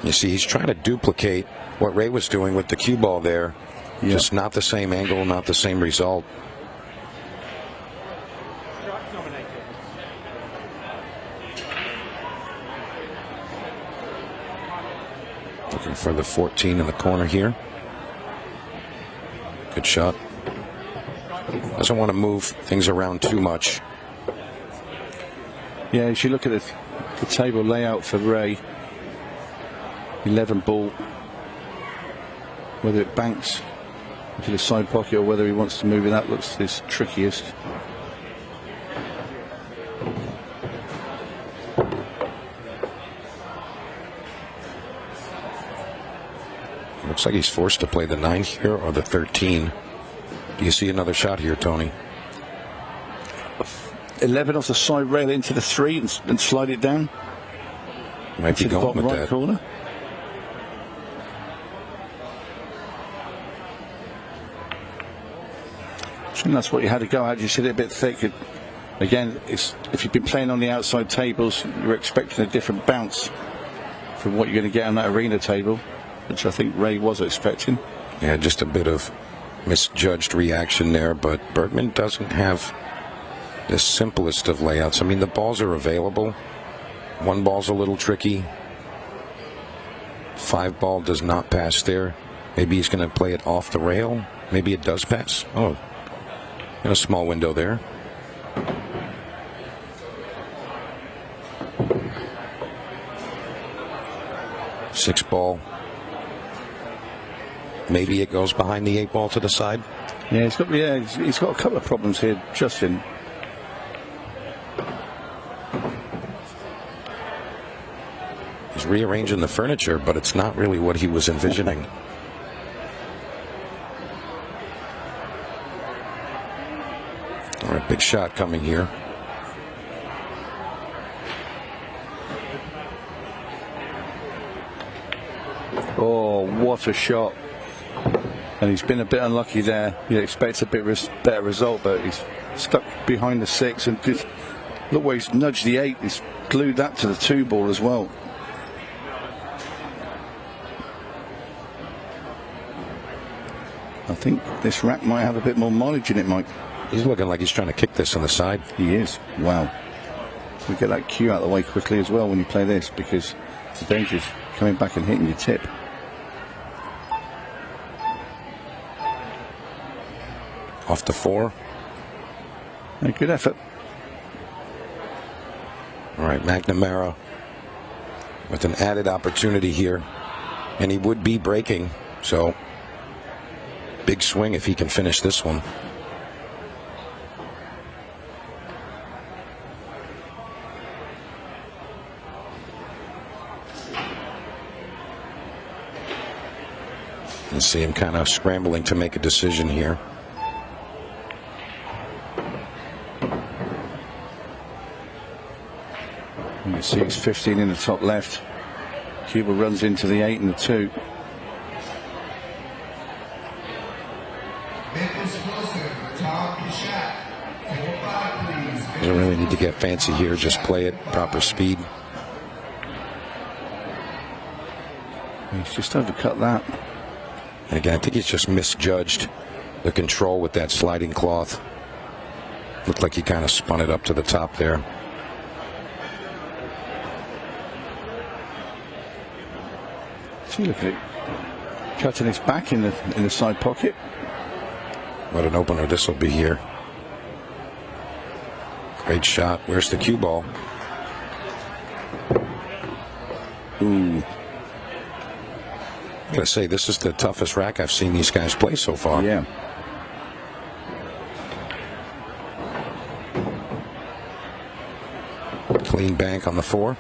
L: You see, he's trying to duplicate what Ray was doing with the cue ball there. Just not the same angle, not the same result. Looking for the 14 in the corner here. Good shot. Doesn't want to move things around too much.
B: Yeah, as you look at the table layout for Ray, 11 ball, whether it banks into the side pocket or whether he wants to move it, that looks his trickiest.
L: Looks like he's forced to play the 9 here or the 13. Do you see another shot here, Tony?
B: 11 off the side rail into the 3 and slide it down.
L: Might be going with
B: right
L: that.
B: Corner. I think that's what you had to go at. You said it a bit thick. Again, if you've been playing on the outside tables, you're expecting a different bounce from what you're going to get on that arena table, which I think Ray was expecting.
L: Yeah, just a bit of misjudged reaction there, but Bergman doesn't have the simplest of layouts. I mean, the balls are available. 1 ball's a little tricky. 5 ball does not pass there. Maybe he's going to play it off the rail. Maybe it does pass. Oh, in a small window there. Six ball. Maybe it goes behind the 8 ball to the side.
B: Yeah, he's got a couple of problems here, Justin.
L: he's rearranging the furniture, but it's not really what he was envisioning. All right, big shot coming here.
B: Oh, what a shot. And he's been a bit unlucky there. You'd expect a bit better result, but he's stuck behind the 6 and just look where he's nudged the 8. He's glued that to the 2 ball as well. I think this rack might have a bit more mileage in it, Mike.
L: He's looking like he's trying to kick this on the side.
B: He is. Wow. We get that cue out of the way quickly as well when you play this, because the danger is coming back and hitting your tip.
L: Off the 4.
B: A good effort.
L: All right, McNamara with an added opportunity here, and he would be breaking, so big swing if he can finish this one. You see him kind of scrambling to make a decision here.
B: You see it's 15 in the top left. Cuba runs into the 8 and the 2.
L: Doesn't really need to get fancy here, just play it proper speed.
B: He's just overcut that.
L: And again, I think he's just misjudged the control with that sliding cloth. Looked like he kind of spun it up to the top there.
B: See, look at it, cutting his back in the side pocket.
L: What an opener this will be here. Great shot. Where's the cue ball?
B: Ooh.
L: I'm gonna say this is the toughest rack I've seen these guys play so far.
B: Yeah.
L: Clean bank on the 4.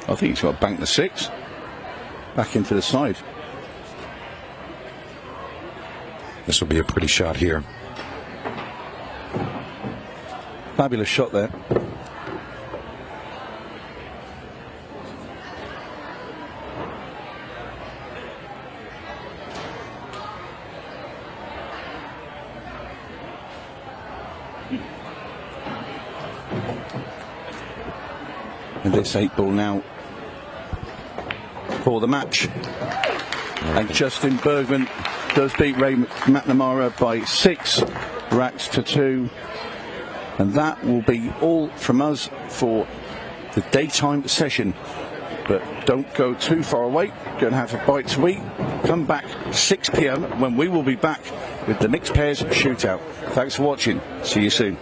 B: I think he's got to bank the 6 back into the side.
L: This will be a pretty shot here.
B: Fabulous shot there. And this 8 ball now for the match. And Justin Bergman does beat Ray McNamara by 6 racks to 2. And that will be all from us for the daytime session. But don't go too far away. Go and have a bite to eat. Come back 6 p.m. when we will be back with the mixed pairs shootout. Thanks for watching. See you soon.